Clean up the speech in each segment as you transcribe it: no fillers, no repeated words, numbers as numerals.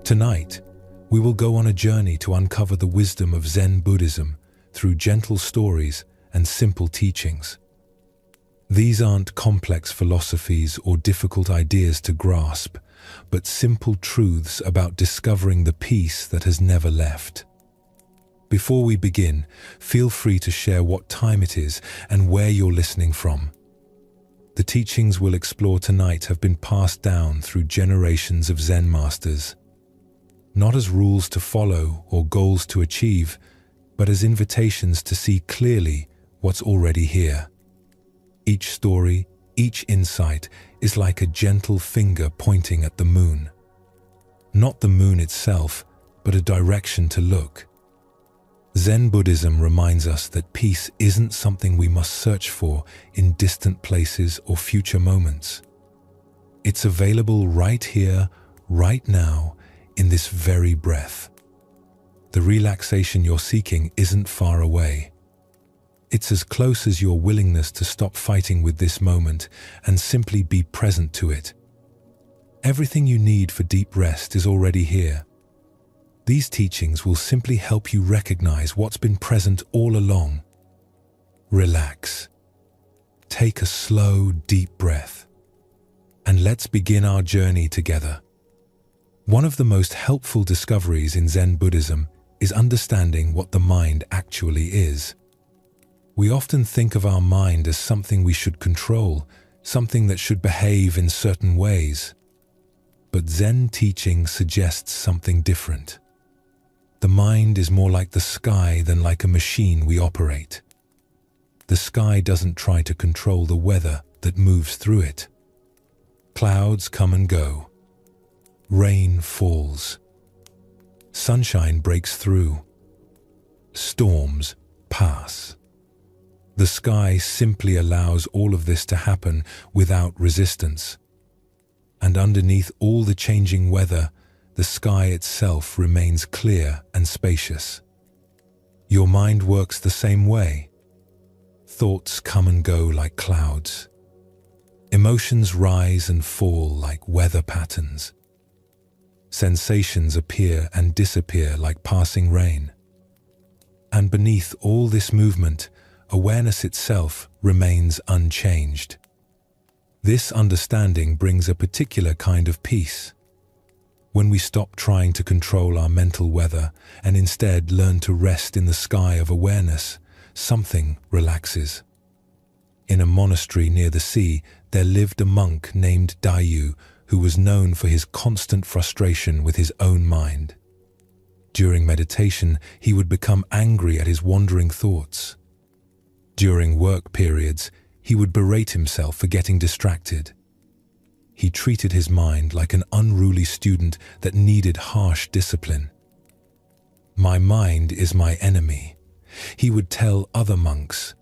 Tonight, we will go on a journey to uncover the wisdom of Zen Buddhism through gentle stories and simple teachings. These aren't complex philosophies or difficult ideas to grasp, but simple truths about discovering the peace that has never left. Before we begin, feel free to share what time it is and where you're listening from. The teachings we'll explore tonight have been passed down through generations of Zen masters, not as rules to follow or goals to achieve, but as invitations to see clearly what's already here. Each story, each insight is like a gentle finger pointing at the moon. Not the moon itself, but a direction to look. Zen Buddhism reminds us that peace isn't something we must search for in distant places or future moments. It's available right here, right now, in this very breath. The relaxation you're seeking isn't far away. It's as close as your willingness to stop fighting with this moment and simply be present to it. Everything you need for deep rest is already here. These teachings will simply help you recognize what's been present all along. Relax. Take a slow, deep breath. And let's begin our journey together. One of the most helpful discoveries in Zen Buddhism is understanding what the mind actually is. We often think of our mind as something we should control, something that should behave in certain ways. But Zen teaching suggests something different. The mind is more like the sky than like a machine we operate. The sky doesn't try to control the weather that moves through it. Clouds come and go. Rain falls. Sunshine breaks through. Storms pass. The sky simply allows all of this to happen without resistance. And underneath all the changing weather, the sky itself remains clear and spacious. Your mind works the same way. Thoughts come and go like clouds. Emotions rise and fall like weather patterns. Sensations appear and disappear like passing rain. And beneath all this movement, awareness itself remains unchanged. This understanding brings a particular kind of peace. When we stop trying to control our mental weather and instead learn to rest in the sky of awareness, something relaxes. In a monastery near the sea, there lived a monk named Dayu who was known for his constant frustration with his own mind. During meditation, he would become angry at his wandering thoughts. During work periods, he would berate himself for getting distracted. He treated his mind like an unruly student that needed harsh discipline. "My mind is my enemy," he would tell other monks.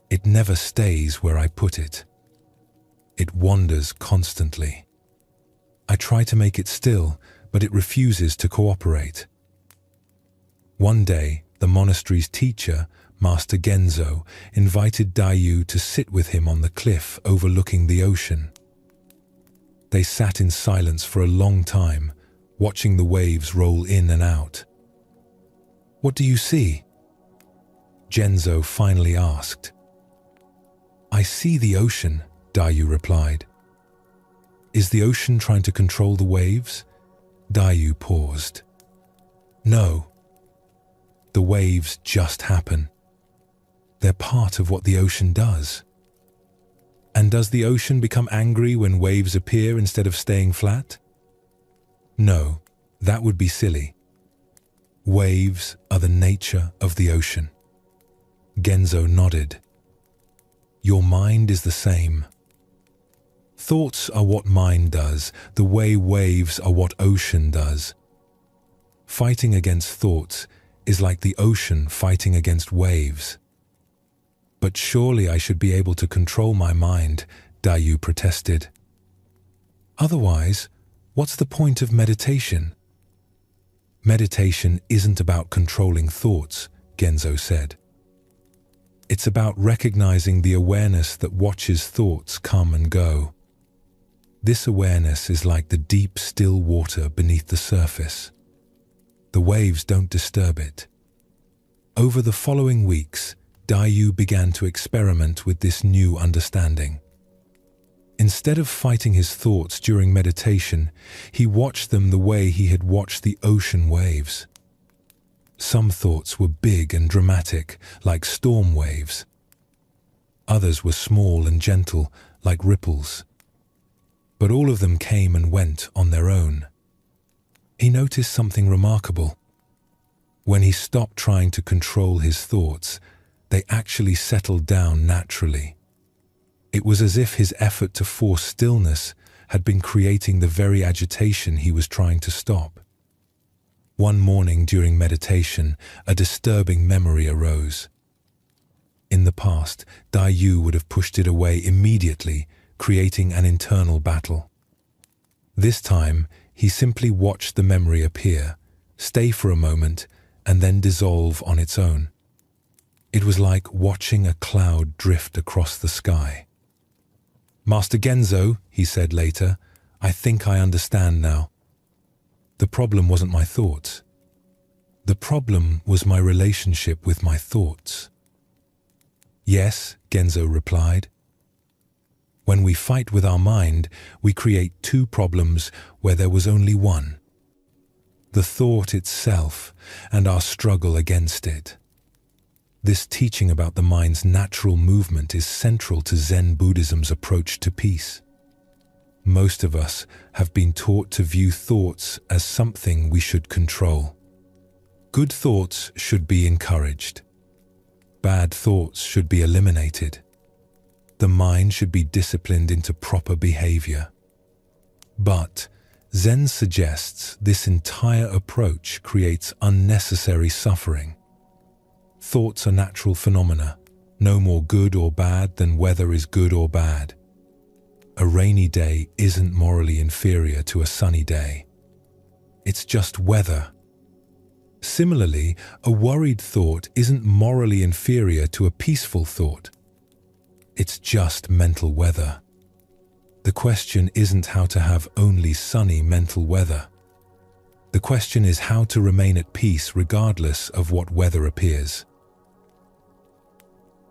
"It never stays where I put it. It wanders constantly. I try to make it still, but it refuses to cooperate." One day, the monastery's teacher, Master Genzo, invited Dayu to sit with him on the cliff overlooking the ocean. They sat in silence for a long time, watching the waves roll in and out. "What do you see?" Genzo finally asked. "I see the ocean," Dayu replied. "Is the ocean trying to control the waves?" Dayu paused. "No. The waves just happen. They're part of what the ocean does." "And does the ocean become angry when waves appear instead of staying flat?" "No, that would be silly. Waves are the nature of the ocean." Genzo nodded. "Your mind is the same. Thoughts are what mind does, the way waves are what ocean does. Fighting against thoughts is like the ocean fighting against waves." "But surely I should be able to control my mind," Dayu protested. "Otherwise, what's the point of meditation?" "Meditation isn't about controlling thoughts," Genzo said. "It's about recognizing the awareness that watches thoughts come and go. This awareness is like the deep, still water beneath the surface. The waves don't disturb it. Over the following weeks, Dayu began to experiment with this new understanding. Instead of fighting his thoughts during meditation, he watched them the way he had watched the ocean waves. Some thoughts were big and dramatic, like storm waves. Others were small and gentle, like ripples. But all of them came and went on their own. He noticed something remarkable. When he stopped trying to control his thoughts, they actually settled down naturally. It was as if his effort to force stillness had been creating the very agitation he was trying to stop. One morning during meditation, a disturbing memory arose. In the past, Dayu would have pushed it away immediately, creating an internal battle. This time, he simply watched the memory appear, stay for a moment, and then dissolve on its own. It was like watching a cloud drift across the sky. "Master Genzo," he said later, "I think I understand now. The problem wasn't my thoughts. The problem was my relationship with my thoughts." "Yes," Genzo replied. "When we fight with our mind, we create two problems where there was only one. The thought itself and our struggle against it." This teaching about the mind's natural movement is central to Zen Buddhism's approach to peace. Most of us have been taught to view thoughts as something we should control. Good thoughts should be encouraged. Bad thoughts should be eliminated. The mind should be disciplined into proper behavior. But Zen suggests this entire approach creates unnecessary suffering. Thoughts are natural phenomena, no more good or bad than weather is good or bad. A rainy day isn't morally inferior to a sunny day. It's just weather. Similarly, a worried thought isn't morally inferior to a peaceful thought. It's just mental weather. The question isn't how to have only sunny mental weather. The question is how to remain at peace regardless of what weather appears.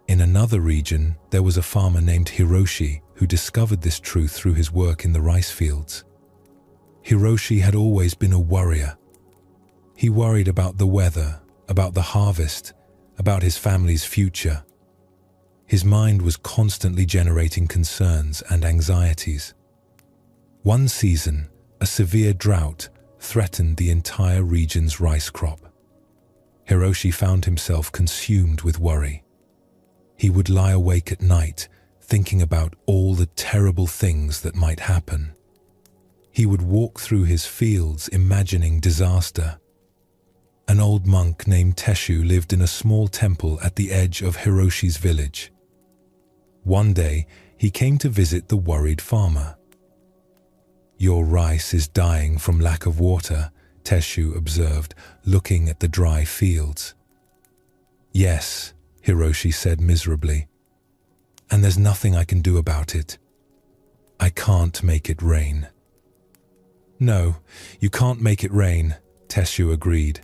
In another region, there was a farmer named Hiroshi who discovered this truth through his work in the rice fields. Hiroshi had always been a worrier. He worried about the weather, about the harvest, about his family's future. His mind was constantly generating concerns and anxieties. One season, a severe drought threatened the entire region's rice crop. Hiroshi found himself consumed with worry. He would lie awake at night, thinking about all the terrible things that might happen. He would walk through his fields imagining disaster. An old monk named Teshu lived in a small temple at the edge of Hiroshi's village. One day, he came to visit the worried farmer. "Your rice is dying from lack of water," Teshu observed, looking at the dry fields. "Yes," Hiroshi said miserably, "and there's nothing I can do about it. I can't make it rain." "No, you can't make it rain," Teshu agreed.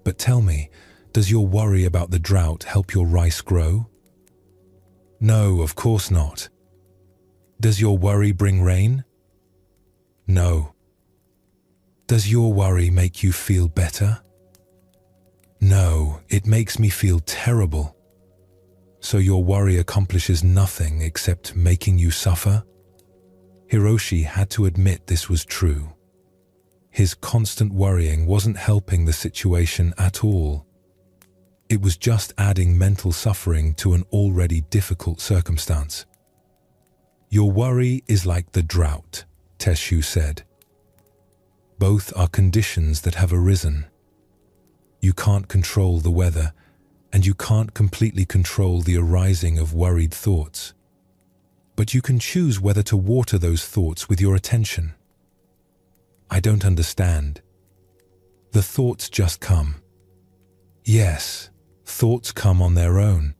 "But tell me, does your worry about the drought help your rice grow?" "No, of course not." "Does your worry bring rain?" "No." "Does your worry make you feel better?" "No, it makes me feel terrible." "So your worry accomplishes nothing except making you suffer?" Hiroshi had to admit this was true. His constant worrying wasn't helping the situation at all. It was just adding mental suffering to an already difficult circumstance. "Your worry is like the drought," Teshu said. "Both are conditions that have arisen. You can't control the weather, and you can't completely control the arising of worried thoughts. But you can choose whether to water those thoughts with your attention." "I don't understand." "The thoughts just come." "Yes, thoughts come on their own.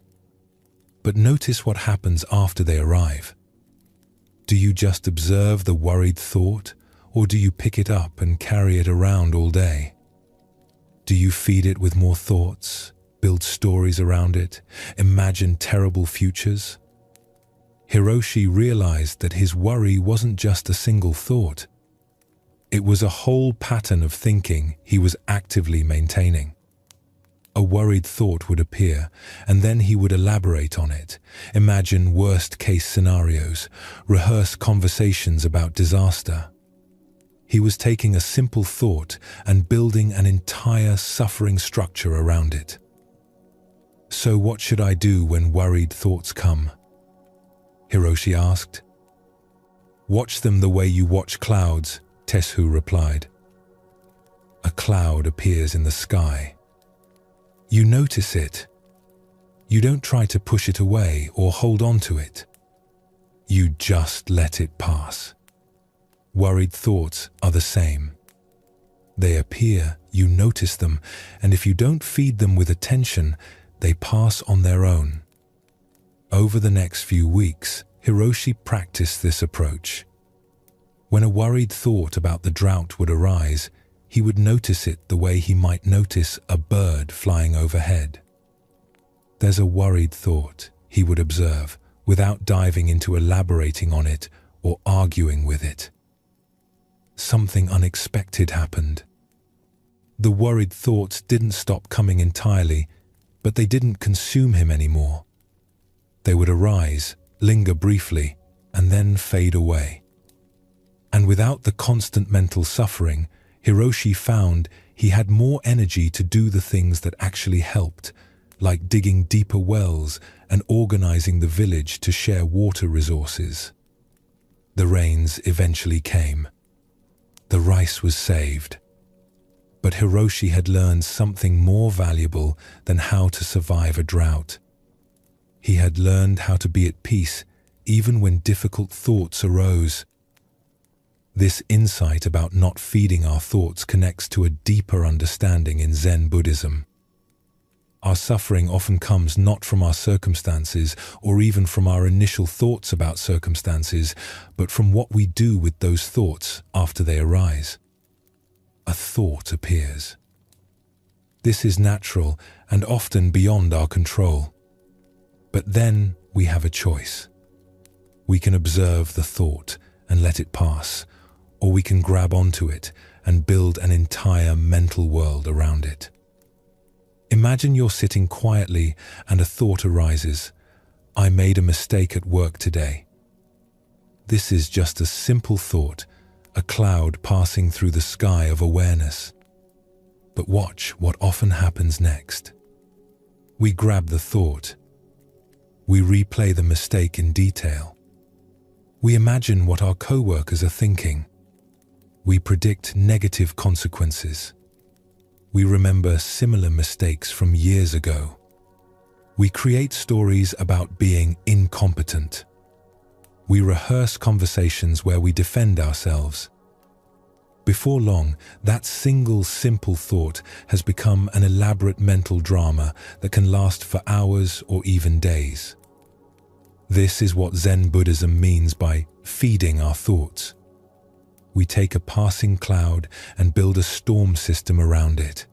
But notice what happens after they arrive. Do you just observe the worried thought, or do you pick it up and carry it around all day? Do you feed it with more thoughts, build stories around it, imagine terrible futures? Hiroshi realized that his worry wasn't just a single thought. It was a whole pattern of thinking he was actively maintaining. A worried thought would appear, and then he would elaborate on it, imagine worst-case scenarios, rehearse conversations about disaster. He was taking a simple thought and building an entire suffering structure around it. So what should I do when worried thoughts come? Hiroshi asked. Watch them the way you watch clouds, Teshu replied. A cloud appears in the sky. You notice it. You don't try to push it away or hold on to it. You just let it pass. Worried thoughts are the same. They appear, you notice them, and if you don't feed them with attention, they pass on their own. Over the next few weeks, Hiroshi practiced this approach. When a worried thought about the drought would arise, he would notice it the way he might notice a bird flying overhead. There's a worried thought, he would observe, without diving into elaborating on it or arguing with it. Something unexpected happened. The worried thoughts didn't stop coming entirely, but they didn't consume him anymore. They would arise, linger briefly, and then fade away. And without the constant mental suffering, Hiroshi found he had more energy to do the things that actually helped, like digging deeper wells and organizing the village to share water resources. The rains eventually came. The rice was saved. But Hiroshi had learned something more valuable than how to survive a drought. He had learned how to be at peace even when difficult thoughts arose. This insight about not feeding our thoughts connects to a deeper understanding in Zen Buddhism. Our suffering often comes not from our circumstances or even from our initial thoughts about circumstances, but from what we do with those thoughts after they arise. A thought appears. This is natural and often beyond our control. But then we have a choice. We can observe the thought and let it pass, or we can grab onto it and build an entire mental world around it. Imagine you're sitting quietly and a thought arises. I made a mistake at work today. This is just a simple thought, a cloud passing through the sky of awareness. But watch what often happens next. We grab the thought. We replay the mistake in detail. We imagine what our co-workers are thinking. We predict negative consequences. We remember similar mistakes from years ago. We create stories about being incompetent. We rehearse conversations where we defend ourselves. Before long, that single simple thought has become an elaborate mental drama that can last for hours or even days. This is what Zen Buddhism means by feeding our thoughts. We take a passing cloud and build a storm system around it.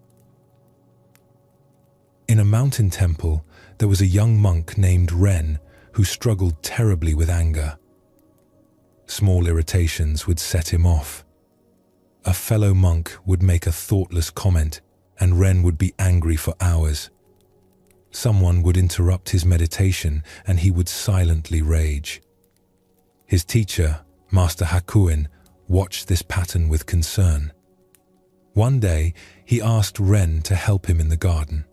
In a mountain temple, there was a young monk named Ren who struggled terribly with anger. Small irritations would set him off. A fellow monk would make a thoughtless comment, and Ren would be angry for hours. Someone would interrupt his meditation, and he would silently rage. His teacher, Master Hakuin, watched this pattern with concern. One day, he asked Ren to help him in the garden.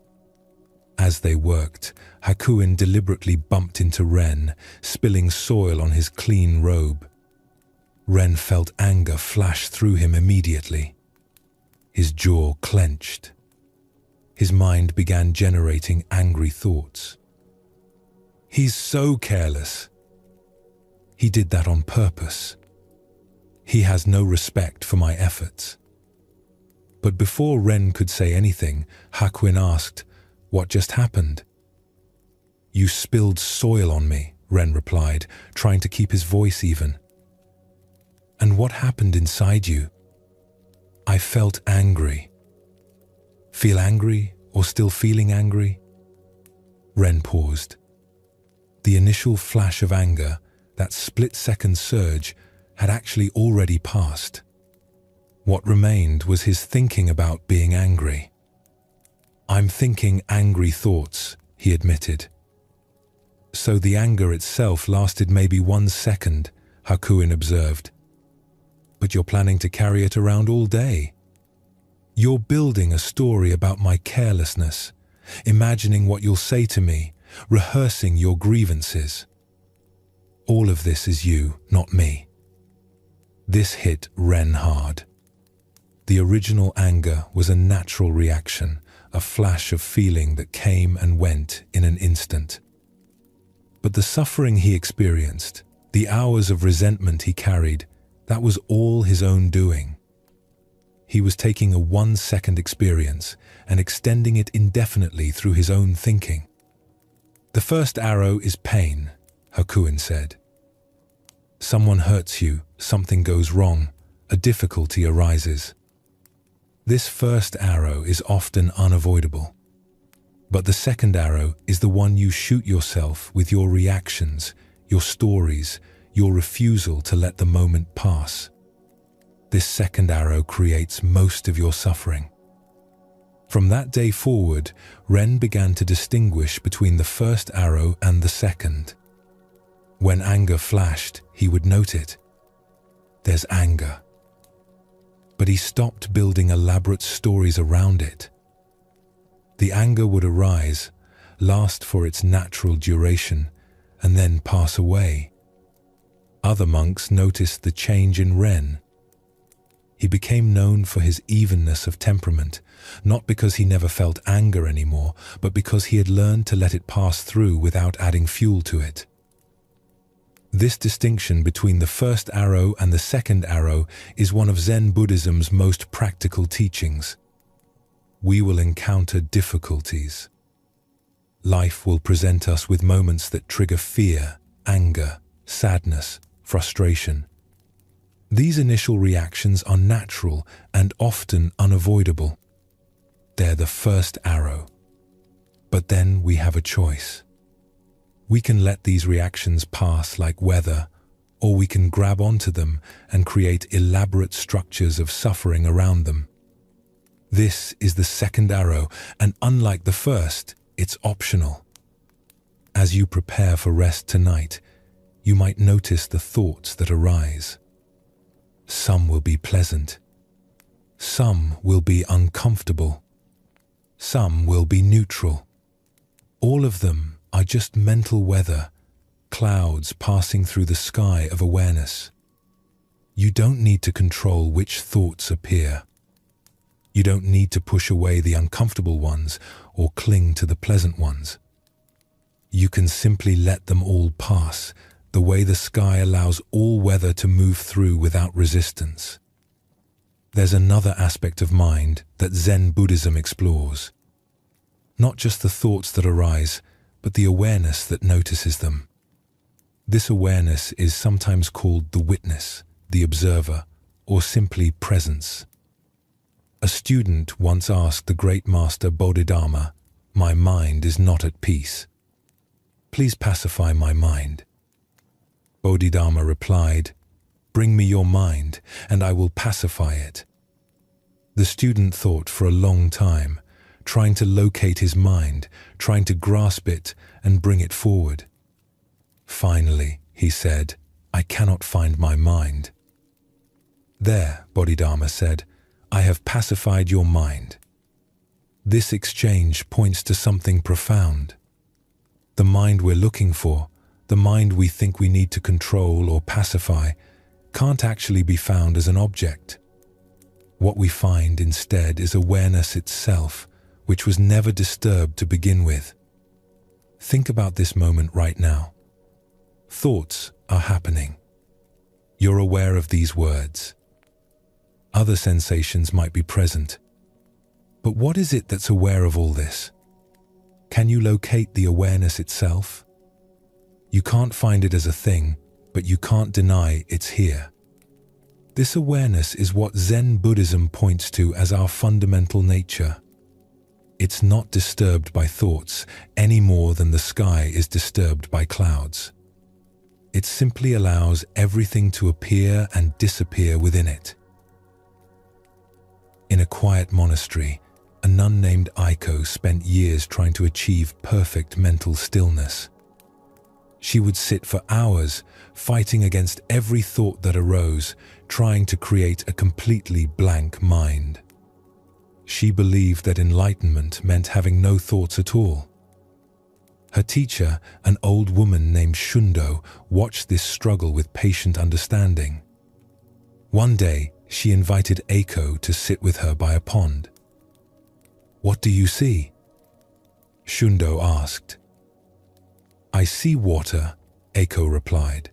As they worked, Hakuin deliberately bumped into Ren, spilling soil on his clean robe. Ren felt anger flash through him immediately. His jaw clenched. His mind began generating angry thoughts. He's so careless. He did that on purpose. He has no respect for my efforts. But before Ren could say anything, Hakuin asked, "What just happened?" "You spilled soil on me," Ren replied, trying to keep his voice even. And what happened inside you? I felt angry. Feel angry or still feeling angry? Ren paused. The initial flash of anger, that split-second surge, had actually already passed. What remained was his thinking about being angry. I'm thinking angry thoughts, he admitted. So the anger itself lasted maybe 1 second, Hakuin observed. But you're planning to carry it around all day. You're building a story about my carelessness, imagining what you'll say to me, rehearsing your grievances. All of this is you, not me. This hit Ren hard. The original anger was a natural reaction, a flash of feeling that came and went in an instant. But the suffering he experienced, the hours of resentment he carried, that was all his own doing. He was taking a 1-second experience and extending it indefinitely through his own thinking. The first arrow is pain, Hakuin said. Someone hurts you, something goes wrong, a difficulty arises. This first arrow is often unavoidable. But the second arrow is the one you shoot yourself with your reactions, your stories, your refusal to let the moment pass. This second arrow creates most of your suffering. From that day forward, Ren began to distinguish between the first arrow and the second. When anger flashed, he would note it. There's anger. But he stopped building elaborate stories around it. The anger would arise, last for its natural duration, and then pass away. Other monks noticed the change in Ren. He became known for his evenness of temperament, not because he never felt anger anymore, but because he had learned to let it pass through without adding fuel to it. This distinction between the first arrow and the second arrow is one of Zen Buddhism's most practical teachings. We will encounter difficulties. Life will present us with moments that trigger fear, anger, sadness, frustration. These initial reactions are natural and often unavoidable. They're the first arrow. But then we have a choice. We can let these reactions pass like weather, or we can grab onto them and create elaborate structures of suffering around them. This is the second arrow, and unlike the first, it's optional. As you prepare for rest tonight, you might notice the thoughts that arise. Some will be pleasant. Some will be uncomfortable. Some will be neutral. All of them are just mental weather, clouds passing through the sky of awareness. You don't need to control which thoughts appear. You don't need to push away the uncomfortable ones or cling to the pleasant ones. You can simply let them all pass, the way the sky allows all weather to move through without resistance. There's another aspect of mind that Zen Buddhism explores. Not just the thoughts that arise, but the awareness that notices them. This awareness is sometimes called the witness, the observer, or simply presence. A student once asked the great master Bodhidharma, "My mind is not at peace. Please pacify my mind." Bodhidharma replied, "Bring me your mind, and I will pacify it." The student thought for a long time, trying to locate his mind, trying to grasp it and bring it forward. Finally, he said, "I cannot find my mind." "There," Bodhidharma said, "I have pacified your mind." This exchange points to something profound. The mind we're looking for, the mind we think we need to control or pacify, can't actually be found as an object. What we find instead is awareness itself, which was never disturbed to begin with. Think about this moment right now. Thoughts are happening. You're aware of these words. Other sensations might be present. But what is it that's aware of all this? Can you locate the awareness itself? You can't find it as a thing, but you can't deny it's here. This awareness is what Zen Buddhism points to as our fundamental nature. It's not disturbed by thoughts any more than the sky is disturbed by clouds. It simply allows everything to appear and disappear within it. In a quiet monastery, a nun named Aiko spent years trying to achieve perfect mental stillness. She would sit for hours, fighting against every thought that arose, trying to create a completely blank mind. She believed that enlightenment meant having no thoughts at all. Her teacher, an old woman named Shundo, watched this struggle with patient understanding. One day, she invited Aiko to sit with her by a pond. "What do you see?" Shundo asked. "I see water," Aiko replied.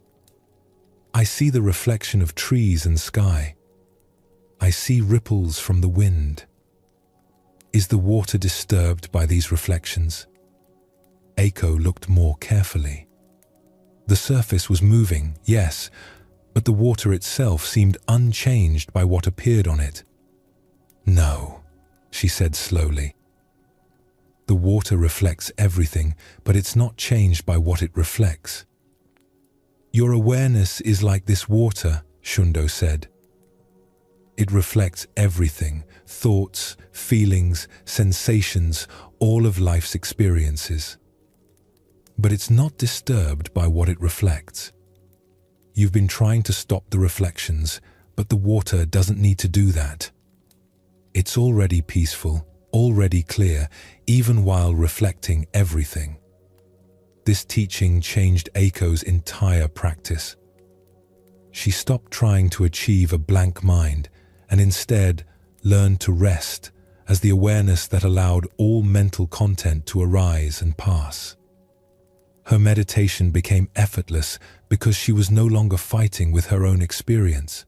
"I see the reflection of trees and sky. I see ripples from the wind. Is the water disturbed by these reflections?" Aiko looked more carefully. The surface was moving, yes, but the water itself seemed unchanged by what appeared on it. "No," she said slowly. "The water reflects everything, but it's not changed by what it reflects." "Your awareness is like this water," Shundo said. "It reflects everything, thoughts, feelings, sensations, all of life's experiences. But it's not disturbed by what it reflects. You've been trying to stop the reflections, but the water doesn't need to do that. It's already peaceful, already clear, even while reflecting everything." This teaching changed Aiko's entire practice. She stopped trying to achieve a blank mind and instead learned to rest as the awareness that allowed all mental content to arise and pass. Her meditation became effortless because she was no longer fighting with her own experience.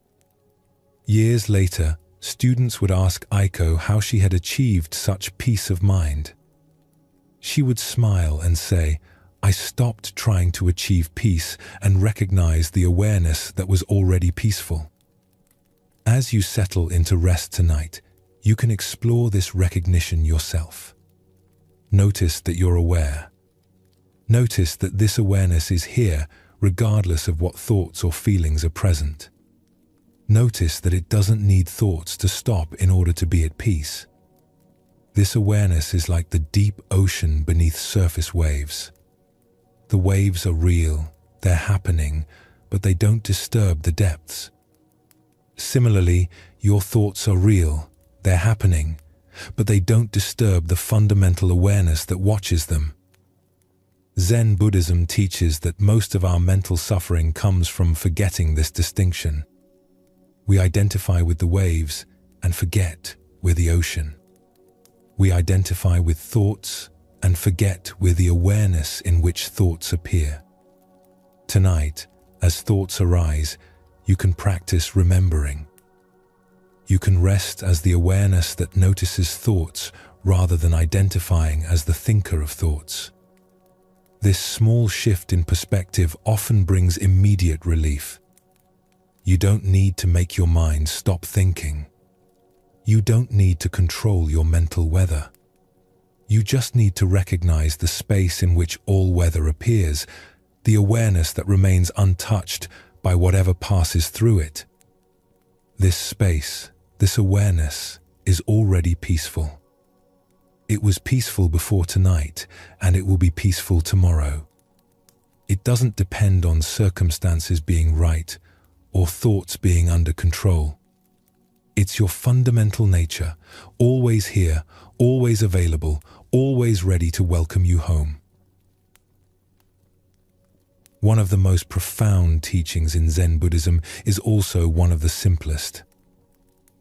Years later, students would ask Aiko how she had achieved such peace of mind. She would smile and say, "I stopped trying to achieve peace and recognized the awareness that was already peaceful." As you settle into rest tonight, you can explore this recognition yourself. Notice that you're aware. Notice that this awareness is here regardless of what thoughts or feelings are present. Notice that it doesn't need thoughts to stop in order to be at peace. This awareness is like the deep ocean beneath surface waves. The waves are real, they're happening, but they don't disturb the depths. Similarly, your thoughts are real, they're happening, but they don't disturb the fundamental awareness that watches them. Zen Buddhism teaches that most of our mental suffering comes from forgetting this distinction. We identify with the waves and forget we're the ocean. We identify with thoughts and forget we're the awareness in which thoughts appear. Tonight, as thoughts arise, you can practice remembering. You can rest as the awareness that notices thoughts rather than identifying as the thinker of thoughts. This small shift in perspective often brings immediate relief. You don't need to make your mind stop thinking. You don't need to control your mental weather. You just need to recognize the space in which all weather appears, the awareness that remains untouched by whatever passes through it. This space, this awareness, is already peaceful. It was peaceful before tonight, and it will be peaceful tomorrow. It doesn't depend on circumstances being right or thoughts being under control. It's your fundamental nature, always here, always available, always ready to welcome you home. One of the most profound teachings in Zen Buddhism is also one of the simplest.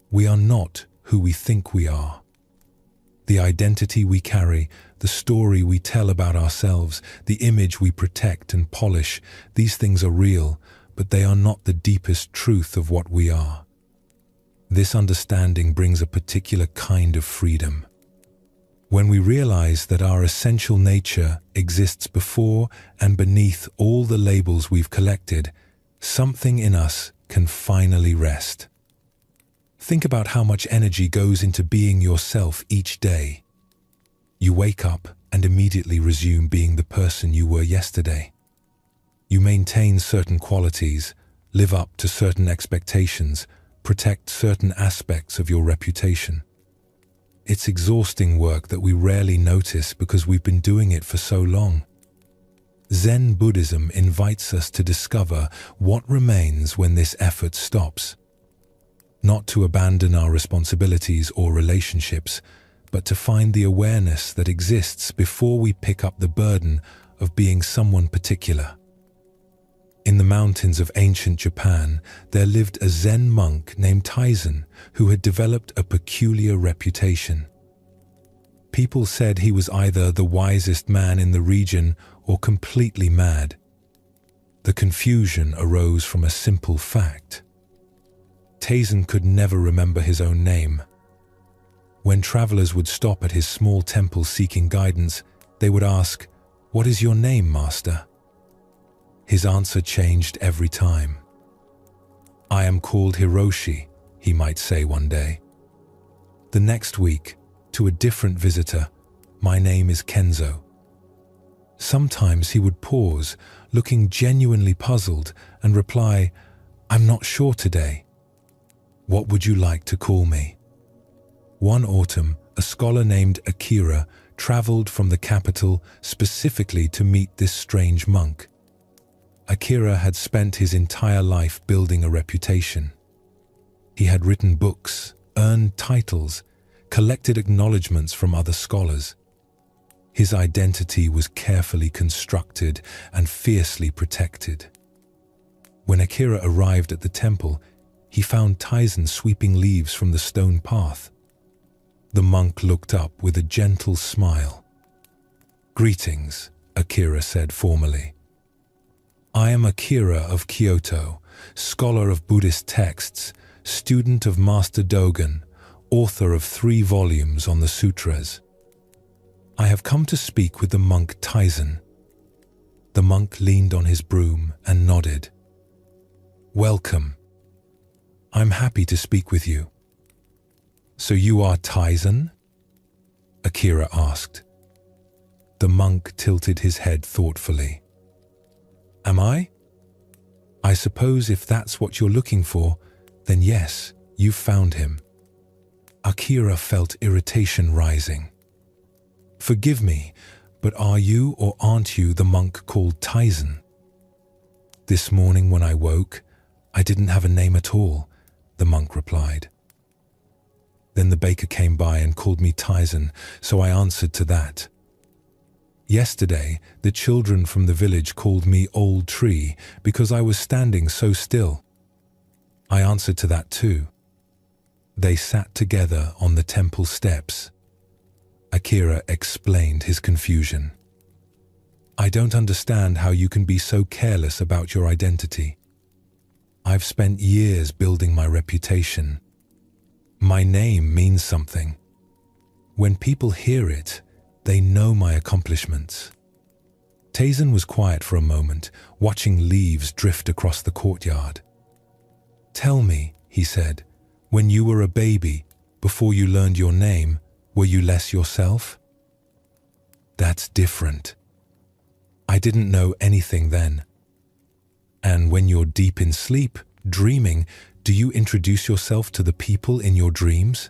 We are not who we think we are. The identity we carry, the story we tell about ourselves, the image we protect and polish, these things are real, but they are not the deepest truth of what we are. This understanding brings a particular kind of freedom. When we realize that our essential nature exists before and beneath all the labels we've collected, something in us can finally rest. Think about how much energy goes into being yourself each day. You wake up and immediately resume being the person you were yesterday. You maintain certain qualities, live up to certain expectations, protect certain aspects of your reputation. It's exhausting work that we rarely notice because we've been doing it for so long. Zen Buddhism invites us to discover what remains when this effort stops. Not to abandon our responsibilities or relationships, but to find the awareness that exists before we pick up the burden of being someone particular. In the mountains of ancient Japan, there lived a Zen monk named Taizen who had developed a peculiar reputation. People said he was either the wisest man in the region or completely mad. The confusion arose from a simple fact. Taizen could never remember his own name. When travelers would stop at his small temple seeking guidance, they would ask, "What is your name, master?" His answer changed every time. "I am called Hiroshi," he might say one day. The next week, to a different visitor, "My name is Kenzo." Sometimes he would pause, looking genuinely puzzled, and reply, "I'm not sure today. What would you like to call me?" One autumn, a scholar named Akira traveled from the capital specifically to meet this strange monk. Akira had spent his entire life building a reputation. He had written books, earned titles, collected acknowledgements from other scholars. His identity was carefully constructed and fiercely protected. When Akira arrived at the temple, he found Taizen sweeping leaves from the stone path. The monk looked up with a gentle smile. "Greetings," Akira said formally. "I am Akira of Kyoto, scholar of Buddhist texts, student of Master Dogen, author of 3 volumes on the sutras. I have come to speak with the monk Taizen." The monk leaned on his broom and nodded. "Welcome. I'm happy to speak with you." "So you are Taizen?" Akira asked. The monk tilted his head thoughtfully. "Am I? I suppose if that's what you're looking for, then yes, you've found him." Akira felt irritation rising. "Forgive me, but are you or aren't you the monk called Taizen?" "This morning when I woke, I didn't have a name at all," the monk replied. "Then the baker came by and called me Taizen, so I answered to that. Yesterday, the children from the village called me Old Tree because I was standing so still. I answered to that too. They sat together on the temple steps." Akira explained his confusion. "I don't understand how you can be so careless about your identity. I've spent years building my reputation. My name means something. When people hear it, they know my accomplishments." Taizen was quiet for a moment, watching leaves drift across the courtyard. "Tell me," he said, "when you were a baby, before you learned your name, were you less yourself?" "That's different. I didn't know anything then." "And when you're deep in sleep, dreaming, do you introduce yourself to the people in your dreams?"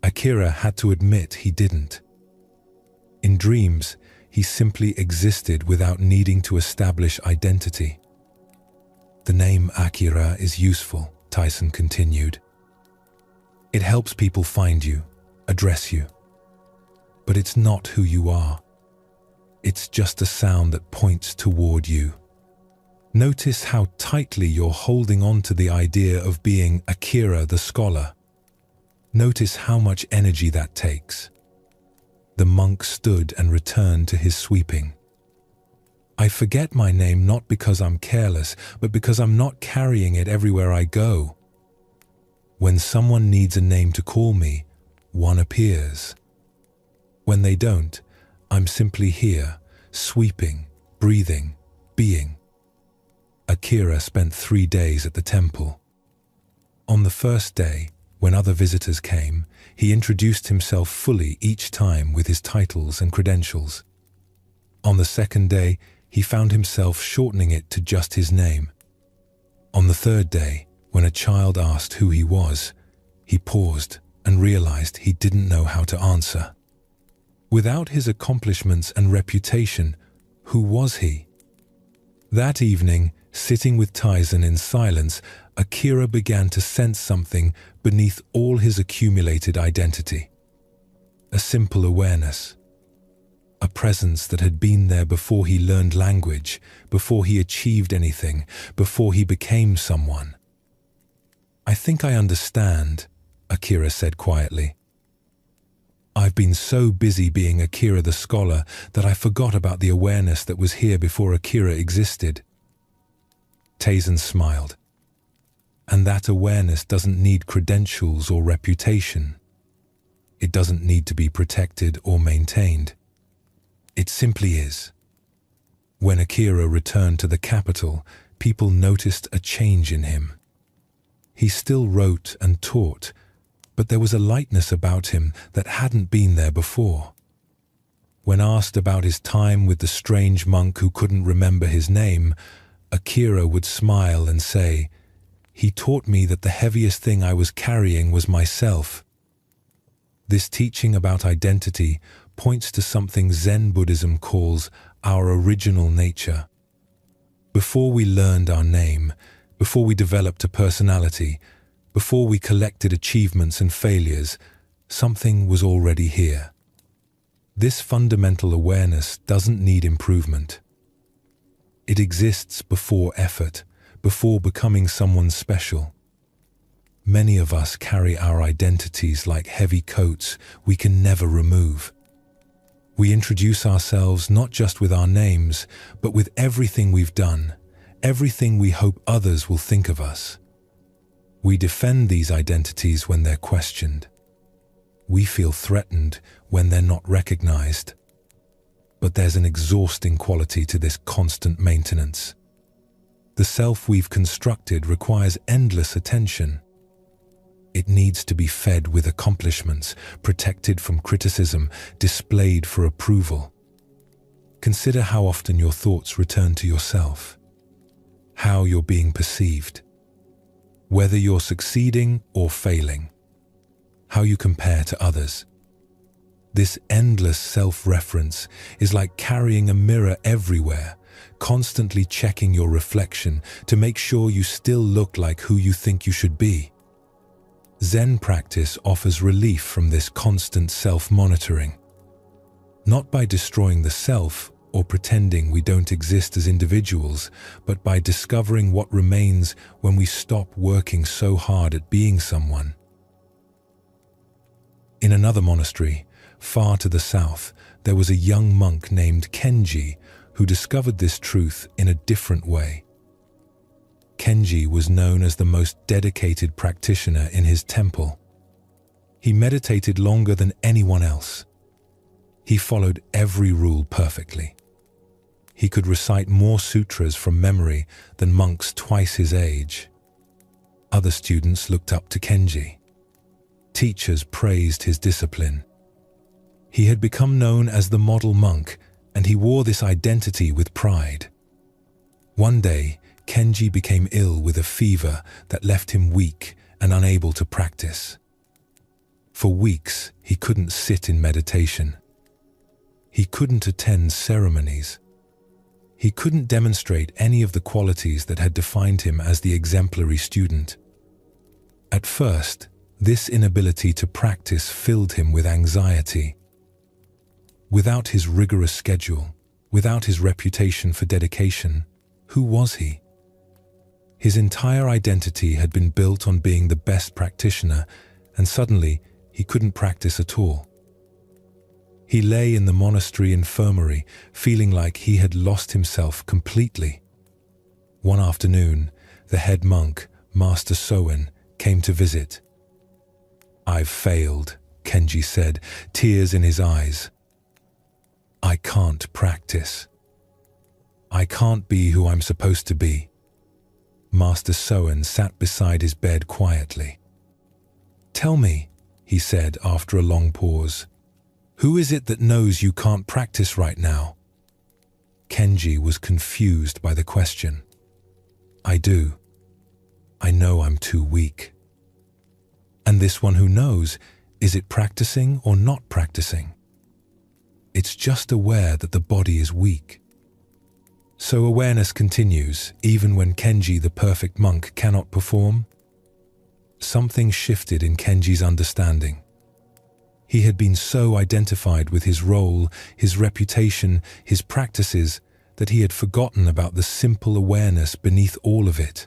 Akira had to admit he didn't. In dreams, he simply existed without needing to establish identity. "The name Akira is useful," Taizen continued. "It helps people find you, address you. But it's not who you are. It's just a sound that points toward you. Notice how tightly you're holding on to the idea of being Akira the scholar. Notice how much energy that takes." The monk stood and returned to his sweeping. "I forget my name not because I'm careless, but because I'm not carrying it everywhere I go. When someone needs a name to call me, one appears. When they don't, I'm simply here, sweeping, breathing, being." Akira spent 3 days at the temple. On the first day, when other visitors came, he introduced himself fully each time with his titles and credentials. On the second day, he found himself shortening it to just his name. On the third day, when a child asked who he was, he paused and realized he didn't know how to answer. Without his accomplishments and reputation, who was he? That evening, sitting with Tyson in silence, Akira began to sense something beneath all his accumulated identity. A simple awareness. A presence that had been there before he learned language, before he achieved anything, before he became someone. "I think I understand," Akira said quietly. "I've been so busy being Akira the scholar that I forgot about the awareness that was here before Akira existed." Tyson smiled. "And that awareness doesn't need credentials or reputation. It doesn't need to be protected or maintained. It simply is." When Akira returned to the capital, people noticed a change in him. He still wrote and taught, but there was a lightness about him that hadn't been there before. When asked about his time with the strange monk who couldn't remember his name, Akira would smile and say, "He taught me that the heaviest thing I was carrying was myself." This teaching about identity points to something Zen Buddhism calls our original nature. Before we learned our name, before we developed a personality, before we collected achievements and failures, something was already here. This fundamental awareness doesn't need improvement. It exists before effort, before becoming someone special. Many of us carry our identities like heavy coats we can never remove. We introduce ourselves not just with our names, but with everything we've done, everything we hope others will think of us. We defend these identities when they're questioned. We feel threatened when they're not recognized. But there's an exhausting quality to this constant maintenance. The self we've constructed requires endless attention. It needs to be fed with accomplishments, protected from criticism, displayed for approval. Consider how often your thoughts return to yourself, how you're being perceived, whether you're succeeding or failing, how you compare to others. This endless self-reference is like carrying a mirror everywhere, constantly checking your reflection to make sure you still look like who you think you should be. Zen practice offers relief from this constant self-monitoring. Not by destroying the self or pretending we don't exist as individuals, but by discovering what remains when we stop working so hard at being someone. In another monastery, far to the south, there was a young monk named Kenji who discovered this truth in a different way. Kenji was known as the most dedicated practitioner in his temple. He meditated longer than anyone else. He followed every rule perfectly. He could recite more sutras from memory than monks twice his age. Other students looked up to Kenji. Teachers praised his discipline. He had become known as the model monk, and he wore this identity with pride. One day, Kenji became ill with a fever that left him weak and unable to practice. For weeks, he couldn't sit in meditation. He couldn't attend ceremonies. He couldn't demonstrate any of the qualities that had defined him as the exemplary student. At first, this inability to practice filled him with anxiety. Without his rigorous schedule, without his reputation for dedication, who was he? His entire identity had been built on being the best practitioner, and suddenly he couldn't practice at all. He lay in the monastery infirmary, feeling like he had lost himself completely. One afternoon, the head monk, Master Soen, came to visit. "I've failed," Kenji said, tears in his eyes. "I can't practice. I can't be who I'm supposed to be." Master Soen sat beside his bed quietly. "Tell me," he said after a long pause, "who is it that knows you can't practice right now?" Kenji was confused by the question. "I do. I know I'm too weak." "And this one who knows, is it practicing or not practicing?" "It's just aware that the body is weak." So awareness continues, even when Kenji, the perfect monk, cannot perform? Something shifted in Kenji's understanding. He had been so identified with his role, his reputation, his practices, that he had forgotten about the simple awareness beneath all of it.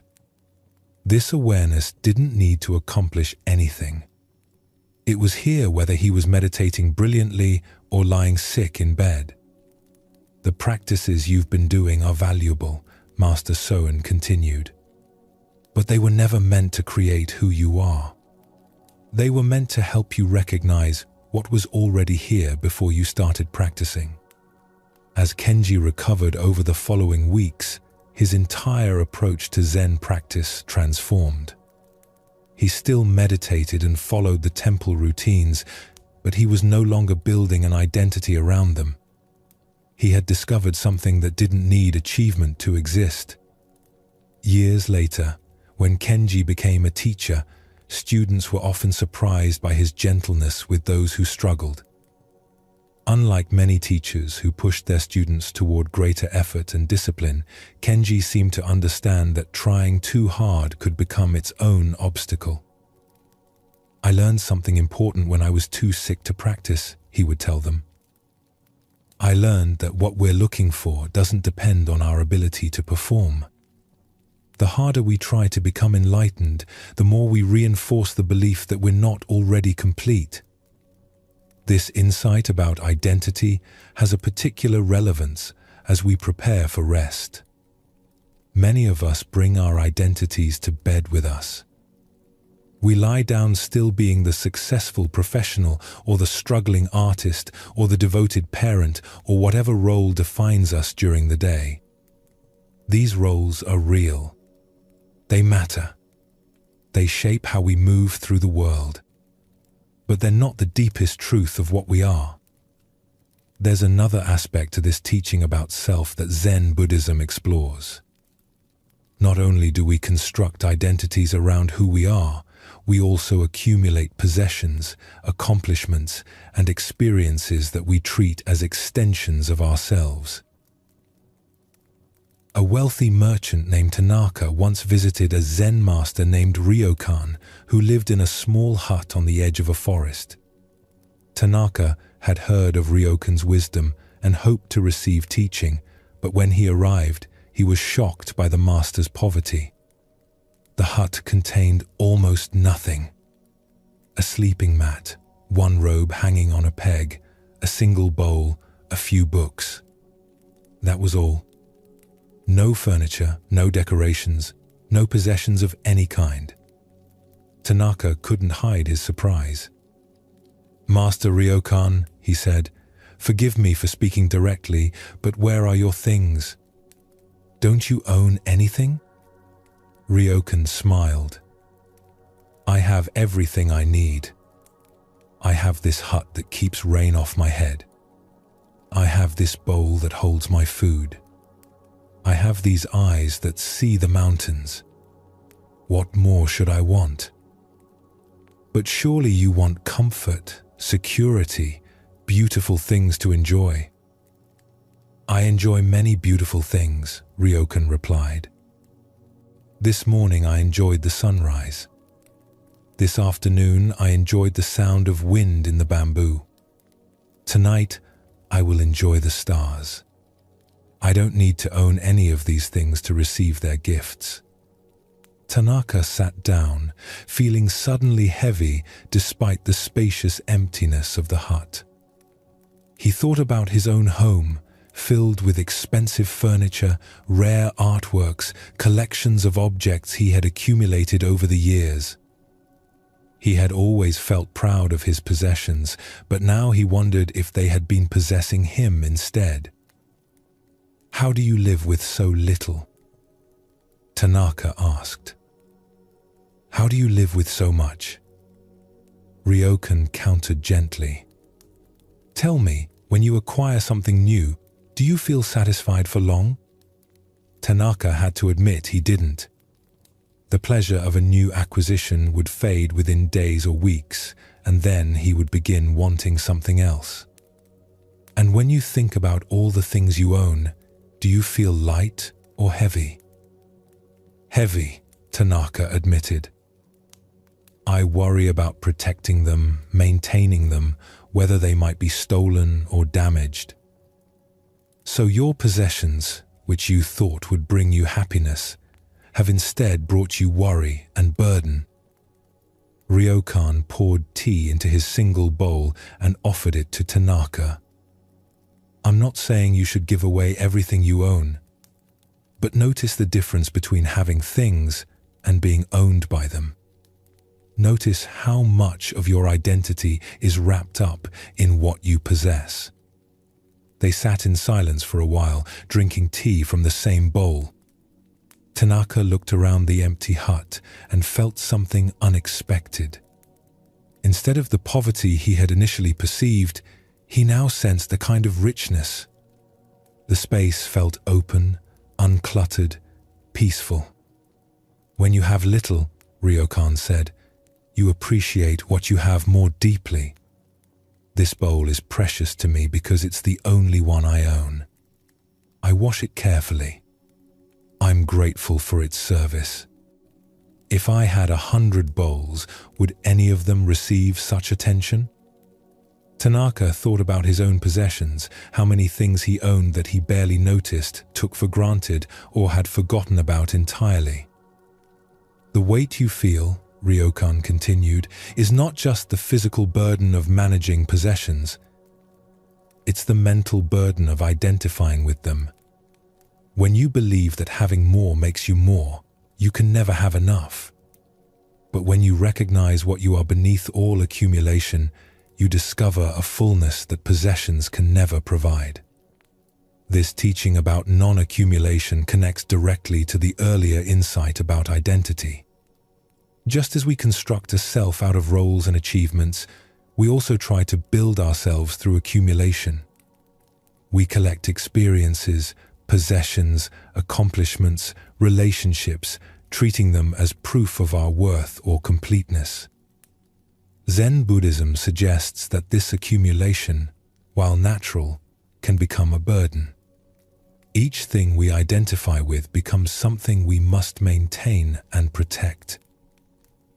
This awareness didn't need to accomplish anything. It was here whether he was meditating brilliantly or lying sick in bed. "The practices you've been doing are valuable," Master Soen continued. "But they were never meant to create who you are. They were meant to help you recognize what was already here before you started practicing." As Kenji recovered over the following weeks, his entire approach to Zen practice transformed. He still meditated and followed the temple routines, but he was no longer building an identity around them. He had discovered something that didn't need achievement to exist. Years later, when Kenji became a teacher, students were often surprised by his gentleness with those who struggled. Unlike many teachers who pushed their students toward greater effort and discipline, Kenji seemed to understand that trying too hard could become its own obstacle. "I learned something important when I was too sick to practice," he would tell them. "I learned that what we're looking for doesn't depend on our ability to perform. The harder we try to become enlightened, the more we reinforce the belief that we're not already complete." This insight about identity has a particular relevance as we prepare for rest. Many of us bring our identities to bed with us. We lie down still being the successful professional or the struggling artist or the devoted parent or whatever role defines us during the day. These roles are real. They matter. They shape how we move through the world. But they're not the deepest truth of what we are. There's another aspect to this teaching about self that Zen Buddhism explores. Not only do we construct identities around who we are, we also accumulate possessions, accomplishments, and experiences that we treat as extensions of ourselves. A wealthy merchant named Tanaka once visited a Zen master named Ryokan, who lived in a small hut on the edge of a forest. Tanaka had heard of Ryokan's wisdom and hoped to receive teaching, but when he arrived, he was shocked by the master's poverty. The hut contained almost nothing. A sleeping mat, one robe hanging on a peg, a single bowl, a few books. That was all. No furniture, no decorations, no possessions of any kind. Tanaka couldn't hide his surprise. "Master Ryokan," he said, "forgive me for speaking directly, but where are your things? Don't you own anything?" Ryokan smiled. "I have everything I need. I have this hut that keeps rain off my head. I have this bowl that holds my food. I have these eyes that see the mountains. What more should I want? But surely you want comfort, security, beautiful things to enjoy." "I enjoy many beautiful things," Ryokan replied. "This morning I enjoyed the sunrise. This afternoon I enjoyed the sound of wind in the bamboo. Tonight I will enjoy the stars. I don't need to own any of these things to receive their gifts." Tanaka sat down, feeling suddenly heavy despite the spacious emptiness of the hut. He thought about his own home, filled with expensive furniture, rare artworks, collections of objects he had accumulated over the years. He had always felt proud of his possessions, but now he wondered if they had been possessing him instead. How do you live with so little? Tanaka asked. How do you live with so much? Ryokan countered gently. Tell me, when you acquire something new, do you feel satisfied for long? Tanaka had to admit he didn't. The pleasure of a new acquisition would fade within days or weeks, and then he would begin wanting something else. And when you think about all the things you own, do you feel light or heavy? Heavy, Tanaka admitted. I worry about protecting them, maintaining them, whether they might be stolen or damaged. So your possessions, which you thought would bring you happiness, have instead brought you worry and burden. Ryokan poured tea into his single bowl and offered it to Tanaka. I'm not saying you should give away everything you own, but notice the difference between having things and being owned by them. Notice how much of your identity is wrapped up in what you possess. They sat in silence for a while, drinking tea from the same bowl. Tanaka looked around the empty hut and felt something unexpected. Instead of the poverty he had initially perceived, he now sensed a kind of richness. The space felt open, uncluttered, peaceful. When you have little, Ryokan said, you appreciate what you have more deeply. This bowl is precious to me because it's the only one I own. I wash it carefully. I'm grateful for its service. If I had 100 bowls, would any of them receive such attention? Tanaka thought about his own possessions, how many things he owned that he barely noticed, took for granted, or had forgotten about entirely. The weight you feel, Ryokan continued, is not just the physical burden of managing possessions. It's the mental burden of identifying with them. When you believe that having more makes you more, you can never have enough. But when you recognize what you are beneath all accumulation, you discover a fullness that possessions can never provide. This teaching about non-accumulation connects directly to the earlier insight about identity. Just as we construct a self out of roles and achievements, we also try to build ourselves through accumulation. We collect experiences, possessions, accomplishments, relationships, treating them as proof of our worth or completeness. Zen Buddhism suggests that this accumulation, while natural, can become a burden. Each thing we identify with becomes something we must maintain and protect.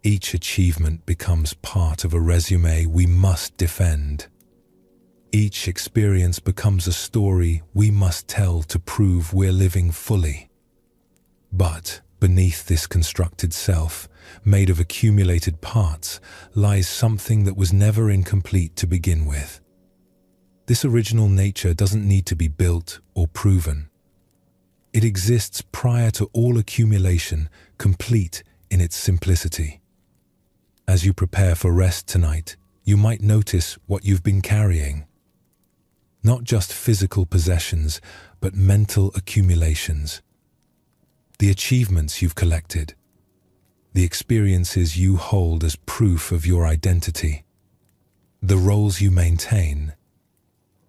Each achievement becomes part of a resume we must defend. Each experience becomes a story we must tell to prove we're living fully. But beneath this constructed self, made of accumulated parts, lies something that was never incomplete to begin with. This original nature doesn't need to be built or proven. It exists prior to all accumulation, complete in its simplicity. As you prepare for rest tonight, you might notice what you've been carrying. Not just physical possessions, but mental accumulations. The achievements you've collected. The experiences you hold as proof of your identity. The roles you maintain.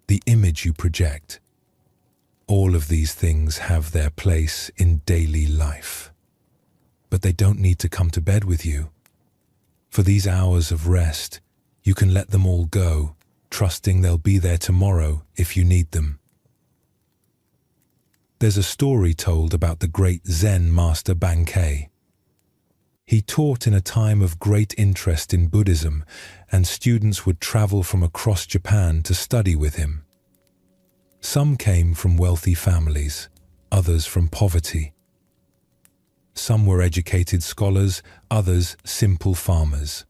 The image you project. All of these things have their place in daily life. But they don't need to come to bed with you. For these hours of rest, you can let them all go, trusting they'll be there tomorrow if you need them. There's a story told about the great Zen master Bankei. He taught in a time of great interest in Buddhism, and students would travel from across Japan to study with him. Some came from wealthy families, others from poverty. Some were educated scholars, others simple farmers.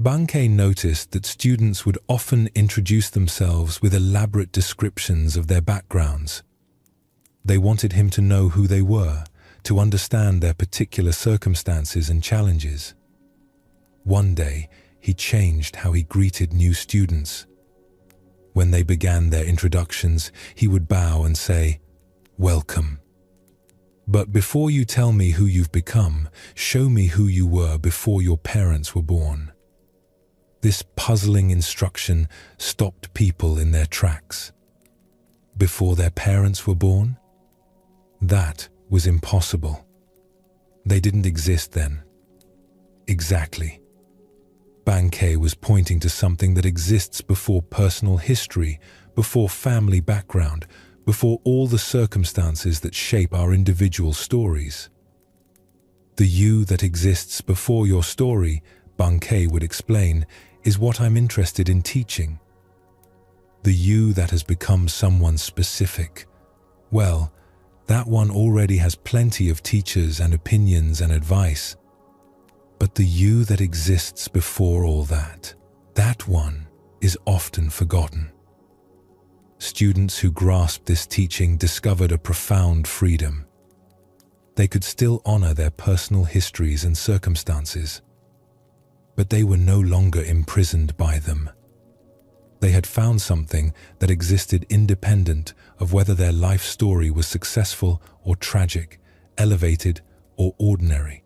Bankei noticed that students would often introduce themselves with elaborate descriptions of their backgrounds. They wanted him to know who they were, to understand their particular circumstances and challenges. One day, he changed how he greeted new students. When they began their introductions, he would bow and say, "Welcome." But before you tell me who you've become, show me who you were before your parents were born. This puzzling instruction stopped people in their tracks. Before their parents were born? That was impossible. They didn't exist then. Exactly. Bankei was pointing to something that exists before personal history, before family background, before all the circumstances that shape our individual stories. The you that exists before your story, Bankei would explain, is what I'm interested in teaching. The you that has become someone specific, well, that one already has plenty of teachers and opinions and advice. But the you that exists before all that, that one is often forgotten. Students who grasped this teaching discovered a profound freedom. They could still honor their personal histories and circumstances, but they were no longer imprisoned by them. They had found something that existed independent of whether their life story was successful or tragic, elevated or ordinary.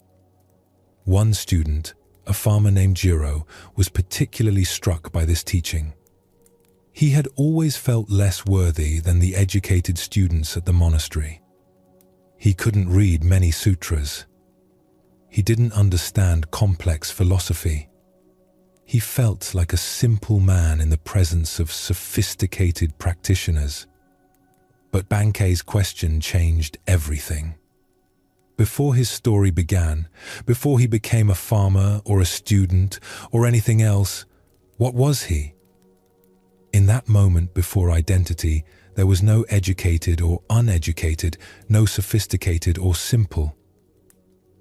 One student, a farmer named Jiro, was particularly struck by this teaching. He had always felt less worthy than the educated students at the monastery. He couldn't read many sutras. He didn't understand complex philosophy. He felt like a simple man in the presence of sophisticated practitioners. But Bankei's question changed everything. Before his story began, before he became a farmer or a student or anything else, what was he? In that moment before identity, there was no educated or uneducated, no sophisticated or simple.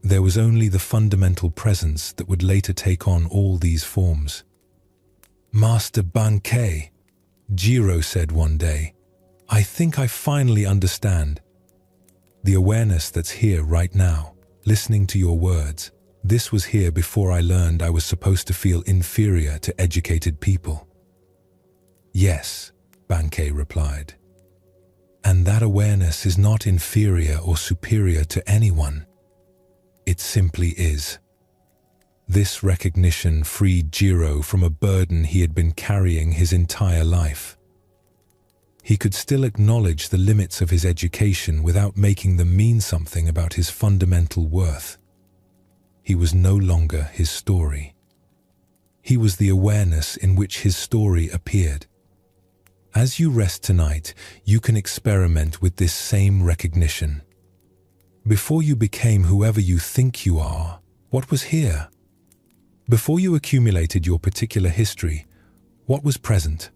There was only the fundamental presence that would later take on all these forms. "Master Bankei," Jiro said one day, "I think I finally understand. The awareness that's here right now, listening to your words, this was here before I learned I was supposed to feel inferior to educated people." "Yes," Bankei replied. "And that awareness is not inferior or superior to anyone. It simply is." This recognition freed Jiro from a burden he had been carrying his entire life. He could still acknowledge the limits of his education without making them mean something about his fundamental worth. He was no longer his story. He was the awareness in which his story appeared. As you rest tonight, you can experiment with this same recognition. Before you became whoever you think you are, what was here? Before you accumulated your particular history, what was present?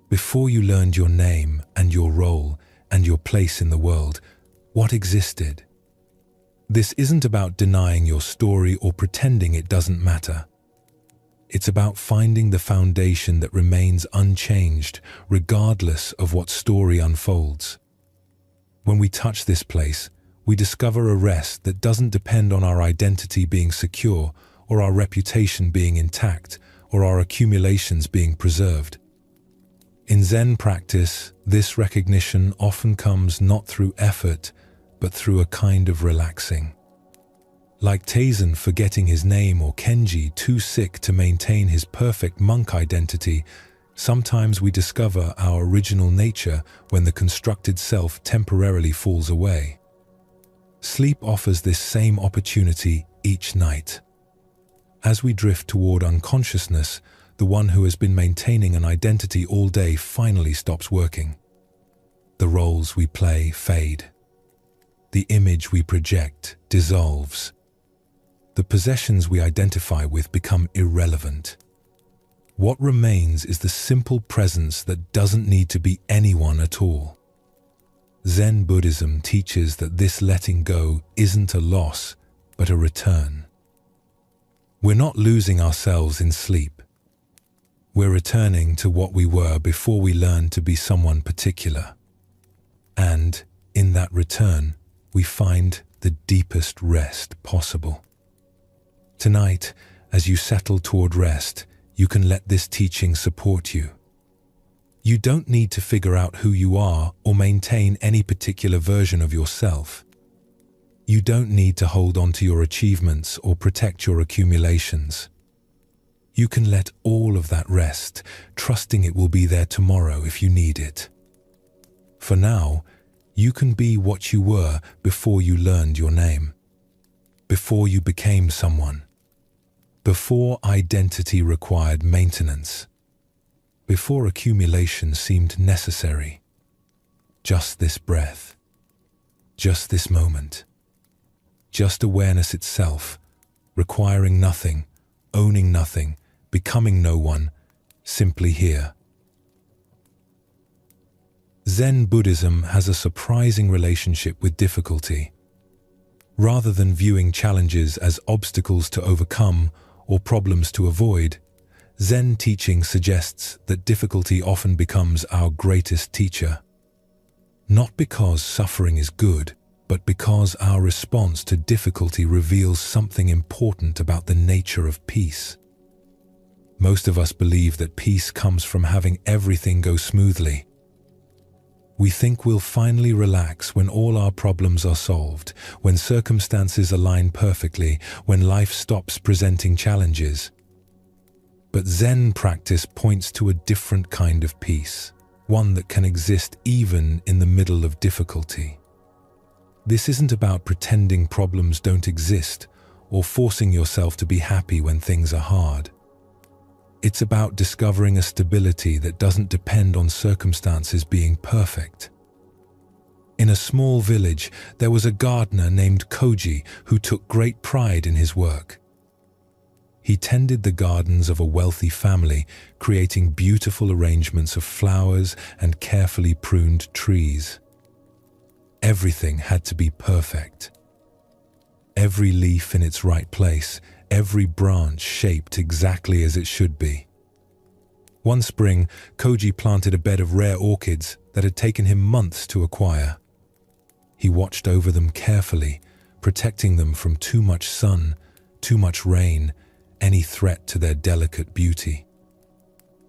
Before you learned your name and your role and your place in the world, what existed? This isn't about denying your story or pretending it doesn't matter. It's about finding the foundation that remains unchanged, regardless of what story unfolds. When we touch this place, we discover a rest that doesn't depend on our identity being secure, or our reputation being intact, or our accumulations being preserved. In Zen practice, this recognition often comes not through effort, but through a kind of relaxing. Like Taisen forgetting his name or Kenji too sick to maintain his perfect monk identity, sometimes we discover our original nature when the constructed self temporarily falls away. Sleep offers this same opportunity each night. As we drift toward unconsciousness, the one who has been maintaining an identity all day finally stops working. The roles we play fade. The image we project dissolves. The possessions we identify with become irrelevant. What remains is the simple presence that doesn't need to be anyone at all. Zen Buddhism teaches that this letting go isn't a loss, but a return. We're not losing ourselves in sleep. We're returning to what we were before we learned to be someone particular. And, in that return, we find the deepest rest possible. Tonight, as you settle toward rest, you can let this teaching support you. You don't need to figure out who you are or maintain any particular version of yourself. You don't need to hold on to your achievements or protect your accumulations. You can let all of that rest, trusting it will be there tomorrow if you need it. For now, you can be what you were before you learned your name, before you became someone, before identity required maintenance, before accumulation seemed necessary. Just this breath, just this moment, just awareness itself, requiring nothing, owning nothing, becoming no one, simply here. Zen Buddhism has a surprising relationship with difficulty. Rather than viewing challenges as obstacles to overcome or problems to avoid, Zen teaching suggests that difficulty often becomes our greatest teacher. Not because suffering is good, but because our response to difficulty reveals something important about the nature of peace. Most of us believe that peace comes from having everything go smoothly. We think we'll finally relax when all our problems are solved, when circumstances align perfectly, when life stops presenting challenges. But Zen practice points to a different kind of peace, one that can exist even in the middle of difficulty. This isn't about pretending problems don't exist or forcing yourself to be happy when things are hard. It's about discovering a stability that doesn't depend on circumstances being perfect. In a small village, there was a gardener named Koji who took great pride in his work. He tended the gardens of a wealthy family, creating beautiful arrangements of flowers and carefully pruned trees. Everything had to be perfect. Every leaf in its right place, every branch shaped exactly as it should be. One spring, Koji planted a bed of rare orchids that had taken him months to acquire. He watched over them carefully, protecting them from too much sun, too much rain, any threat to their delicate beauty.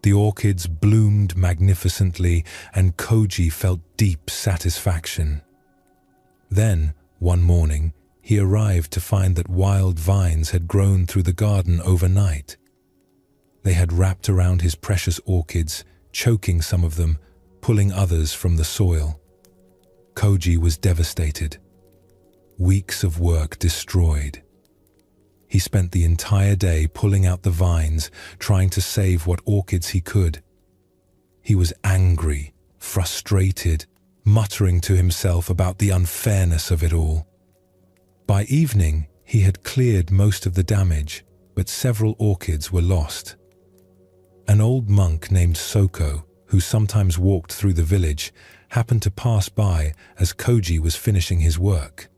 The orchids bloomed magnificently, and Koji felt deep satisfaction. Then, one morning, he arrived to find that wild vines had grown through the garden overnight. They had wrapped around his precious orchids, choking some of them, pulling others from the soil. Koji was devastated. Weeks of work destroyed. He spent the entire day pulling out the vines, trying to save what orchids he could. He was angry, frustrated, muttering to himself about the unfairness of it all. By evening, he had cleared most of the damage, but several orchids were lost. An old monk named Soko, who sometimes walked through the village, happened to pass by as Koji was finishing his work.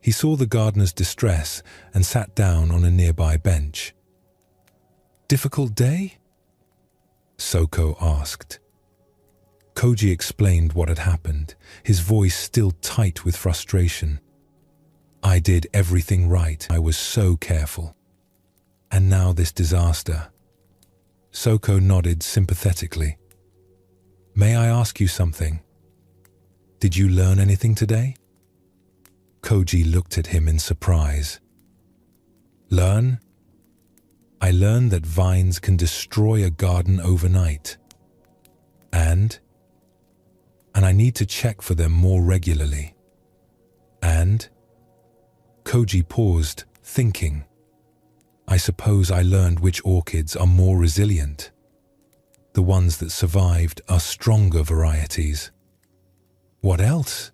He saw the gardener's distress and sat down on a nearby bench. "Difficult day?" Soko asked. Koji explained what had happened, his voice still tight with frustration. "I did everything right. I was so careful. And now this disaster." Soko nodded sympathetically. "May I ask you something? Did you learn anything today?" Koji looked at him in surprise. "Learn? I learned that vines can destroy a garden overnight. And I need to check for them more regularly. And?" Koji paused, thinking. "I suppose I learned which orchids are more resilient. The ones that survived are stronger varieties. What else?"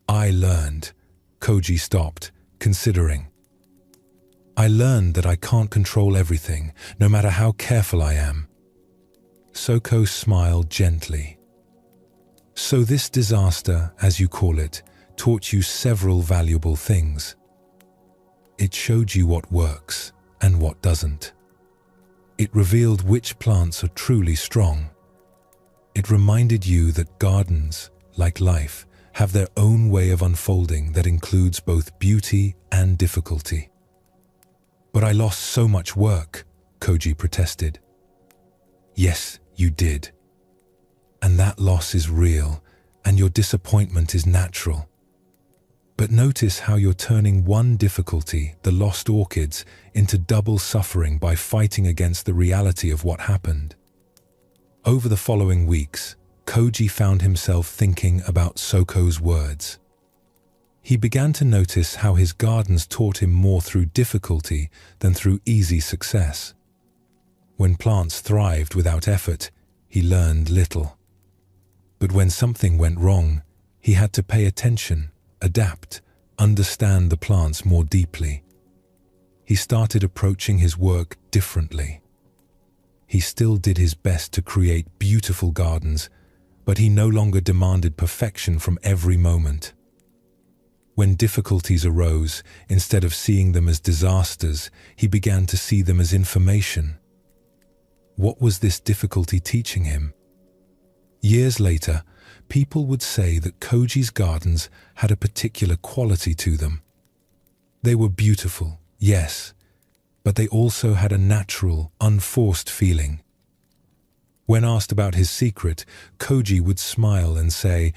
"I learned," Koji stopped, considering. "I learned that I can't control everything, no matter how careful I am." Soko smiled gently. "So this disaster, as you call it, taught you several valuable things. It showed you what works and what doesn't. It revealed which plants are truly strong. It reminded you that gardens, like life, have their own way of unfolding that includes both beauty and difficulty." "But I lost so much work," Koji protested. "Yes, you did. And that loss is real, and your disappointment is natural. But notice how you're turning one difficulty, the lost orchids, into double suffering by fighting against the reality of what happened. Over the following weeks, Koji found himself thinking about Soko's words. He began to notice how his gardens taught him more through difficulty than through easy success. When plants thrived without effort, he learned little. But when something went wrong, he had to pay attention, adapt, understand the plants more deeply. He started approaching his work differently. He still did his best to create beautiful gardens, but he no longer demanded perfection from every moment. When difficulties arose, instead of seeing them as disasters, he began to see them as information. What was this difficulty teaching him? Years later, people would say that Koji's gardens had a particular quality to them. They were beautiful, yes, but they also had a natural, unforced feeling. When asked about his secret, Koji would smile and say,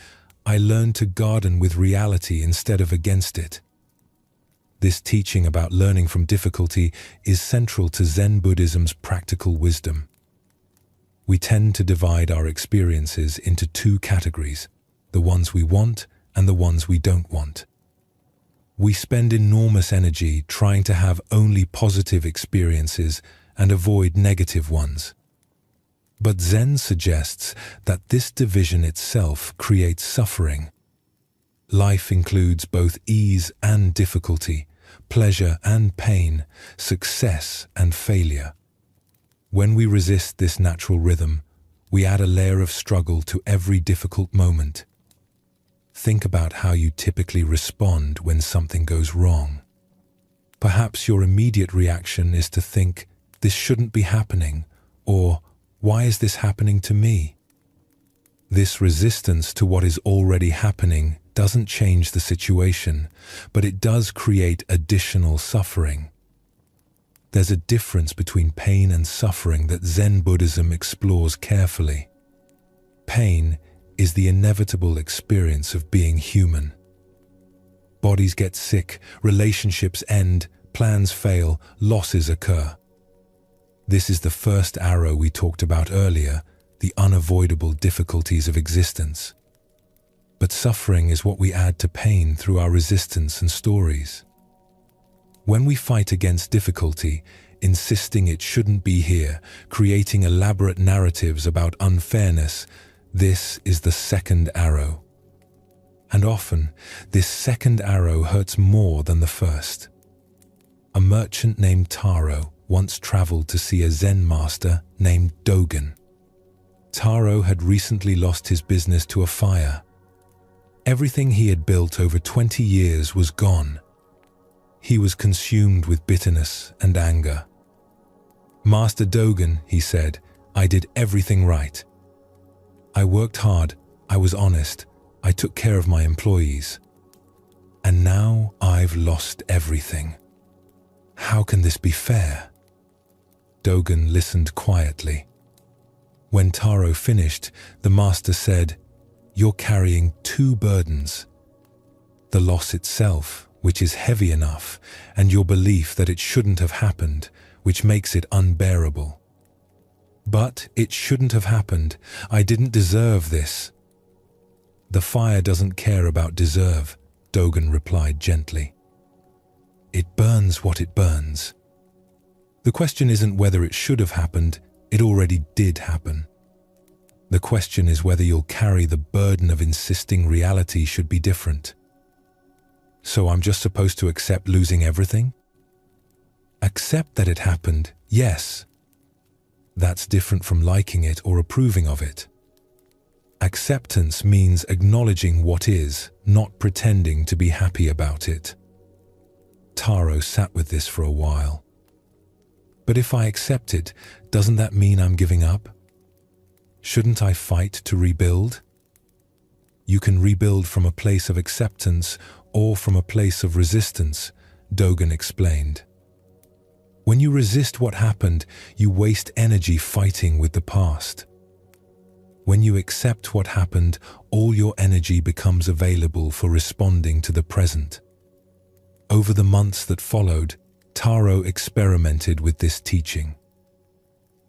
"I learned to garden with reality instead of against it." This teaching about learning from difficulty is central to Zen Buddhism's practical wisdom. We tend to divide our experiences into two categories, the ones we want and the ones we don't want. We spend enormous energy trying to have only positive experiences and avoid negative ones. But Zen suggests that this division itself creates suffering. Life includes both ease and difficulty, pleasure and pain, success and failure. When we resist this natural rhythm, we add a layer of struggle to every difficult moment. Think about how you typically respond when something goes wrong. Perhaps your immediate reaction is to think, "This shouldn't be happening," or "Why is this happening to me?" This resistance to what is already happening doesn't change the situation, but it does create additional suffering. There's a difference between pain and suffering that Zen Buddhism explores carefully. Pain is the inevitable experience of being human. Bodies get sick, relationships end, plans fail, losses occur. This is the first arrow we talked about earlier, the unavoidable difficulties of existence. But suffering is what we add to pain through our resistance and stories. When we fight against difficulty, insisting it shouldn't be here, creating elaborate narratives about unfairness, this is the second arrow. And often, this second arrow hurts more than the first. A merchant named Taro once traveled to see a Zen master named Dogen. Taro had recently lost his business to a fire. Everything he had built over 20 years was gone. He was consumed with bitterness and anger. "Master Dogen," he said, "I did everything right. I worked hard, I was honest, I took care of my employees. And now I've lost everything. How can this be fair?" Dogen listened quietly. When Taro finished, the master said, "You're carrying two burdens. The loss itself, which is heavy enough, and your belief that it shouldn't have happened, which makes it unbearable. But it shouldn't have happened. I didn't deserve this." "The fire doesn't care about deserve," Dogen replied gently. "It burns what it burns. The question isn't whether it should have happened, it already did happen. The question is whether you'll carry the burden of insisting reality should be different. So I'm just supposed to accept losing everything? Accept that it happened, yes. That's different from liking it or approving of it. Acceptance means acknowledging what is, not pretending to be happy about it." Taro sat with this for a while. "But if I accept it, doesn't that mean I'm giving up? Shouldn't I fight to rebuild?" "You can rebuild from a place of acceptance or from a place of resistance," Dogen explained. "When you resist what happened, you waste energy fighting with the past. When you accept what happened, all your energy becomes available for responding to the present. Over the months that followed, Taro experimented with this teaching.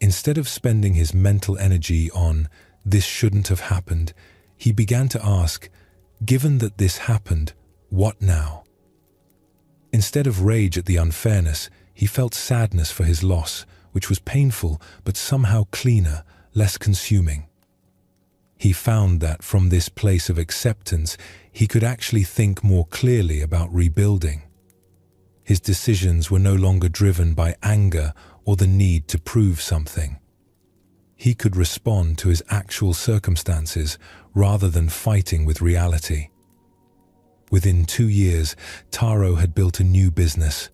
Instead of spending his mental energy on, "This shouldn't have happened," he began to ask, "Given that this happened, what now?" Instead of rage at the unfairness, he felt sadness for his loss, which was painful but somehow cleaner, less consuming. He found that from this place of acceptance, he could actually think more clearly about rebuilding. His decisions were no longer driven by anger or the need to prove something. He could respond to his actual circumstances rather than fighting with reality. Within 2 years, Taro had built a new business.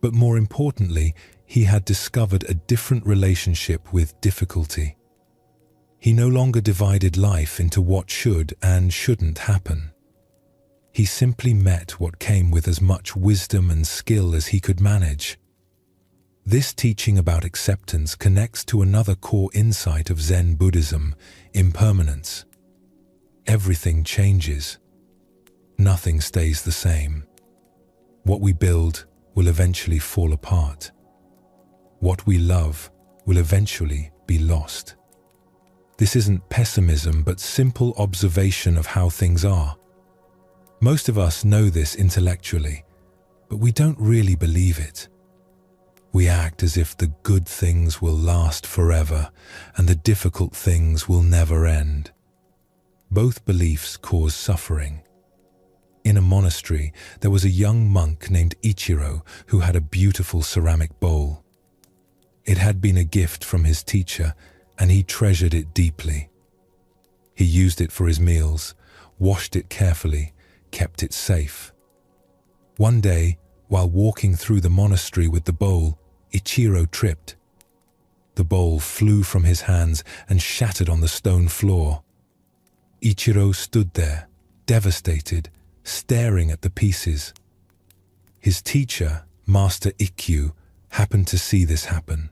But more importantly, he had discovered a different relationship with difficulty. He no longer divided life into what should and shouldn't happen. He simply met what came with as much wisdom and skill as he could manage. This teaching about acceptance connects to another core insight of Zen Buddhism: impermanence. Everything changes. Nothing stays the same. What we build will eventually fall apart. What we love will eventually be lost. This isn't pessimism, but simple observation of how things are. Most of us know this intellectually, but we don't really believe it. We act as if the good things will last forever and the difficult things will never end. Both beliefs cause suffering. In a monastery, there was a young monk named Ichiro who had a beautiful ceramic bowl. It had been a gift from his teacher, and he treasured it deeply. He used it for his meals, washed it carefully, kept it safe. One day, while walking through the monastery with the bowl, Ichiro tripped. The bowl flew from his hands and shattered on the stone floor. Ichiro stood there, devastated, staring at the pieces. His teacher, Master Ikkyu, happened to see this happen.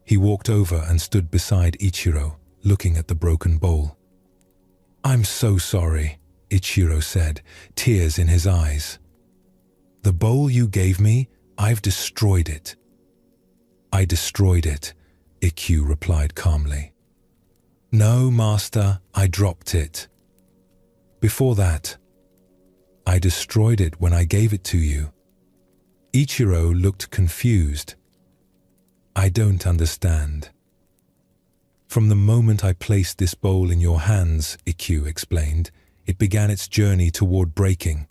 He walked over and stood beside Ichiro, looking at the broken bowl. "I'm so sorry," Ichiro said, tears in his eyes. "The bowl you gave me, I've destroyed it." "I destroyed it," Ikkyu replied calmly. "No, Master, I dropped it." "Before that, I destroyed it when I gave it to you." Ichiro looked confused. "I don't understand." "From the moment I placed this bowl in your hands," Ikkyu explained, "it began its journey toward breaking.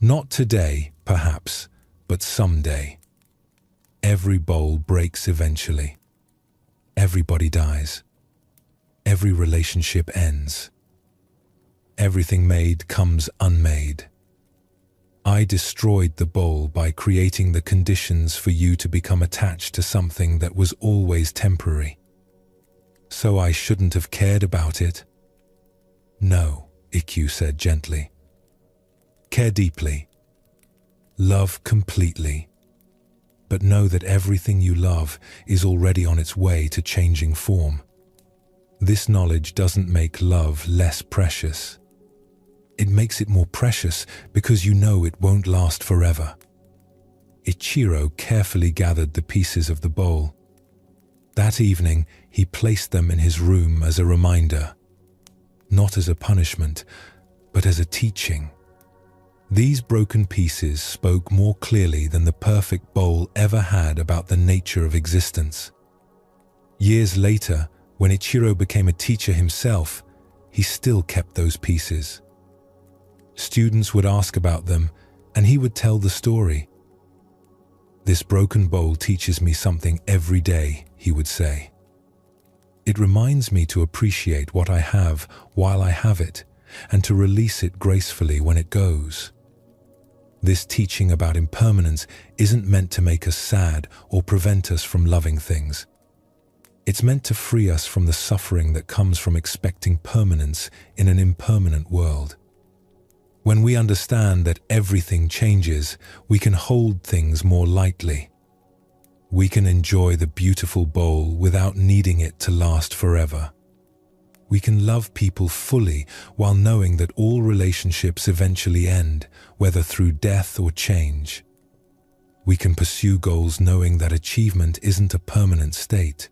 Not today, perhaps, but someday. Every bowl breaks eventually. Everybody dies. Every relationship ends. Everything made comes unmade. I destroyed the bowl by creating the conditions for you to become attached to something that was always temporary. So I shouldn't have cared about it?" "No," Ikkyu said gently. "Care deeply. Love completely. But know that everything you love is already on its way to changing form. This knowledge doesn't make love less precious. It makes it more precious because you know it won't last forever." Ichiro carefully gathered the pieces of the bowl. That evening, he placed them in his room as a reminder, not as a punishment, but as a teaching. These broken pieces spoke more clearly than the perfect bowl ever had about the nature of existence. Years later, when Ichiro became a teacher himself, he still kept those pieces. Students would ask about them, and he would tell the story. "This broken bowl teaches me something every day," he would say. "It reminds me to appreciate what I have while I have it, and to release it gracefully when it goes." This teaching about impermanence isn't meant to make us sad or prevent us from loving things. It's meant to free us from the suffering that comes from expecting permanence in an impermanent world. When we understand that everything changes, we can hold things more lightly. we can enjoy the beautiful bowl without needing it to last forever. We can love people fully while knowing that all relationships eventually end, whether through death or change. We can pursue goals knowing that achievement isn't a permanent state.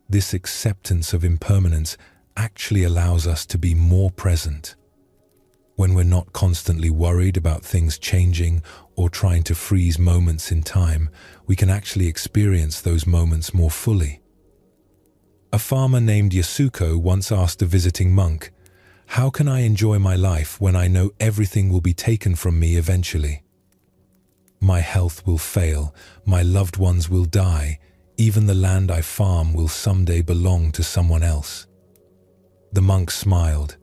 This acceptance of impermanence actually allows us to be more present. When we're not constantly worried about things changing or trying to freeze moments in time, we can actually experience those moments more fully. A farmer named Yasuko once asked a visiting monk, "How can I enjoy my life when I know everything will be taken from me eventually? My health will fail, my loved ones will die, even the land I farm will someday belong to someone else." The monk smiled.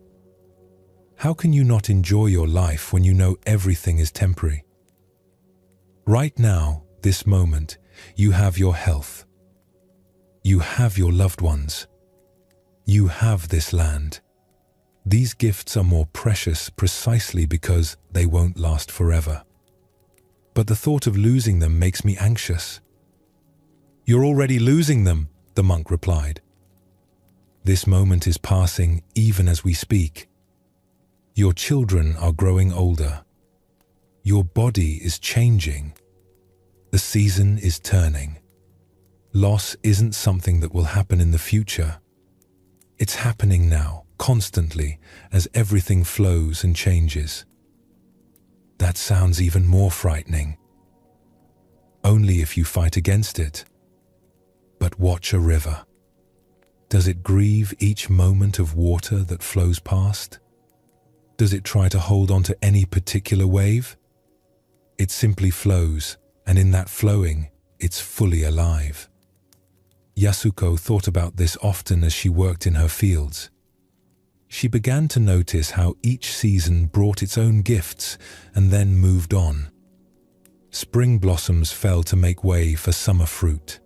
"How can you not enjoy your life when you know everything is temporary? Right now, this moment, you have your health. You have your loved ones. You have this land. These gifts are more precious precisely because they won't last forever. But the thought of losing them makes me anxious." "You're already losing them," the monk replied. "This moment is passing even as we speak. Your children are growing older. Your body is changing. The season is turning. Loss isn't something that will happen in the future. It's happening now, constantly, as everything flows and changes." That sounds even more frightening. Only if you fight against it. But watch a river. Does it grieve each moment of water that flows past? Does it try to hold on to any particular wave? It simply flows, and in that flowing, it's fully alive. Yasuko thought about this often as she worked in her fields. She began to notice how each season brought its own gifts and then moved on. Spring blossoms fell to make way for summer fruit.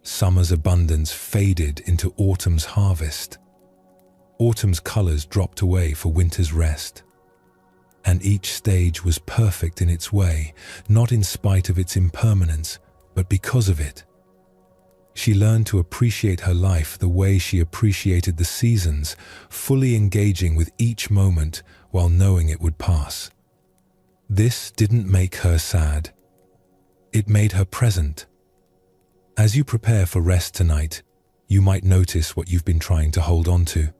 Summer's abundance faded into autumn's harvest. Autumn's colors dropped away for winter's rest. And each stage was perfect in its way, not in spite of its impermanence, but because of it. She learned to appreciate her life the way she appreciated the seasons, fully engaging with each moment while knowing it would pass. This didn't make her sad. It made her present. As you prepare for rest tonight, you might notice what you've been trying to hold on to.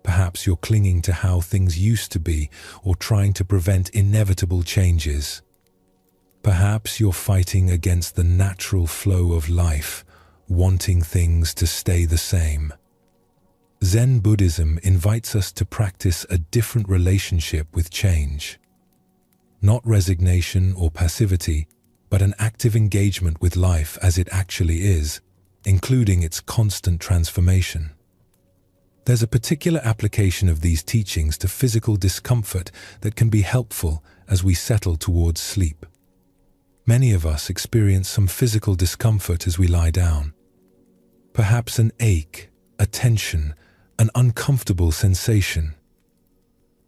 Perhaps you're clinging to how things used to be or trying to prevent inevitable changes. Perhaps you're fighting against the natural flow of life, wanting things to stay the same. Zen Buddhism invites us to practice a different relationship with change. Not resignation or passivity, but an active engagement with life as it actually is, including its constant transformation. There's a particular application of these teachings to physical discomfort that can be helpful as we settle towards sleep. Many of us experience some physical discomfort as we lie down. Perhaps an ache, a tension, an uncomfortable sensation.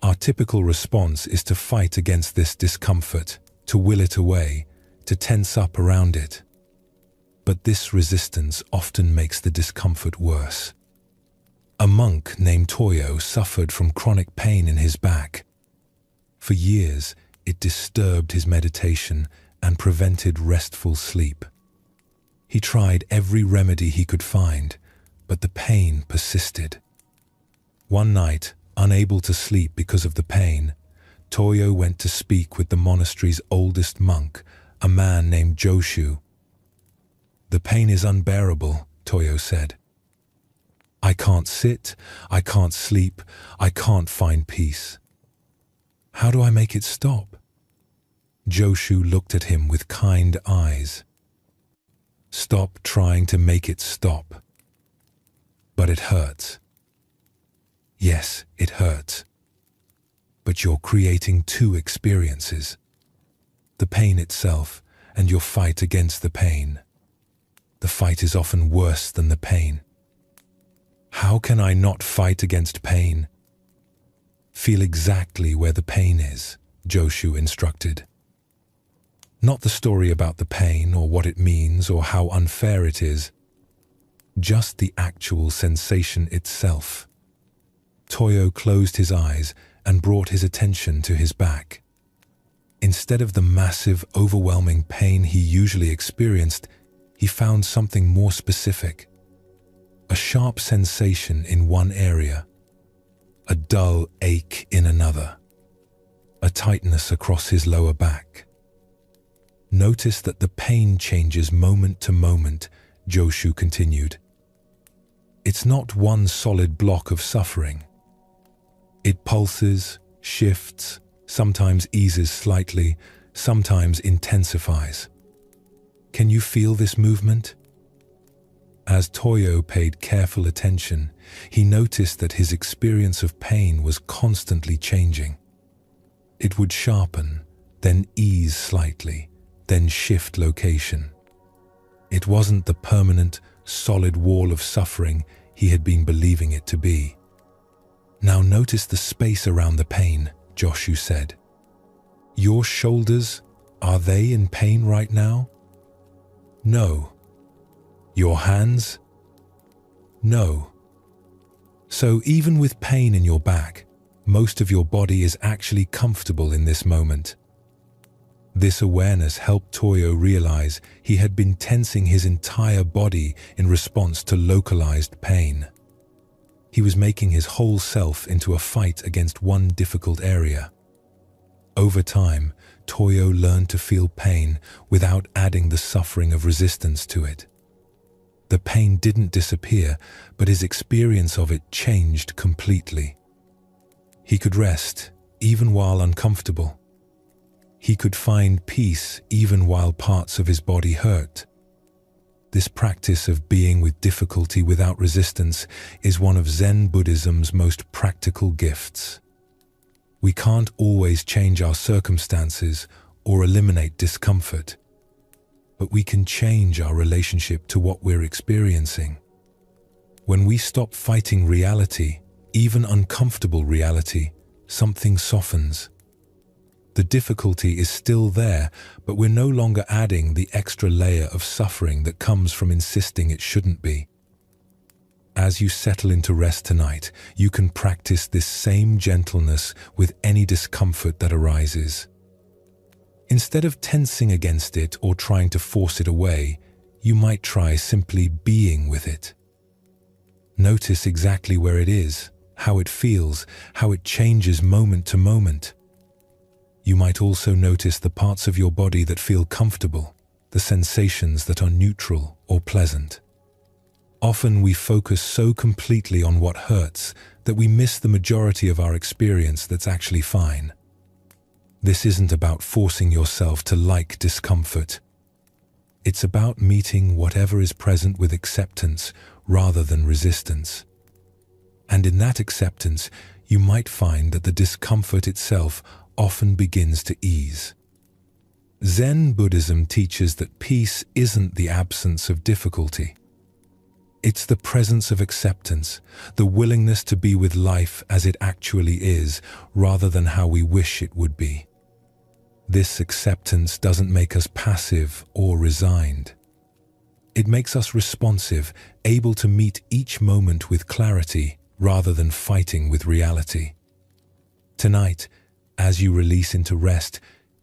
Our typical response is to fight against this discomfort, to will it away, to tense up around it. But this resistance often makes the discomfort worse. A monk named Toyo suffered from chronic pain in his back. For years, it disturbed his meditation and prevented restful sleep. He tried every remedy he could find, but the pain persisted. One night, unable to sleep because of the pain, Toyo went to speak with the monastery's oldest monk, a man named Joshu. "The pain is unbearable," Toyo said. "I can't sit, I can't sleep, I can't find peace. How do I make it stop?" Joshu looked at him with kind eyes. "Stop trying to make it stop." "But it hurts." "Yes, it hurts. But you're creating two experiences. The pain itself and your fight against the pain. The fight is often worse than the pain." "How can I not fight against pain?" "Feel exactly where the pain is," Joshu instructed. Not the story about the pain or what it means or how unfair it is, just the actual sensation itself. Toyo closed his eyes and brought his attention to his back. Instead of the massive, overwhelming pain he usually experienced, he found something more specific. A sharp sensation in one area, a dull ache in another, a tightness across his lower back. Notice that the pain changes moment to moment, Joshu continued. It's not one solid block of suffering. It pulses, shifts, sometimes eases slightly, sometimes intensifies. Can you feel this movement? As Toyo paid careful attention, he noticed that his experience of pain was constantly changing. It would sharpen, then ease slightly, then shift location. It wasn't the permanent, solid wall of suffering he had been believing it to be. Now notice the space around the pain, Joshu said. Your shoulders, are they in pain right now? No. Your hands? No. So even with pain in your back, most of your body is actually comfortable in this moment. This awareness helped Toyo realize he had been tensing his entire body in response to localized pain. He was making his whole self into a fight against one difficult area. Over time, Toyo learned to feel pain without adding the suffering of resistance to it. The pain didn't disappear, but his experience of it changed completely. He could rest, even while uncomfortable. He could find peace even while parts of his body hurt. This practice of being with difficulty without resistance is one of Zen Buddhism's most practical gifts. We can't always change our circumstances or eliminate discomfort, but we can change our relationship to what we're experiencing. When we stop fighting reality, even uncomfortable reality, something softens. The difficulty is still there, but we're no longer adding the extra layer of suffering that comes from insisting it shouldn't be. As you settle into rest tonight, you can practice this same gentleness with any discomfort that arises. Instead of tensing against it or trying to force it away, you might try simply being with it. Notice exactly where it is, how it feels, how it changes moment to moment. You might also notice the parts of your body that feel comfortable, the sensations that are neutral or pleasant. Often we focus so completely on what hurts that we miss the majority of our experience that's actually fine. This isn't about forcing yourself to like discomfort. It's about meeting whatever is present with acceptance rather than resistance. And in that acceptance, you might find that the discomfort itself often begins to ease. Zen Buddhism teaches that peace isn't the absence of difficulty. It's the presence of acceptance, the willingness to be with life as it actually is, rather than how we wish it would be. This acceptance doesn't make us passive or resigned. It makes us responsive, able to meet each moment with clarity, rather than fighting with reality. Tonight, as you release into rest,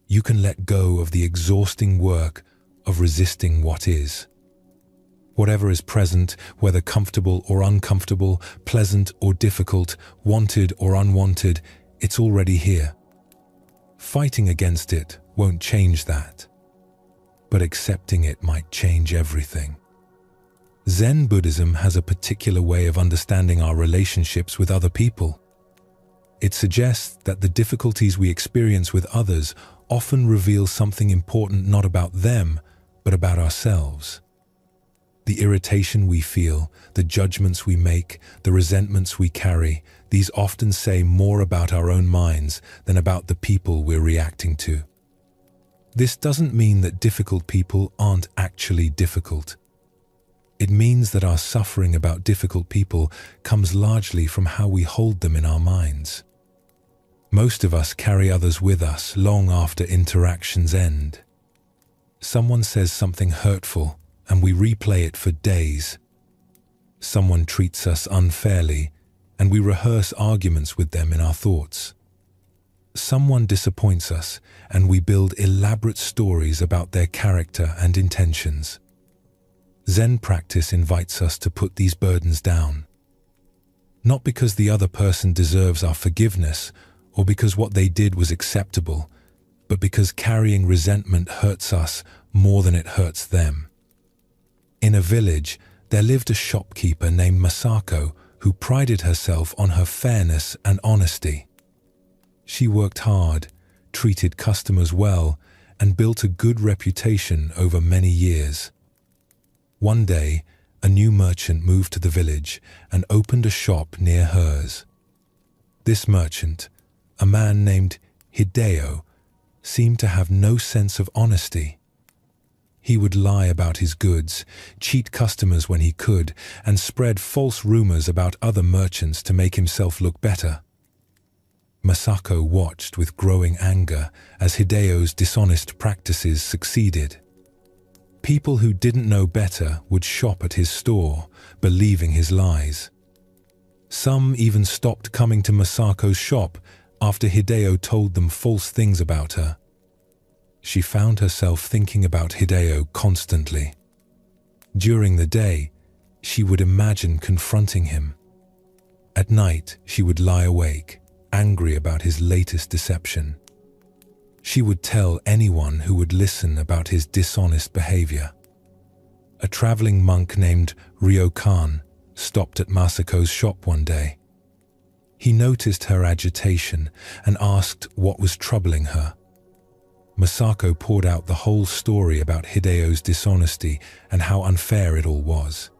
you can let go of the exhausting work of resisting what is. Whatever is present, whether comfortable or uncomfortable, pleasant or difficult, wanted or unwanted, it's already here. Fighting against it won't change that, but accepting it might change everything. Zen Buddhism has a particular way of understanding our relationships with other people. It suggests that the difficulties we experience with others often reveal something important not about them, but about ourselves. The irritation we feel, the judgments we make, the resentments we carry, these often say more about our own minds than about the people we're reacting to. This doesn't mean that difficult people aren't actually difficult. It means that our suffering about difficult people comes largely from how we hold them in our minds. Most of us carry others with us long after interactions end. Someone says something hurtful, and we replay it for days. Someone treats us unfairly, and we rehearse arguments with them in our thoughts. Someone disappoints us, and we build elaborate stories about their character and intentions. Zen practice invites us to put these burdens down. Not because the other person deserves our forgiveness, or because what they did was acceptable, but because carrying resentment hurts us more than it hurts them. In a village, there lived a shopkeeper named Masako who prided herself on her fairness and honesty. She worked hard, treated customers well, and built a good reputation over many years. One day, a new merchant moved to the village and opened a shop near hers. This merchant, a man named Hideo, seemed to have no sense of honesty. He would lie about his goods, cheat customers when he could, and spread false rumors about other merchants to make himself look better. Masako watched with growing anger as Hideo's dishonest practices succeeded. People who didn't know better would shop at his store, believing his lies. Some even stopped coming to Masako's shop after Hideo told them false things about her. She found herself thinking about Hideo constantly. During the day, she would imagine confronting him. At night, she would lie awake, angry about his latest deception. She would tell anyone who would listen about his dishonest behavior. A traveling monk named Ryokan stopped at Masako's shop one day. He noticed her agitation and asked what was troubling her. Masako poured out the whole story about Hideo's dishonesty and how unfair it all was.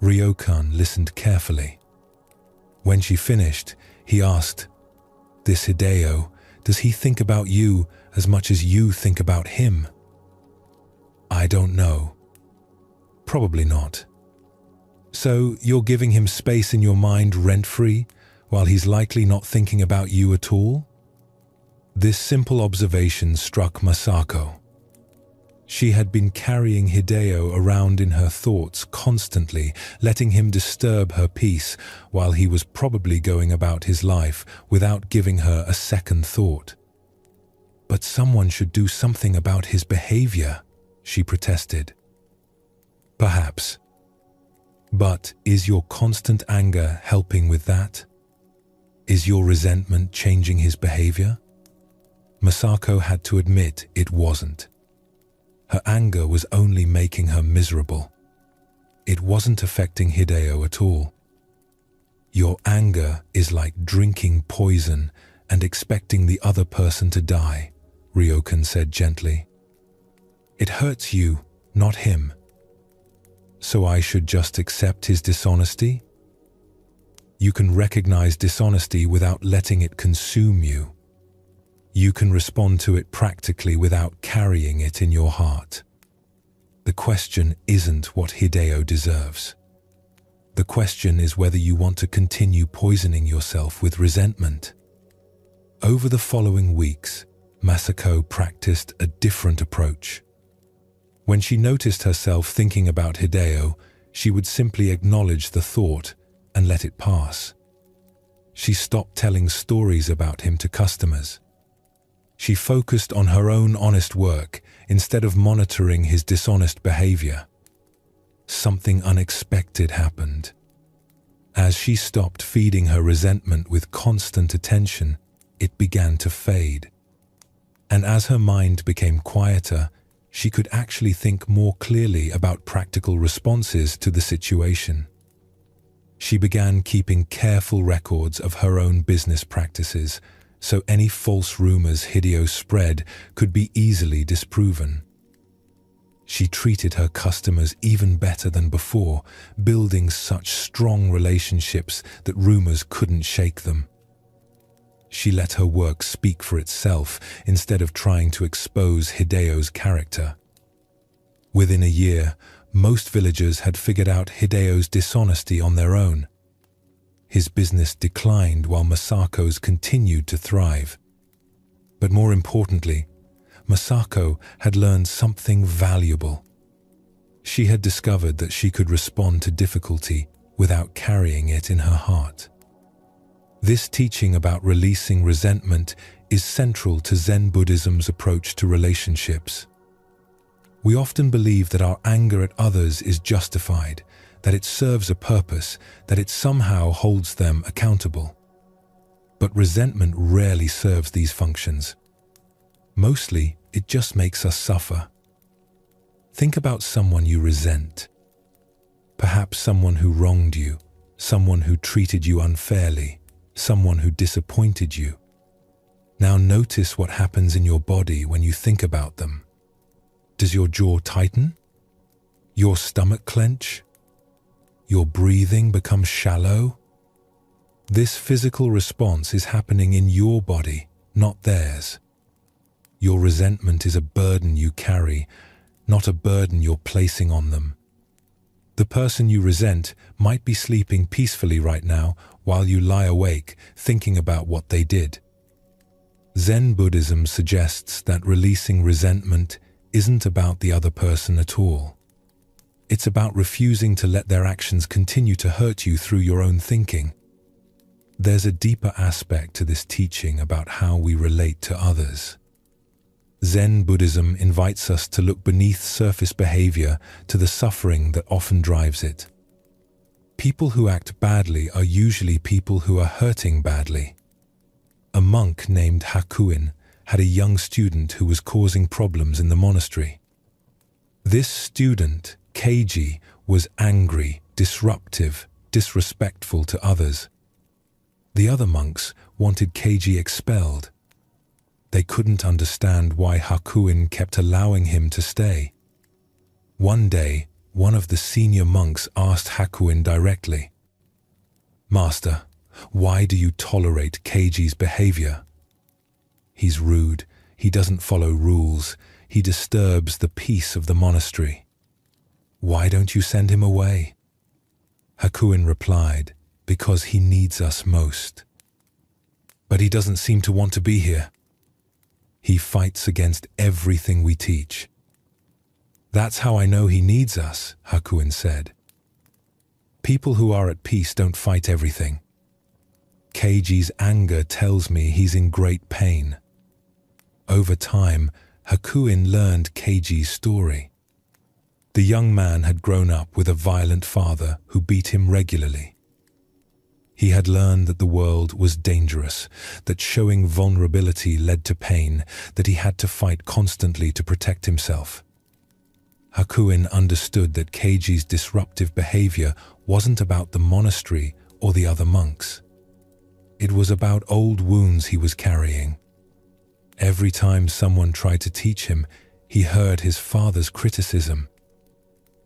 Ryokan listened carefully. When she finished, he asked, "This Hideo, does he think about you as much as you think about him?" "I don't know." "Probably not." "So you're giving him space in your mind rent-free, while he's likely not thinking about you at all?" This simple observation struck Masako. She had been carrying Hideo around in her thoughts constantly, letting him disturb her peace while he was probably going about his life without giving her a second thought. "But someone should do something about his behavior," she protested. "Perhaps. But is your constant anger helping with that? Is your resentment changing his behavior?" Masako had to admit it wasn't. Her anger was only making her miserable. It wasn't affecting Hideo at all. "Your anger is like drinking poison and expecting the other person to die," Ryokan said gently. "It hurts you, not him. So I should just accept his dishonesty?" You can recognize dishonesty without letting it consume you. You can respond to it practically without carrying it in your heart. The question isn't what Hideo deserves. The question is whether you want to continue poisoning yourself with resentment. Over the following weeks, Masako practiced a different approach. When she noticed herself thinking about Hideo, she would simply acknowledge the thought and let it pass. She stopped telling stories about him to customers. She focused on her own honest work instead of monitoring his dishonest behavior. Something unexpected happened. As she stopped feeding her resentment with constant attention, it began to fade. And as her mind became quieter, she could actually think more clearly about practical responses to the situation. She began keeping careful records of her own business practices, so any false rumors Hideo spread could be easily disproven. She treated her customers even better than before, building such strong relationships that rumors couldn't shake them. She let her work speak for itself instead of trying to expose Hideo's character. Within a year, most villagers had figured out Hideo's dishonesty on their own. His business declined while Masako's continued to thrive. But more importantly, Masako had learned something valuable. She had discovered that she could respond to difficulty without carrying it in her heart. This teaching about releasing resentment is central to Zen Buddhism's approach to relationships. We often believe that our anger at others is justified, that it serves a purpose, that it somehow holds them accountable. But resentment rarely serves these functions. Mostly, it just makes us suffer. Think about someone you resent. Perhaps someone who wronged you, someone who treated you unfairly, someone who disappointed you. Now notice what happens in your body when you think about them. Does your jaw tighten? Your stomach clench? Your breathing become shallow? This physical response is happening in your body, not theirs. Your resentment is a burden you carry, not a burden you're placing on them. The person you resent might be sleeping peacefully right now while you lie awake thinking about what they did. Zen Buddhism suggests that releasing resentment isn't about the other person at all. It's about refusing to let their actions continue to hurt you through your own thinking. There's a deeper aspect to this teaching about how we relate to others. Zen Buddhism invites us to look beneath surface behavior to the suffering that often drives it. People who act badly are usually people who are hurting badly. A monk named Hakuin had a young student who was causing problems in the monastery. This student, Keiji, was angry, disruptive, disrespectful to others. The other monks wanted Keiji expelled. They couldn't understand why Hakuin kept allowing him to stay. One day, one of the senior monks asked Hakuin directly, "Master, why do you tolerate Keiji's behavior? He's rude, he doesn't follow rules, he disturbs the peace of the monastery. Why don't you send him away?" Hakuin replied, "Because he needs us most." "But he doesn't seem to want to be here." "He fights against everything we teach." "That's how I know he needs us," Hakuin said. "People who are at peace don't fight everything. Keiji's anger tells me he's in great pain." Over time, Hakuin learned Keiji's story. The young man had grown up with a violent father who beat him regularly. He had learned that the world was dangerous, that showing vulnerability led to pain, that he had to fight constantly to protect himself. Hakuin understood that Keiji's disruptive behavior wasn't about the monastery or the other monks. It was about old wounds he was carrying. Every time someone tried to teach him, he heard his father's criticism.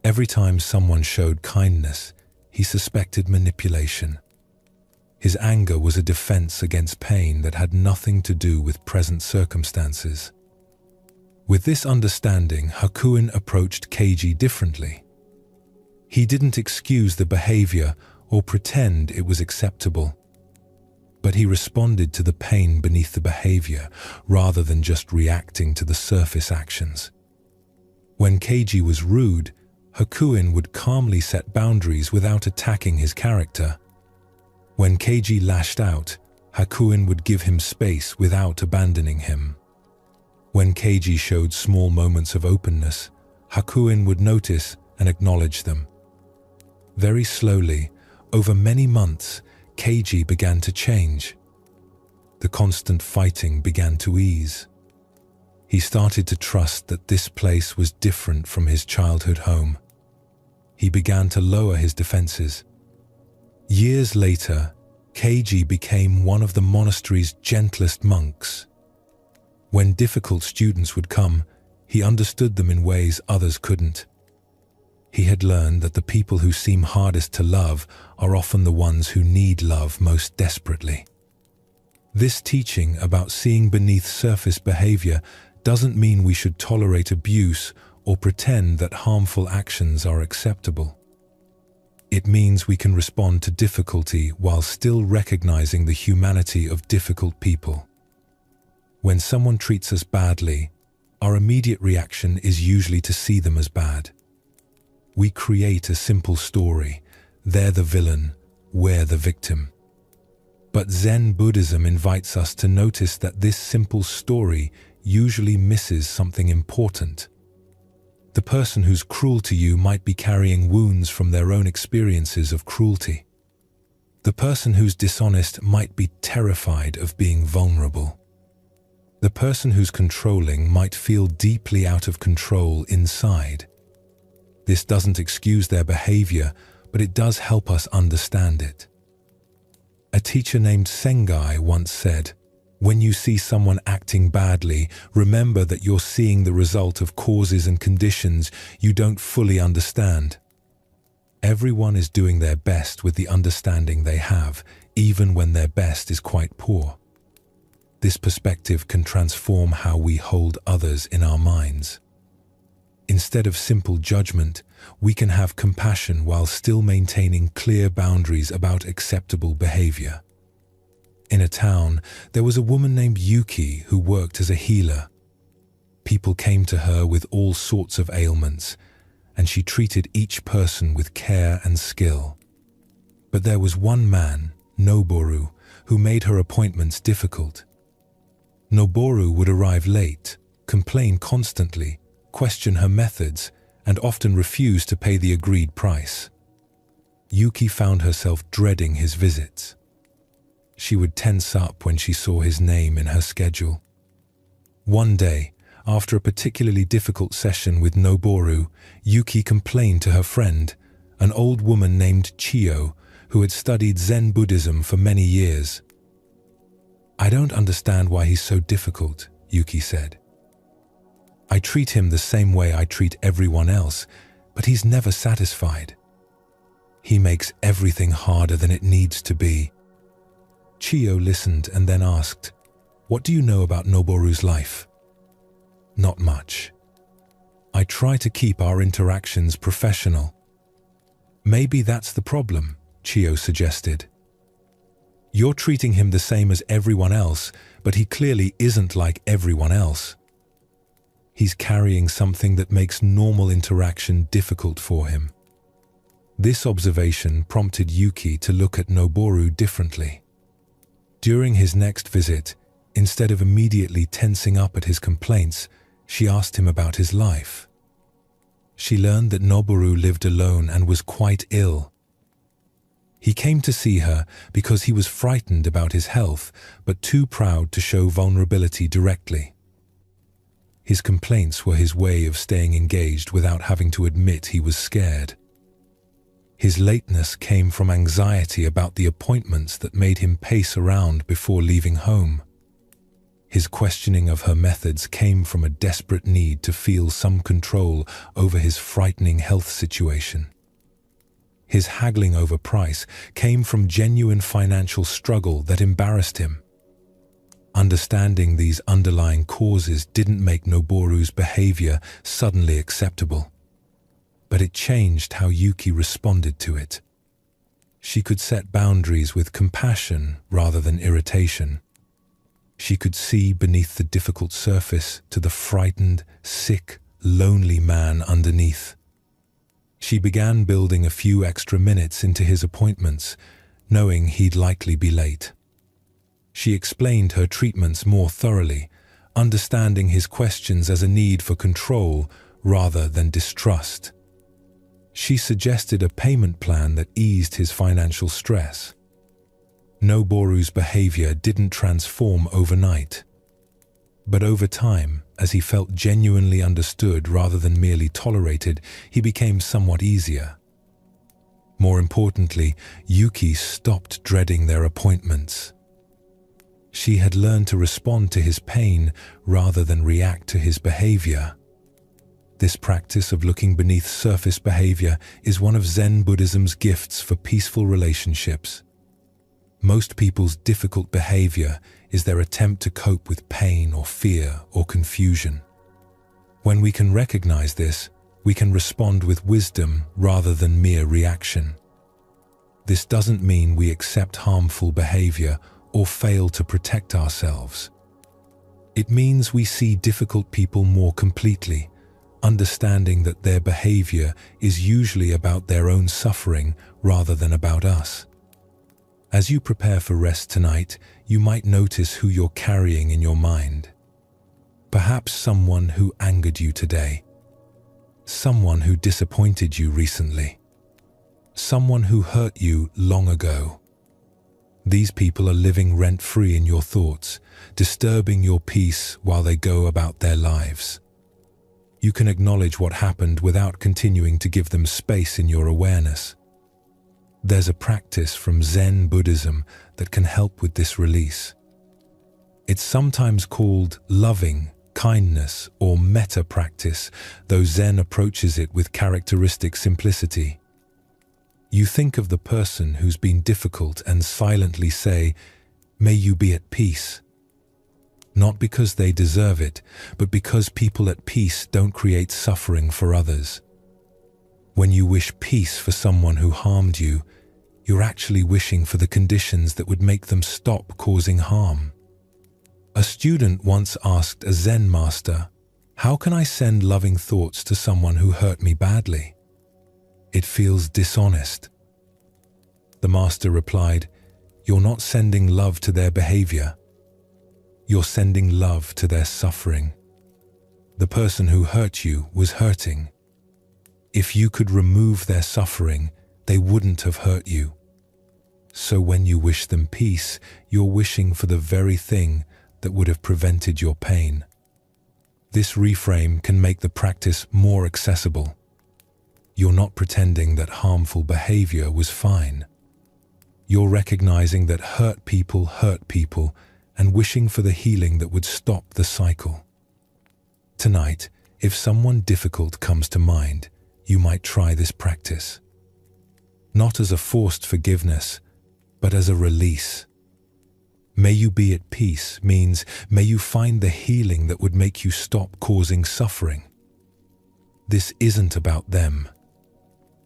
Every time someone showed kindness, he suspected manipulation. His anger was a defense against pain that had nothing to do with present circumstances. With this understanding, Hakuin approached Keiji differently. He didn't excuse the behavior or pretend it was acceptable, but he responded to the pain beneath the behavior rather than just reacting to the surface actions. When Keiji was rude, Hakuin would calmly set boundaries without attacking his character. When Keiji lashed out, Hakuin would give him space without abandoning him. When Keiji showed small moments of openness, Hakuin would notice and acknowledge them. Very slowly, over many months, Keiji began to change. The constant fighting began to ease. He started to trust that this place was different from his childhood home. He began to lower his defenses. Years later, Keiji became one of the monastery's gentlest monks. When difficult students would come, he understood them in ways others couldn't. He had learned that the people who seem hardest to love are often the ones who need love most desperately. This teaching about seeing beneath surface behavior doesn't mean we should tolerate abuse or pretend that harmful actions are acceptable. It means we can respond to difficulty while still recognizing the humanity of difficult people. When someone treats us badly, our immediate reaction is usually to see them as bad. We create a simple story. They're the villain, we're the victim. But Zen Buddhism invites us to notice that this simple story usually misses something important. The person who's cruel to you might be carrying wounds from their own experiences of cruelty. The person who's dishonest might be terrified of being vulnerable. The person who's controlling might feel deeply out of control inside. This doesn't excuse their behavior, but it does help us understand it. A teacher named Sengai once said, "When you see someone acting badly, remember that you're seeing the result of causes and conditions you don't fully understand." Everyone is doing their best with the understanding they have, even when their best is quite poor. This perspective can transform how we hold others in our minds. Instead of simple judgment, we can have compassion while still maintaining clear boundaries about acceptable behavior. In a town, there was a woman named Yuki who worked as a healer. People came to her with all sorts of ailments, and she treated each person with care and skill. But there was one man, Noboru, who made her appointments difficult. Noboru would arrive late, complain constantly, question her methods, and often refuse to pay the agreed price. Yuki found herself dreading his visits. She would tense up when she saw his name in her schedule. One day, after a particularly difficult session with Noboru, Yuki complained to her friend, an old woman named Chiyo, who had studied Zen Buddhism for many years. "I don't understand why he's so difficult," Yuki said. "I treat him the same way I treat everyone else, but he's never satisfied. He makes everything harder than it needs to be." Chiyo listened and then asked, "What do you know about Noboru's life?" "Not much. I try to keep our interactions professional." "Maybe that's the problem," Chiyo suggested. "You're treating him the same as everyone else, but he clearly isn't like everyone else. He's carrying something that makes normal interaction difficult for him." This observation prompted Yuki to look at Noboru differently. During his next visit, instead of immediately tensing up at his complaints, she asked him about his life. She learned that Noboru lived alone and was quite ill. He came to see her because he was frightened about his health, but too proud to show vulnerability directly. His complaints were his way of staying engaged without having to admit he was scared. His lateness came from anxiety about the appointments that made him pace around before leaving home. His questioning of her methods came from a desperate need to feel some control over his frightening health situation. His haggling over price came from genuine financial struggle that embarrassed him. Understanding these underlying causes didn't make Noboru's behavior suddenly acceptable, but it changed how Yuki responded to it. She could set boundaries with compassion rather than irritation. She could see beneath the difficult surface to the frightened, sick, lonely man underneath. She began building a few extra minutes into his appointments, knowing he'd likely be late. She explained her treatments more thoroughly, understanding his questions as a need for control rather than distrust. She suggested a payment plan that eased his financial stress. Noboru's behavior didn't transform overnight. But over time, as he felt genuinely understood rather than merely tolerated, he became somewhat easier. More importantly, Yuki stopped dreading their appointments. She had learned to respond to his pain rather than react to his behavior. This practice of looking beneath surface behavior is one of Zen Buddhism's gifts for peaceful relationships. Most people's difficult behavior is their attempt to cope with pain or fear or confusion. When we can recognize this, we can respond with wisdom rather than mere reaction. This doesn't mean we accept harmful behavior or fail to protect ourselves. It means we see difficult people more completely, understanding that their behavior is usually about their own suffering rather than about us. As you prepare for rest tonight, you might notice who you're carrying in your mind. Perhaps someone who angered you today, someone who disappointed you recently, someone who hurt you long ago. These people are living rent-free in your thoughts, disturbing your peace while they go about their lives. You can acknowledge what happened without continuing to give them space in your awareness. There's a practice from Zen Buddhism that can help with this release. It's sometimes called loving, kindness, or metta practice, though Zen approaches it with characteristic simplicity. You think of the person who's been difficult and silently say, "May you be at peace." Not because they deserve it, but because people at peace don't create suffering for others. When you wish peace for someone who harmed you, you're actually wishing for the conditions that would make them stop causing harm. A student once asked a Zen master, "How can I send loving thoughts to someone who hurt me badly? It feels dishonest." The master replied, "You're not sending love to their behavior. You're sending love to their suffering. The person who hurt you was hurting. If you could remove their suffering, they wouldn't have hurt you. So when you wish them peace, you're wishing for the very thing that would have prevented your pain." This reframe can make the practice more accessible. You're not pretending that harmful behavior was fine. You're recognizing that hurt people and wishing for the healing that would stop the cycle. Tonight, if someone difficult comes to mind, you might try this practice. Not as a forced forgiveness, but as a release. "May you be at peace" means may you find the healing that would make you stop causing suffering. This isn't about them.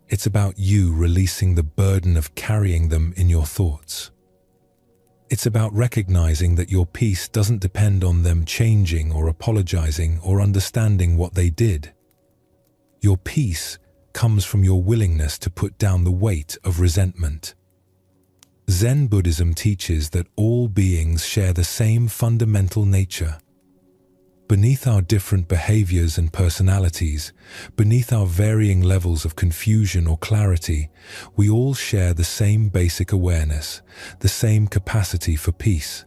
It's about you releasing the burden of carrying them in your thoughts. It's about recognizing that your peace doesn't depend on them changing or apologizing or understanding what they did. Your peace comes from your willingness to put down the weight of resentment. Zen Buddhism teaches that all beings share the same fundamental nature. Beneath our different behaviors and personalities, beneath our varying levels of confusion or clarity, we all share the same basic awareness, the same capacity for peace.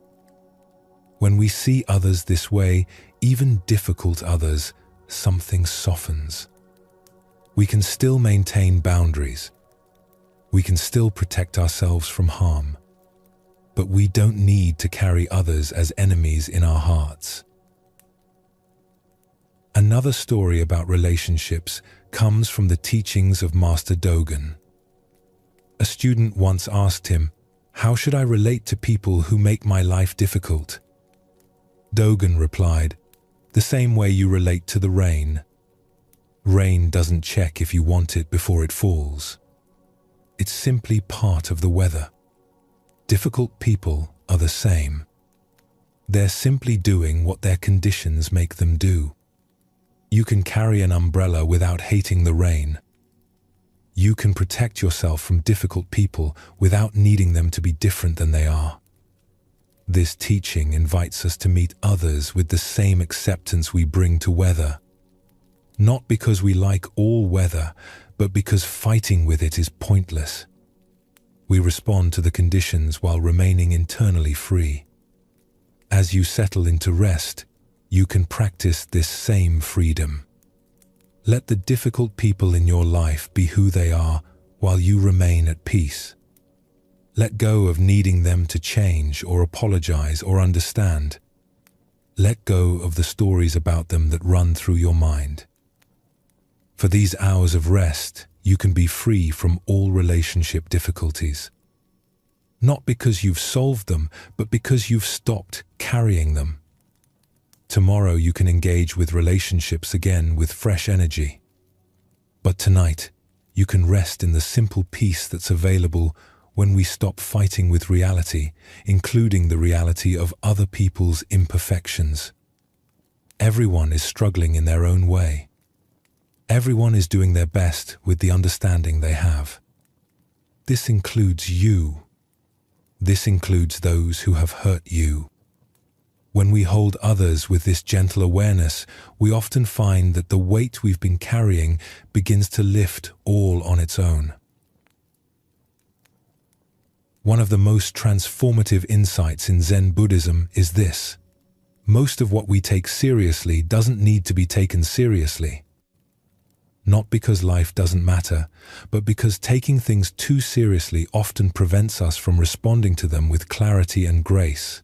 When we see others this way, even difficult others, something softens. We can still maintain boundaries. We can still protect ourselves from harm. But we don't need to carry others as enemies in our hearts. Another story about relationships comes from the teachings of Master Dogen. A student once asked him, "How should I relate to people who make my life difficult?" Dogen replied, "The same way you relate to the rain. Rain doesn't check if you want it before it falls. It's simply part of the weather. Difficult people are the same. They're simply doing what their conditions make them do. You can carry an umbrella without hating the rain. You can protect yourself from difficult people without needing them to be different than they are." This teaching invites us to meet others with the same acceptance we bring to weather. Not because we like all weather, but because fighting with it is pointless. We respond to the conditions while remaining internally free. As you settle into rest, you can practice this same freedom. Let the difficult people in your life be who they are while you remain at peace. Let go of needing them to change or apologize or understand. Let go of the stories about them that run through your mind. For these hours of rest, you can be free from all relationship difficulties. Not because you've solved them, but because you've stopped carrying them. Tomorrow you can engage with relationships again with fresh energy. But tonight, you can rest in the simple peace that's available when we stop fighting with reality, including the reality of other people's imperfections. Everyone is struggling in their own way. Everyone is doing their best with the understanding they have. This includes you. This includes those who have hurt you. When we hold others with this gentle awareness, we often find that the weight we've been carrying begins to lift all on its own. One of the most transformative insights in Zen Buddhism is this: most of what we take seriously doesn't need to be taken seriously. Not because life doesn't matter, but because taking things too seriously often prevents us from responding to them with clarity and grace.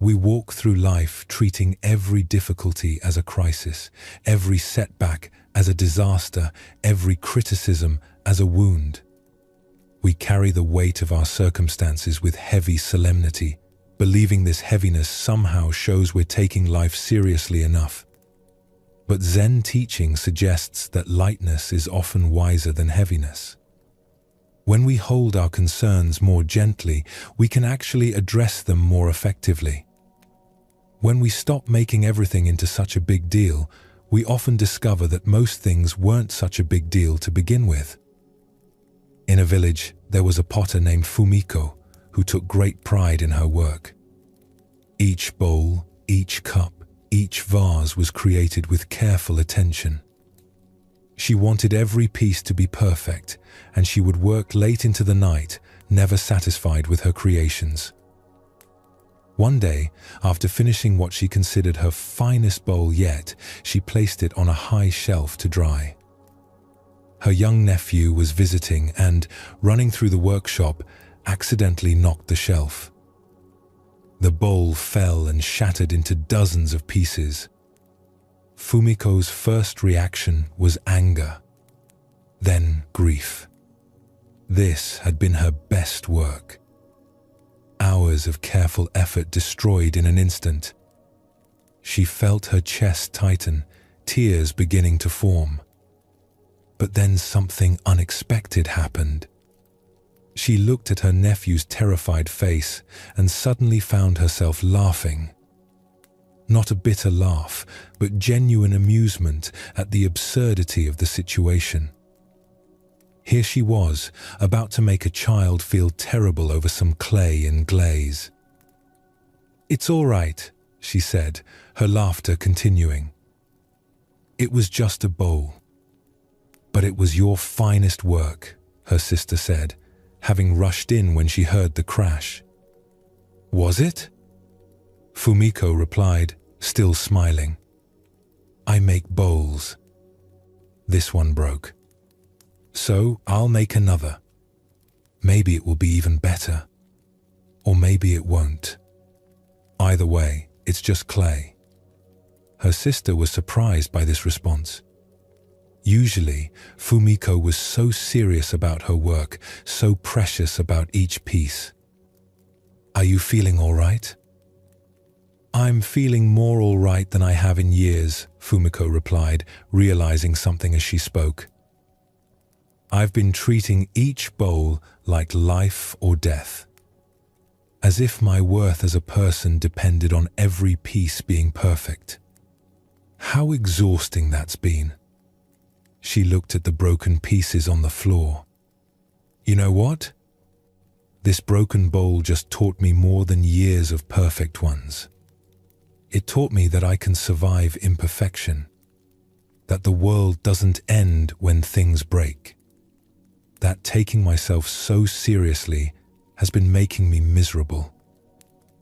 We walk through life treating every difficulty as a crisis, every setback as a disaster, every criticism as a wound. We carry the weight of our circumstances with heavy solemnity, believing this heaviness somehow shows we're taking life seriously enough. But Zen teaching suggests that lightness is often wiser than heaviness. When we hold our concerns more gently, we can actually address them more effectively. When we stop making everything into such a big deal, we often discover that most things weren't such a big deal to begin with. In a village, there was a potter named Fumiko who took great pride in her work. Each bowl, each cup, each vase was created with careful attention. She wanted every piece to be perfect, and she would work late into the night, never satisfied with her creations. One day, after finishing what she considered her finest bowl yet, she placed it on a high shelf to dry. Her young nephew was visiting and, running through the workshop, accidentally knocked the shelf. The bowl fell and shattered into dozens of pieces. Fumiko's first reaction was anger, then grief. This had been her best work. Hours of careful effort destroyed in an instant. She felt her chest tighten, tears beginning to form. But then something unexpected happened. She looked at her nephew's terrified face and suddenly found herself laughing. Not a bitter laugh, but genuine amusement at the absurdity of the situation. Here she was, about to make a child feel terrible over some clay and glaze. "It's all right," she said, her laughter continuing. "It was just a bowl." "But it was your finest work," her sister said, having rushed in when she heard the crash. "Was it?" Fumiko replied, still smiling. "I make bowls. This one broke. So I'll make another. Maybe it will be even better. Or maybe it won't. Either way, it's just clay." Her sister was surprised by this response. Usually, Fumiko was so serious about her work, so precious about each piece. "Are you feeling all right?" "I'm feeling more all right than I have in years," Fumiko replied, realizing something as she spoke. "I've been treating each bowl like life or death, as if my worth as a person depended on every piece being perfect. How exhausting that's been." She looked at the broken pieces on the floor. "You know what? This broken bowl just taught me more than years of perfect ones. It taught me that I can survive imperfection, that the world doesn't end when things break, that taking myself so seriously has been making me miserable."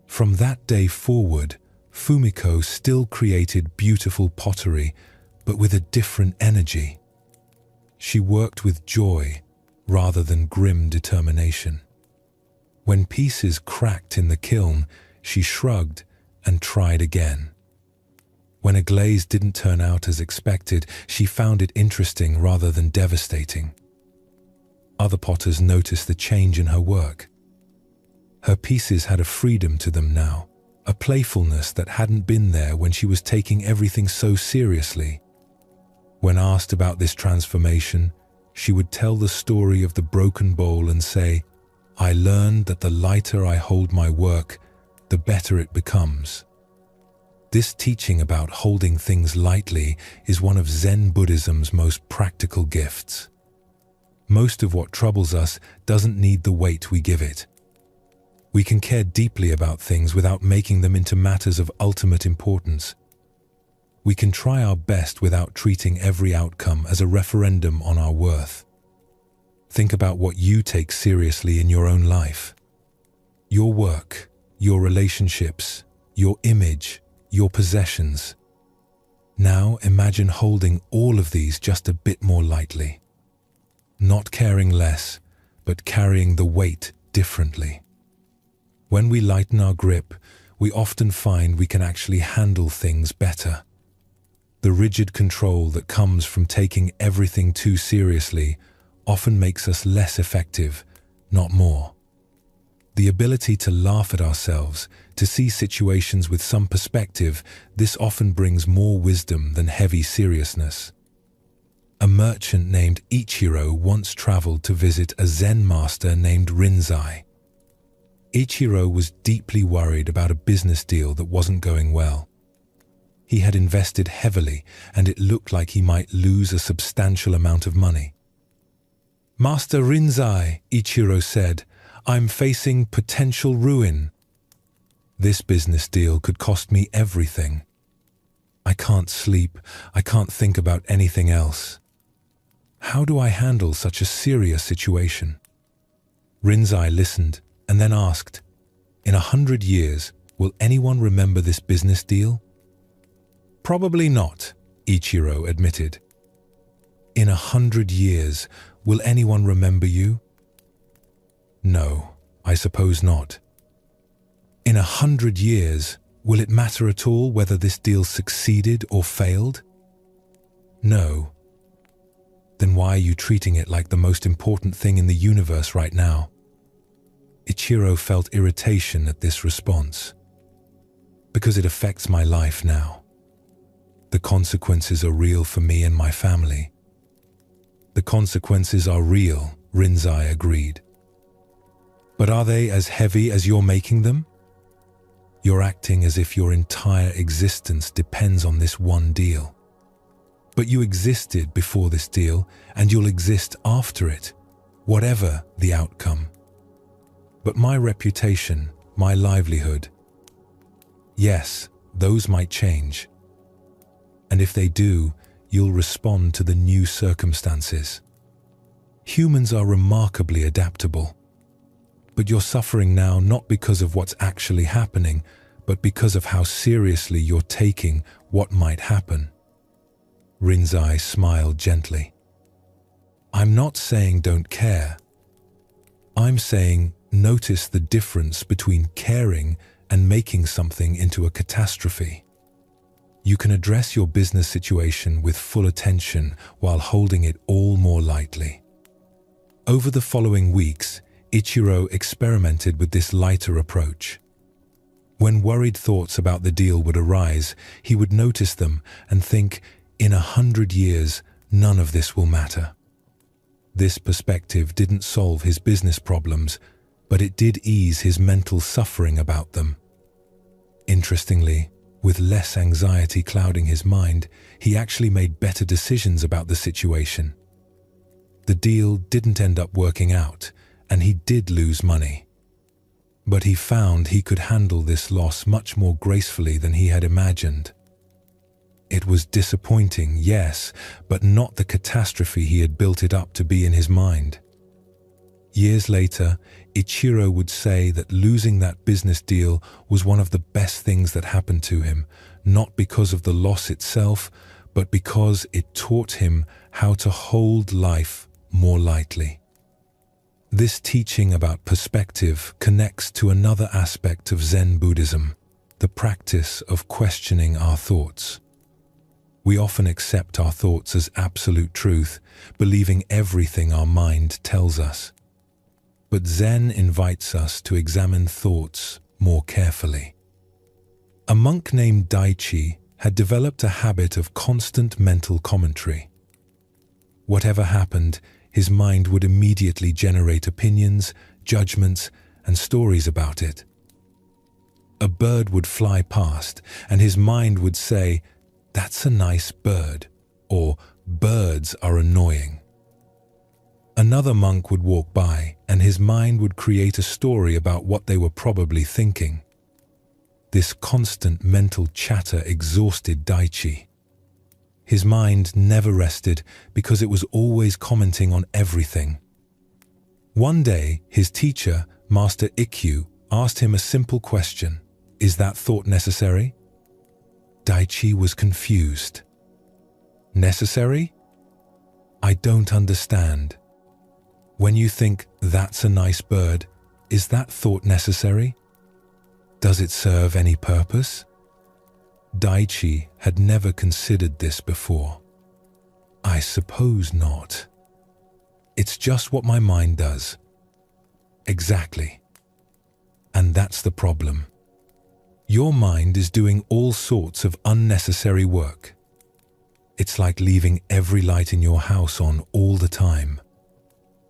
From that day forward, Fumiko still created beautiful pottery, but with a different energy. She worked with joy rather than grim determination. When pieces cracked in the kiln, she shrugged and tried again. When a glaze didn't turn out as expected, she found it interesting rather than devastating. Other potters noticed the change in her work. Her pieces had a freedom to them now, a playfulness that hadn't been there when she was taking everything so seriously. When asked about this transformation, she would tell the story of the broken bowl and say, "I learned that the lighter I hold my work, the better it becomes." This teaching about holding things lightly is one of Zen Buddhism's most practical gifts. Most of what troubles us doesn't need the weight we give it. We can care deeply about things without making them into matters of ultimate importance. We can try our best without treating every outcome as a referendum on our worth. Think about what you take seriously in your own life. Your work, your relationships, your image, your possessions. Now imagine holding all of these just a bit more lightly. Not caring less, but carrying the weight differently. When we lighten our grip, we often find we can actually handle things better. The rigid control that comes from taking everything too seriously often makes us less effective, not more. The ability to laugh at ourselves, to see situations with some perspective, this often brings more wisdom than heavy seriousness. A merchant named Ichiro once traveled to visit a Zen master named Rinzai. Ichiro was deeply worried about a business deal that wasn't going well. He had invested heavily, and it looked like he might lose a substantial amount of money. "Master Rinzai," Ichiro said, "I'm facing potential ruin. This business deal could cost me everything. I can't sleep, I can't think about anything else. How do I handle such a serious situation?" Rinzai listened and then asked, "In 100 years, will anyone remember this business deal?" "Probably not," Ichiro admitted. "In 100 years, will anyone remember you?" "No, I suppose not." "In 100 years, will it matter at all whether this deal succeeded or failed?" "No." "Then why are you treating it like the most important thing in the universe right now?" Ichiro felt irritation at this response. "Because it affects my life now. The consequences are real for me and my family." "The consequences are real," Rinzai agreed. "But are they as heavy as you're making them? You're acting as if your entire existence depends on this one deal. But you existed before this deal, and you'll exist after it, whatever the outcome. But my reputation, my livelihood, yes, those might change. And if they do, you'll respond to the new circumstances. Humans are remarkably adaptable. But you're suffering now not because of what's actually happening, but because of how seriously you're taking what might happen." Rinzai smiled gently. "I'm not saying don't care. I'm saying notice the difference between caring and making something into a catastrophe. You can address your business situation with full attention while holding it all more lightly." Over the following weeks, Ichiro experimented with this lighter approach. When worried thoughts about the deal would arise, he would notice them and think, "In 100 years, none of this will matter." This perspective didn't solve his business problems, but it did ease his mental suffering about them. Interestingly, with less anxiety clouding his mind, he actually made better decisions about the situation. The deal didn't end up working out, and he did lose money. But he found he could handle this loss much more gracefully than he had imagined. It was disappointing, yes, but not the catastrophe he had built it up to be in his mind. Years later, Ichiro would say that losing that business deal was one of the best things that happened to him, not because of the loss itself, but because it taught him how to hold life more lightly. This teaching about perspective connects to another aspect of Zen Buddhism, the practice of questioning our thoughts. We often accept our thoughts as absolute truth, believing everything our mind tells us. But Zen invites us to examine thoughts more carefully. A monk named Daichi had developed a habit of constant mental commentary. Whatever happened, his mind would immediately generate opinions, judgments, and stories about it. a bird would fly past, and his mind would say, "That's a nice bird," or "Birds are annoying." Another monk would walk by, and his mind would create a story about what they were probably thinking. This constant mental chatter exhausted Daichi. His mind never rested because it was always commenting on everything. One day, his teacher, Master Ikkyu, asked him a simple question: "Is that thought necessary?" Daichi was confused. "Necessary? I don't understand. When you think, 'That's a nice bird,' is that thought necessary? Does it serve any purpose?" Daichi had never considered this before. "I suppose not. It's just what my mind does." Exactly. And that's the problem. Your mind is doing all sorts of unnecessary work. It's like leaving every light in your house on all the time.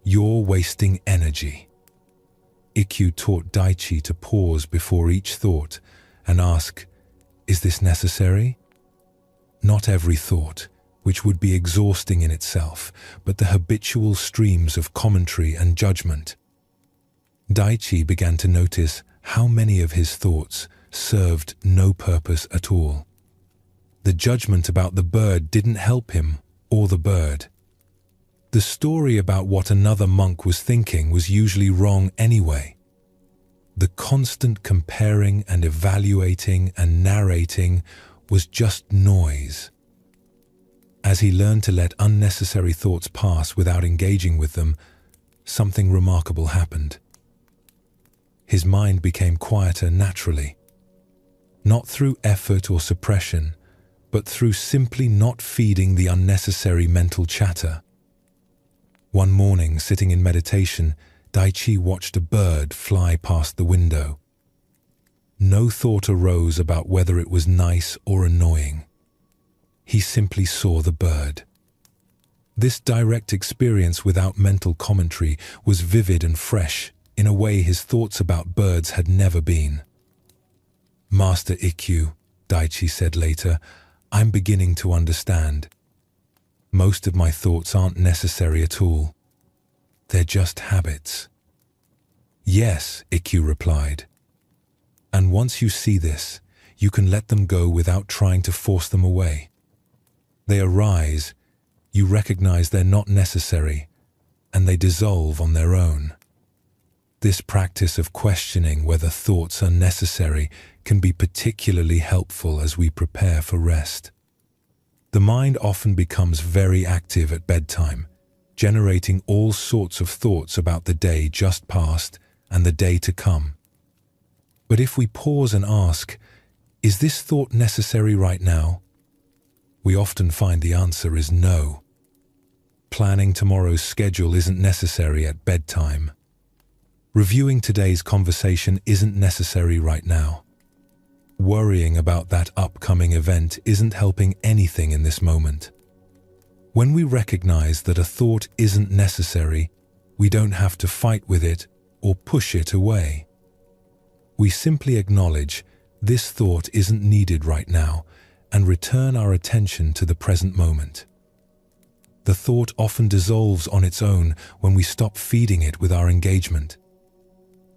You're wasting energy. Ikkyu taught Daichi to pause before each thought and ask, "Is this necessary?" Not every thought, which would be exhausting in itself, but the habitual streams of commentary and judgment. Daichi began to notice how many of his thoughts served no purpose at all. The judgment about the bird didn't help him or the bird. The story about what another monk was thinking was usually wrong anyway. The constant comparing and evaluating and narrating was just noise. As he learned to let unnecessary thoughts pass without engaging with them, something remarkable happened. His mind became quieter naturally, not through effort or suppression, but through simply not feeding the unnecessary mental chatter. One morning, sitting in meditation, Daichi watched a bird fly past the window. No thought arose about whether it was nice or annoying. He simply saw the bird. This direct experience without mental commentary was vivid and fresh in a way his thoughts about birds had never been. "Master Ikkyu," Daichi said later, "I'm beginning to understand. Most of my thoughts aren't necessary at all. They're just habits." "Yes," Ikkyu replied. "And once you see this, you can let them go without trying to force them away. They arise, you recognize they're not necessary, and they dissolve on their own." This practice of questioning whether thoughts are necessary can be particularly helpful as we prepare for rest. The mind often becomes very active at bedtime, generating all sorts of thoughts about the day just past and the day to come. But if we pause and ask, "Is this thought necessary right now?" we often find the answer is no. Planning tomorrow's schedule isn't necessary at bedtime. Reviewing today's conversation isn't necessary right now. Worrying about that upcoming event isn't helping anything in this moment. When we recognize that a thought isn't necessary, we don't have to fight with it or push it away. We simply acknowledge this thought isn't needed right now and return our attention to the present moment. The thought often dissolves on its own when we stop feeding it with our engagement.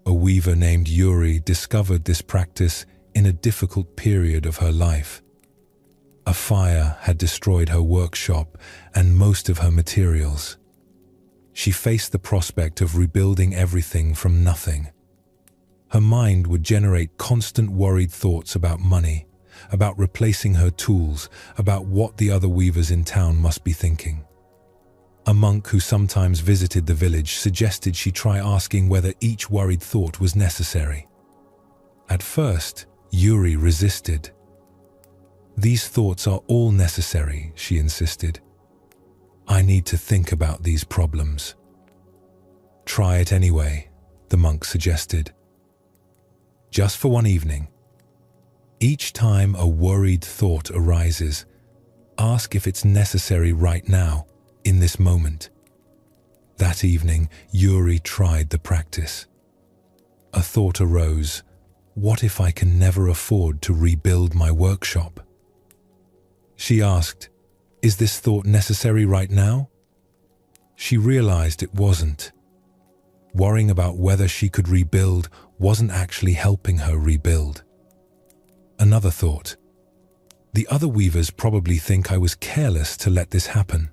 A weaver named Yuri discovered this practice in a difficult period of her life. A fire had destroyed her workshop and most of her materials. She faced the prospect of rebuilding everything from nothing. Her mind would generate constant worried thoughts about money, about replacing her tools, about what the other weavers in town must be thinking. A monk who sometimes visited the village suggested she try asking whether each worried thought was necessary. At first, Yuri resisted. "These thoughts are all necessary," she insisted. "I need to think about these problems." "Try it anyway," the monk suggested. "Just for one evening. Each time a worried thought arises, ask if it's necessary right now, in this moment." That evening, Yuri tried the practice. A thought arose, what if I can never afford to rebuild my workshop? She asked, is this thought necessary right now? She realized it wasn't. Worrying about whether she could rebuild wasn't actually helping her rebuild. Another thought. The other weavers probably think I was careless to let this happen.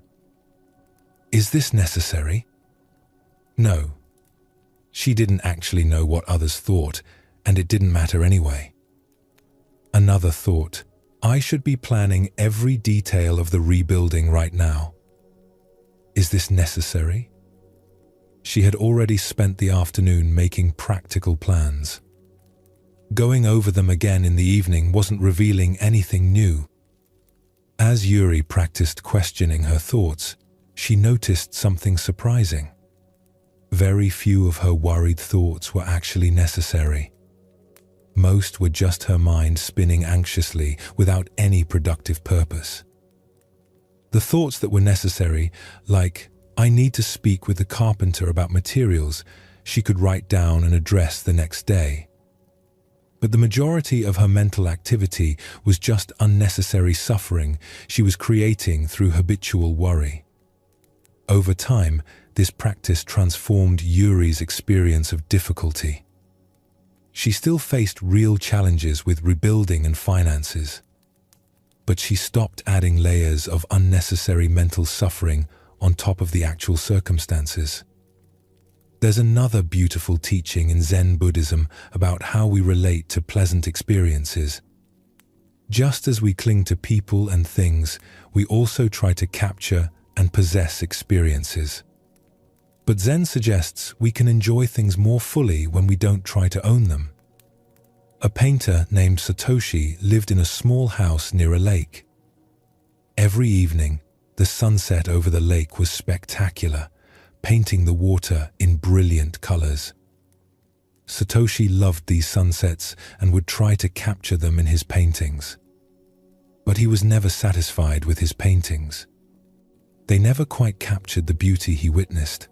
Is this necessary? No. She didn't actually know what others thought, and it didn't matter anyway. Another thought. I should be planning every detail of the rebuilding right now. Is this necessary? She had already spent the afternoon making practical plans. Going over them again in the evening wasn't revealing anything new. As Yuri practiced questioning her thoughts, she noticed something surprising. Very few of her worried thoughts were actually necessary. Most were just her mind spinning anxiously without any productive purpose. The thoughts that were necessary, like, I need to speak with the carpenter about materials, she could write down and address the next day. But the majority of her mental activity was just unnecessary suffering she was creating through habitual worry. Over time, this practice transformed Yuri's experience of difficulty. She still faced real challenges with rebuilding and finances, but she stopped adding layers of unnecessary mental suffering on top of the actual circumstances. There's another beautiful teaching in Zen Buddhism about how we relate to pleasant experiences. Just as we cling to people and things, we also try to capture and possess experiences. But Zen suggests we can enjoy things more fully when we don't try to own them. A painter named Satoshi lived in a small house near a lake. Every evening, the sunset over the lake was spectacular, painting the water in brilliant colors. Satoshi loved these sunsets and would try to capture them in his paintings. But he was never satisfied with his paintings. They never quite captured the beauty he witnessed.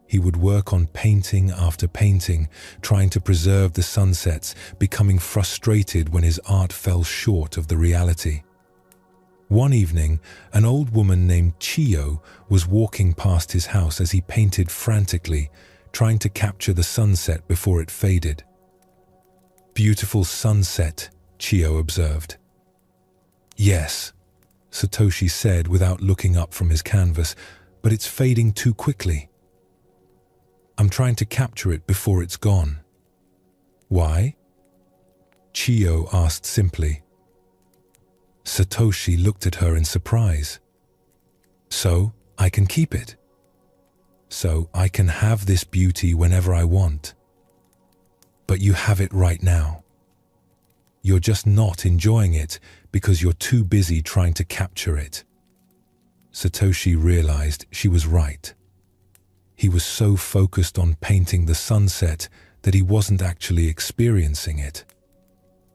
He would work on painting after painting, trying to preserve the sunsets, becoming frustrated when his art fell short of the reality. One evening, an old woman named Chiyo was walking past his house as he painted frantically, trying to capture the sunset before it faded. "Beautiful sunset," Chiyo observed. "Yes," Satoshi said without looking up from his canvas, "but it's fading too quickly. I'm trying to capture it before it's gone." "Why?" Chiyo asked simply. Satoshi looked at her in surprise. "So I can keep it. So I can have this beauty whenever I want. But you have it right now. You're just not enjoying it because you're too busy trying to capture it." Satoshi realized she was right. He was so focused on painting the sunset that he wasn't actually experiencing it.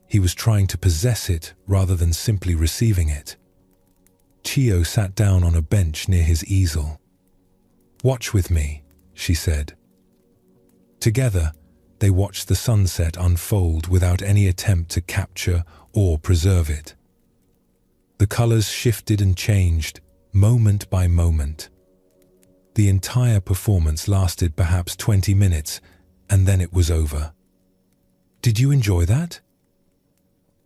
He was trying to possess it rather than simply receiving it. Chiyo sat down on a bench near his easel. "Watch with me," she said. Together, they watched the sunset unfold without any attempt to capture or preserve it. The colors shifted and changed, moment by moment. The entire performance lasted perhaps 20 minutes, and then it was over. "Did you enjoy that?"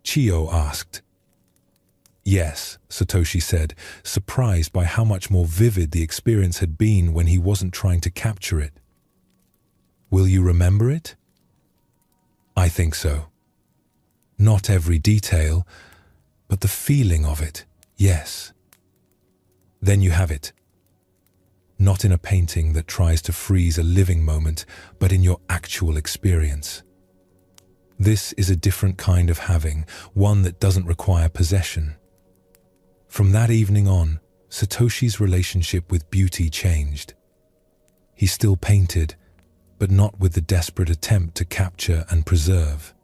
Chiyo asked. "Yes," Satoshi said, surprised by how much more vivid the experience had been when he wasn't trying to capture it. "Will you remember it?" "I think so. Not every detail, but the feeling of it, yes." "Then you have it. Not in a painting that tries to freeze a living moment, but in your actual experience. This is a different kind of having, one that doesn't require possession." From that evening on, Satoshi's relationship with beauty changed. He still painted, but not with the desperate attempt to capture and preserve.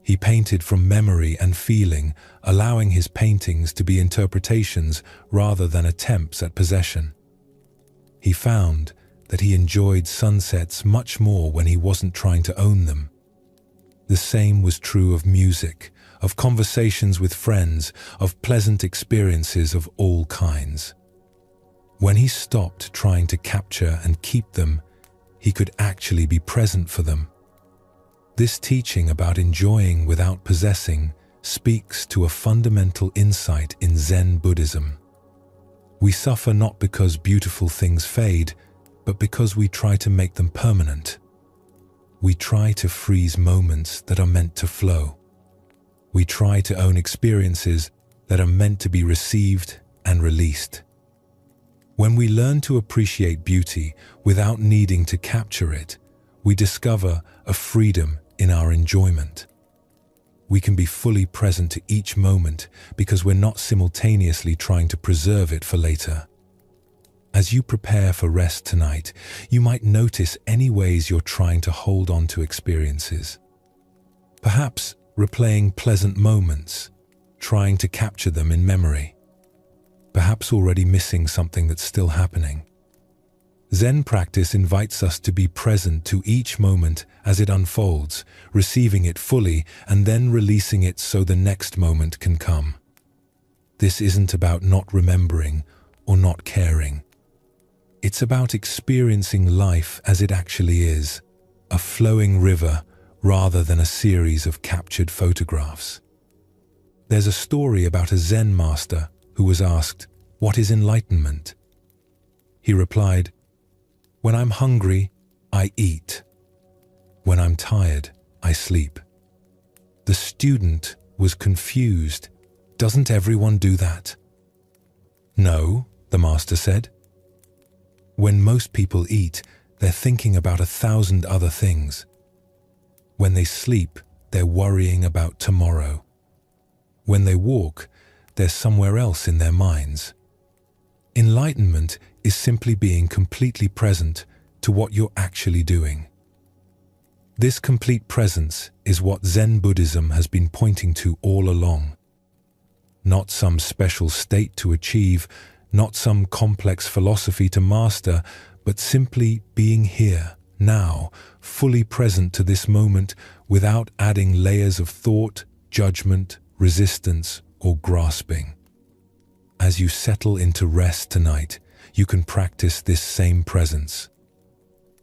He painted from memory and feeling, allowing his paintings to be interpretations rather than attempts at possession. He found that he enjoyed sunsets much more when he wasn't trying to own them. The same was true of music, of conversations with friends, of pleasant experiences of all kinds. When he stopped trying to capture and keep them, he could actually be present for them. This teaching about enjoying without possessing speaks to a fundamental insight in Zen Buddhism. We suffer not because beautiful things fade, but because we try to make them permanent. We try to freeze moments that are meant to flow. We try to own experiences that are meant to be received and released. When we learn to appreciate beauty without needing to capture it, we discover a freedom in our enjoyment. We can be fully present to each moment because we're not simultaneously trying to preserve it for later. As you prepare for rest tonight, you might notice any ways you're trying to hold on to experiences. Perhaps replaying pleasant moments, trying to capture them in memory. Perhaps already missing something that's still happening. Zen practice invites us to be present to each moment as it unfolds, receiving it fully and then releasing it so the next moment can come. This isn't about not remembering or not caring. It's about experiencing life as it actually is, a flowing river rather than a series of captured photographs. There's a story about a Zen master who was asked, "What is enlightenment?" He replied, "When I'm hungry, I eat. When I'm tired, I sleep." The student was confused. "Doesn't everyone do that?" "No," the master said. When most people eat, they're thinking about 1,000 other things. When they sleep, they're worrying about tomorrow. When they walk, they're somewhere else in their minds. Enlightenment is simply being completely present to what you're actually doing. This complete presence is what Zen Buddhism has been pointing to all along. Not some special state to achieve, not some complex philosophy to master, but simply being here, now, fully present to this moment without adding layers of thought, judgment, resistance, or grasping. As you settle into rest tonight, you can practice this same presence.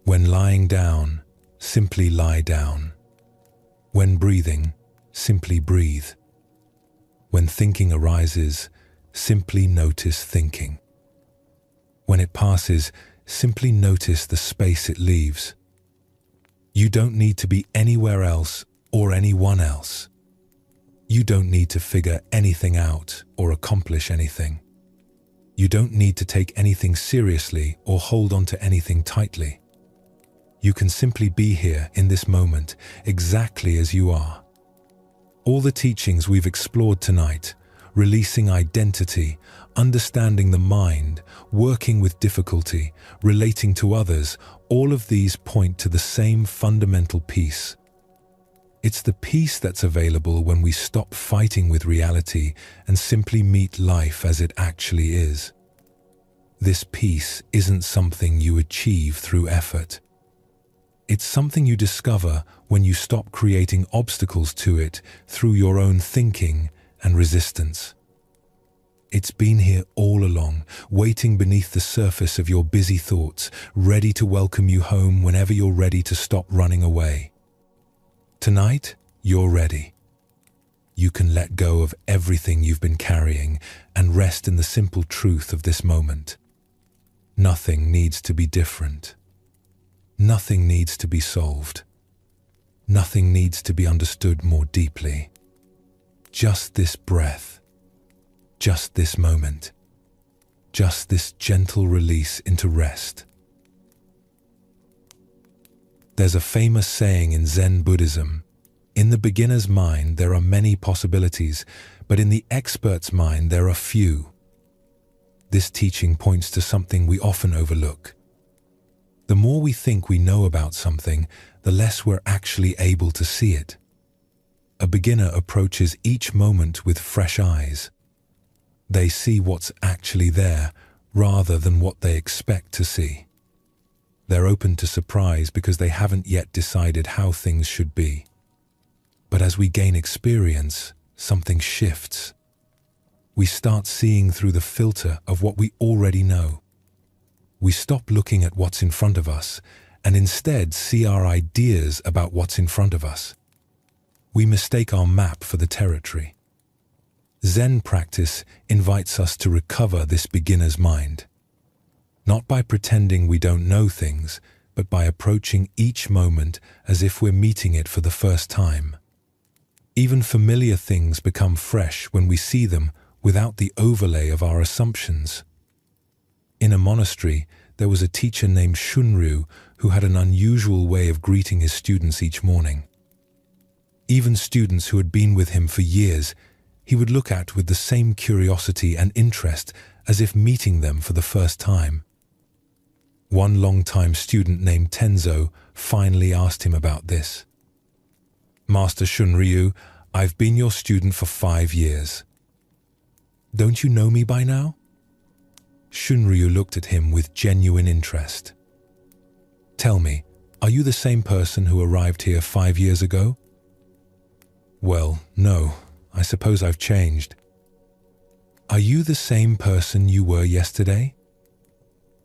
When lying down, simply lie down. When breathing, simply breathe. When thinking arises, simply notice thinking. When it passes, simply notice the space it leaves. You don't need to be anywhere else or anyone else. You don't need to figure anything out or accomplish anything. You don't need to take anything seriously or hold on to anything tightly. You can simply be here in this moment, exactly as you are. All the teachings we've explored tonight, releasing identity, understanding the mind, working with difficulty, relating to others, all of these point to the same fundamental peace. It's the peace that's available when we stop fighting with reality and simply meet life as it actually is. This peace isn't something you achieve through effort. It's something you discover when you stop creating obstacles to it through your own thinking and resistance. It's been here all along, waiting beneath the surface of your busy thoughts, ready to welcome you home whenever you're ready to stop running away. Tonight, you're ready. You can let go of everything you've been carrying and rest in the simple truth of this moment. Nothing needs to be different. Nothing needs to be solved. Nothing needs to be understood more deeply. Just this breath. Just this moment. Just this gentle release into rest. There's a famous saying in Zen Buddhism, "In the beginner's mind there are many possibilities, but in the expert's mind there are few." This teaching points to something we often overlook. The more we think we know about something, the less we're actually able to see it. A beginner approaches each moment with fresh eyes. They see what's actually there rather than what they expect to see. They're open to surprise because they haven't yet decided how things should be. But as we gain experience, something shifts. We start seeing through the filter of what we already know. We stop looking at what's in front of us and instead see our ideas about what's in front of us. We mistake our map for the territory. Zen practice invites us to recover this beginner's mind. Not by pretending we don't know things, but by approaching each moment as if we're meeting it for the first time. Even familiar things become fresh when we see them without the overlay of our assumptions. In a monastery, there was a teacher named Shunryu who had an unusual way of greeting his students each morning. Even students who had been with him for years, he would look at with the same curiosity and interest as if meeting them for the first time. One long-time student named Tenzo finally asked him about this. "Master Shunryu, I've been your student for 5 years. Don't you know me by now?" Shunryu looked at him with genuine interest. "Tell me, are you the same person who arrived here 5 years ago?" "Well, no, I suppose I've changed." "Are you the same person you were yesterday?"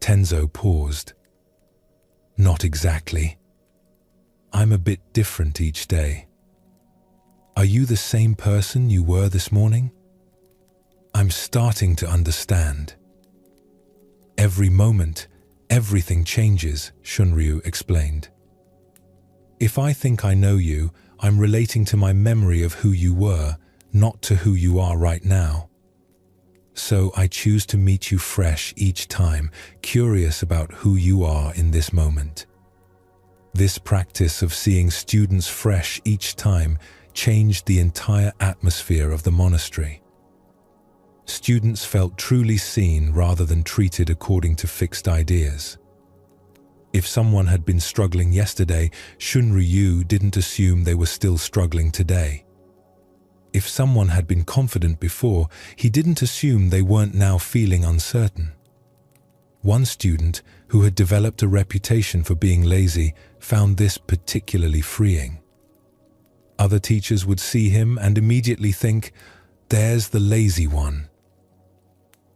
Tenzo paused. "Not exactly. I'm a bit different each day." "Are you the same person you were this morning?" "I'm starting to understand." "Every moment, everything changes," Shunryu explained. "If I think I know you, I'm relating to my memory of who you were, not to who you are right now. So I choose to meet you fresh each time, curious about who you are in this moment." This practice of seeing students fresh each time changed the entire atmosphere of the monastery. Students felt truly seen rather than treated according to fixed ideas. If someone had been struggling yesterday, Shunryu didn't assume they were still struggling today. If someone had been confident before, he didn't assume they weren't now feeling uncertain. One student, who had developed a reputation for being lazy, found this particularly freeing. Other teachers would see him and immediately think, "There's the lazy one."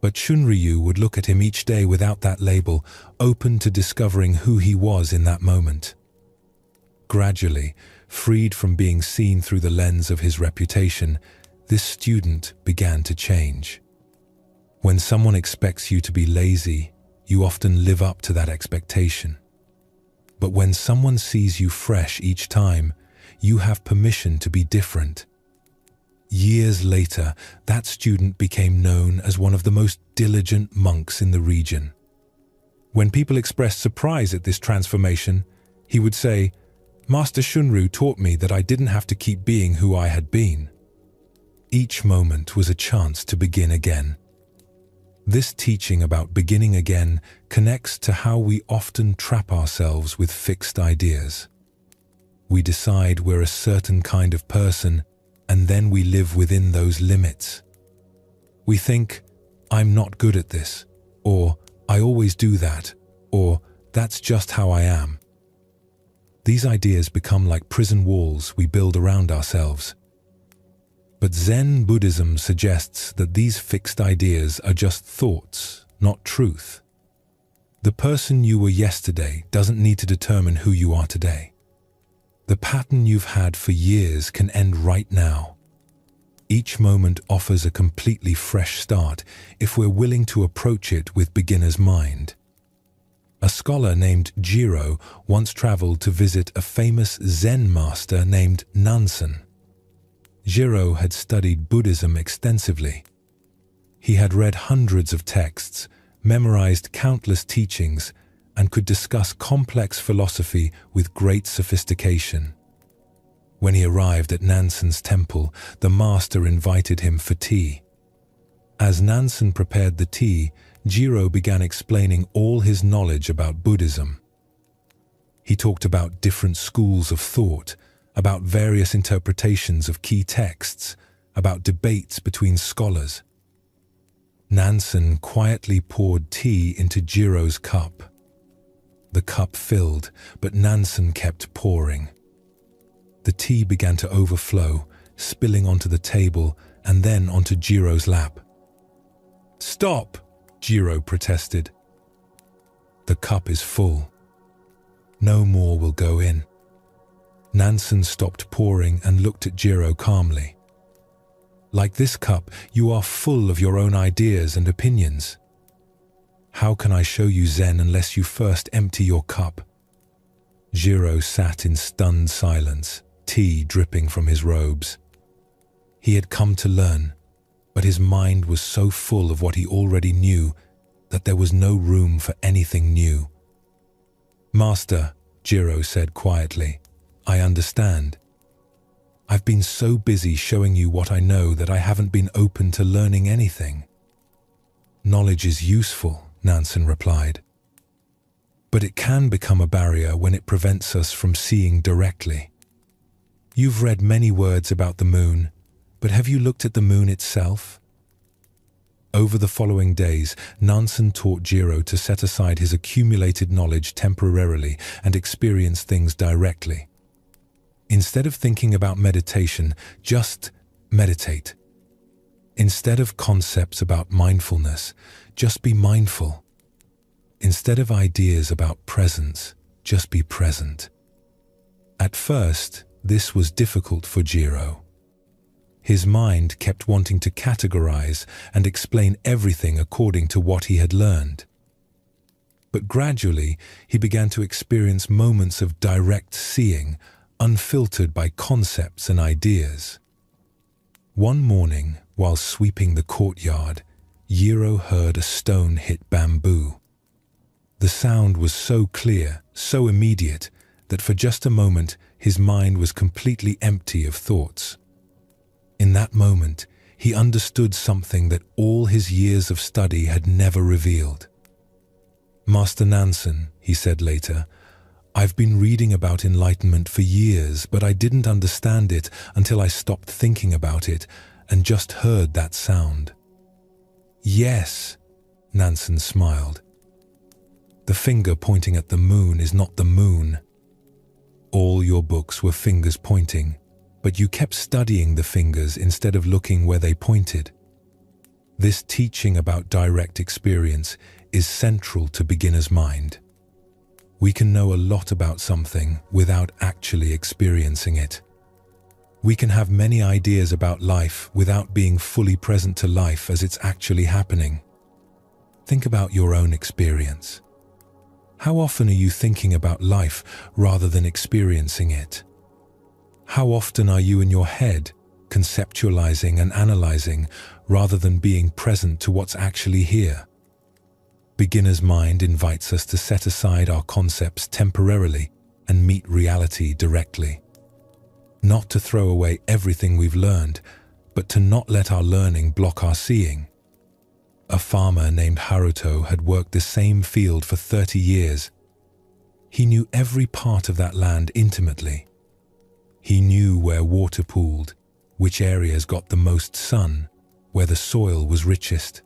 But Shunryu would look at him each day without that label, open to discovering who he was in that moment. Gradually, freed from being seen through the lens of his reputation, this student began to change. When someone expects you to be lazy, you often live up to that expectation. But when someone sees you fresh each time, you have permission to be different. Years later, that student became known as one of the most diligent monks in the region. When people expressed surprise at this transformation, he would say, "Master Shunryu taught me that I didn't have to keep being who I had been." Each moment was a chance to begin again. This teaching about beginning again connects to how we often trap ourselves with fixed ideas. We decide we're a certain kind of person, and then we live within those limits. We think, "I'm not good at this," or "I always do that," or "That's just how I am." These ideas become like prison walls we build around ourselves. But Zen Buddhism suggests that these fixed ideas are just thoughts, not truth. The person you were yesterday doesn't need to determine who you are today. The pattern you've had for years can end right now. Each moment offers a completely fresh start if we're willing to approach it with beginner's mind. A scholar named Jiro once traveled to visit a famous Zen master named Nansen. Jiro had studied Buddhism extensively. He had read hundreds of texts, memorized countless teachings, and could discuss complex philosophy with great sophistication. When he arrived at Nansen's temple, the master invited him for tea. As Nansen prepared the tea, Jiro began explaining all his knowledge about Buddhism. He talked about different schools of thought, about various interpretations of key texts, about debates between scholars. Nansen quietly poured tea into Jiro's cup. The cup filled, but Nansen kept pouring. The tea began to overflow, spilling onto the table and then onto Jiro's lap. "Stop!" Jiro protested. "The cup is full. No more will go in." Nansen stopped pouring and looked at Jiro calmly. "Like this cup, you are full of your own ideas and opinions. How can I show you Zen unless you first empty your cup?" Jiro sat in stunned silence, tea dripping from his robes. He had come to learn, but his mind was so full of what he already knew that there was no room for anything new. "Master," Jiro said quietly, "I understand. I've been so busy showing you what I know that I haven't been open to learning anything." "Knowledge is useful," Nansen replied. "But it can become a barrier when it prevents us from seeing directly. You've read many words about the moon, but have you looked at the moon itself?" Over the following days, Nansen taught Jiro to set aside his accumulated knowledge temporarily and experience things directly. Instead of thinking about meditation, just meditate. Instead of concepts about mindfulness, just be mindful. Instead of ideas about presence, just be present. At first, this was difficult for Jiro. His mind kept wanting to categorize and explain everything according to what he had learned. But gradually, he began to experience moments of direct seeing, unfiltered by concepts and ideas. One morning, while sweeping the courtyard, Jiro heard a stone hit bamboo. The sound was so clear, so immediate, that for just a moment his mind was completely empty of thoughts. In that moment, he understood something that all his years of study had never revealed. "Master Nansen," he said later, "I've been reading about enlightenment for years, but I didn't understand it until I stopped thinking about it and just heard that sound." "Yes," Nansen smiled. "The finger pointing at the moon is not the moon. All your books were fingers pointing, but you kept studying the fingers instead of looking where they pointed. This teaching about direct experience is central to beginner's mind. We can know a lot about something without actually experiencing it. We can have many ideas about life without being fully present to life as it's actually happening. Think about your own experience. How often are you thinking about life rather than experiencing it? How often are you in your head, conceptualizing and analyzing rather than being present to what's actually here? Beginner's mind invites us to set aside our concepts temporarily and meet reality directly. Not to throw away everything we've learned, but to not let our learning block our seeing. A farmer named Haruto had worked the same field for 30 years. He knew every part of that land intimately. He knew where water pooled, which areas got the most sun, where the soil was richest.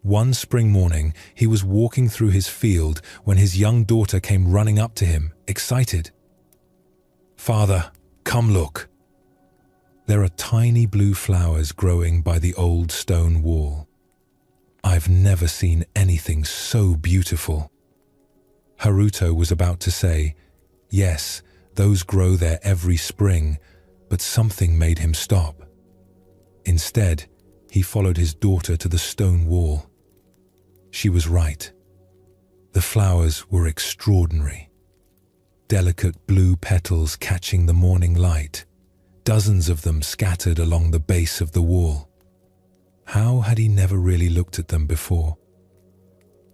One spring morning, he was walking through his field when his young daughter came running up to him, excited. "Father, come look. There are tiny blue flowers growing by the old stone wall. I've never seen anything so beautiful." Haruto was about to say, "Yes, those grow there every spring," but something made him stop. Instead, he followed his daughter to the stone wall. She was right. The flowers were extraordinary. Delicate blue petals catching the morning light, dozens of them scattered along the base of the wall. How had he never really looked at them before?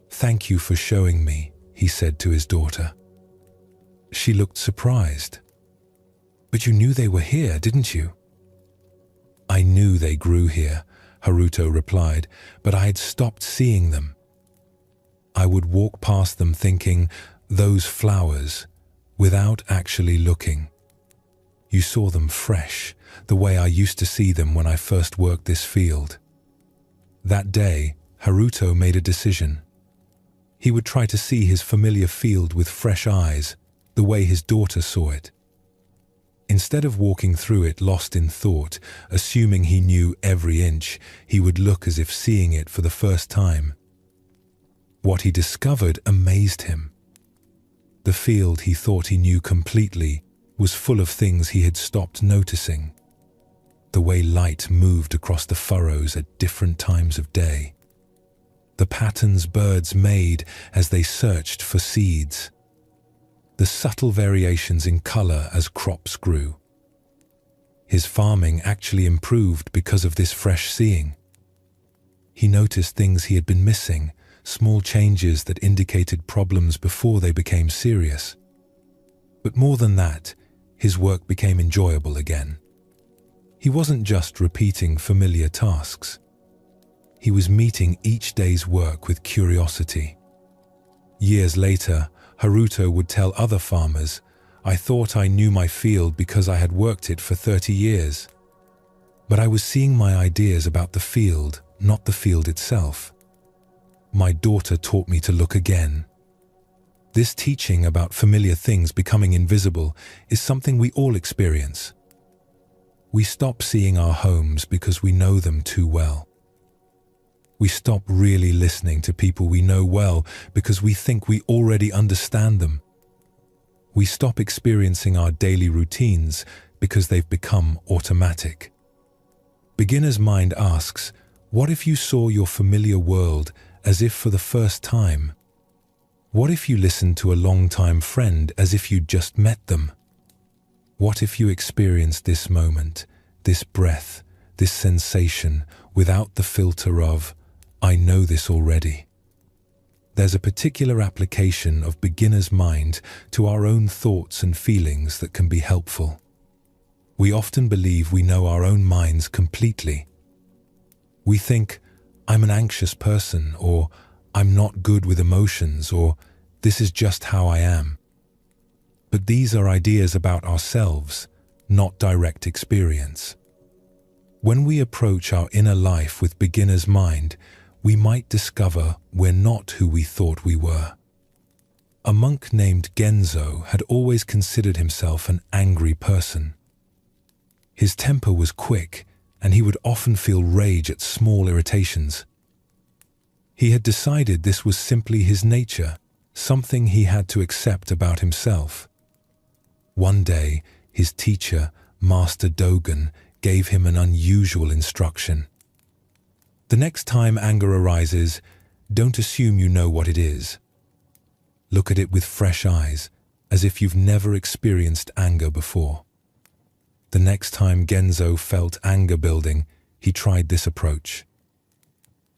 "Thank you for showing me," he said to his daughter. She looked surprised. "But you knew they were here, didn't you?" "I knew they grew here," Haruto replied, "but I had stopped seeing them. I would walk past them thinking, 'Those flowers,' without actually looking. You saw them fresh, the way I used to see them when I first worked this field." That day, Haruto made a decision. He would try to see his familiar field with fresh eyes, the way his daughter saw it. Instead of walking through it lost in thought, assuming he knew every inch, he would look as if seeing it for the first time. What he discovered amazed him. The field he thought he knew completely was full of things he had stopped noticing. The way light moved across the furrows at different times of day. The patterns birds made as they searched for seeds. The subtle variations in color as crops grew. His farming actually improved because of this fresh seeing. He noticed things he had been missing, small changes that indicated problems before they became serious. But more than that, his work became enjoyable again. He wasn't just repeating familiar tasks. He was meeting each day's work with curiosity. Years later, Haruto would tell other farmers, "I thought I knew my field because I had worked it for 30 years. But I was seeing my ideas about the field, not the field itself. My daughter taught me to look again." This teaching about familiar things becoming invisible is something we all experience. We stop seeing our homes because we know them too well. We stop really listening to people we know well because we think we already understand them. We stop experiencing our daily routines because they've become automatic. Beginner's mind asks, what if you saw your familiar world as if for the first time? What if you listened to a long-time friend as if you'd just met them? What if you experienced this moment, this breath, this sensation without the filter of, "I know this already"? There's a particular application of beginner's mind to our own thoughts and feelings that can be helpful. We often believe we know our own minds completely. We think, "I'm an anxious person," or "I'm not good with emotions," or "this is just how I am." But these are ideas about ourselves, not direct experience. When we approach our inner life with beginner's mind, we might discover we're not who we thought we were. A monk named Genzo had always considered himself an angry person. His temper was quick, and he would often feel rage at small irritations. He had decided this was simply his nature, something he had to accept about himself. One day, his teacher, Master Dogen, gave him an unusual instruction. The next time anger arises, don't assume you know what it is. Look at it with fresh eyes, as if you've never experienced anger before. The next time Genzo felt anger building, he tried this approach.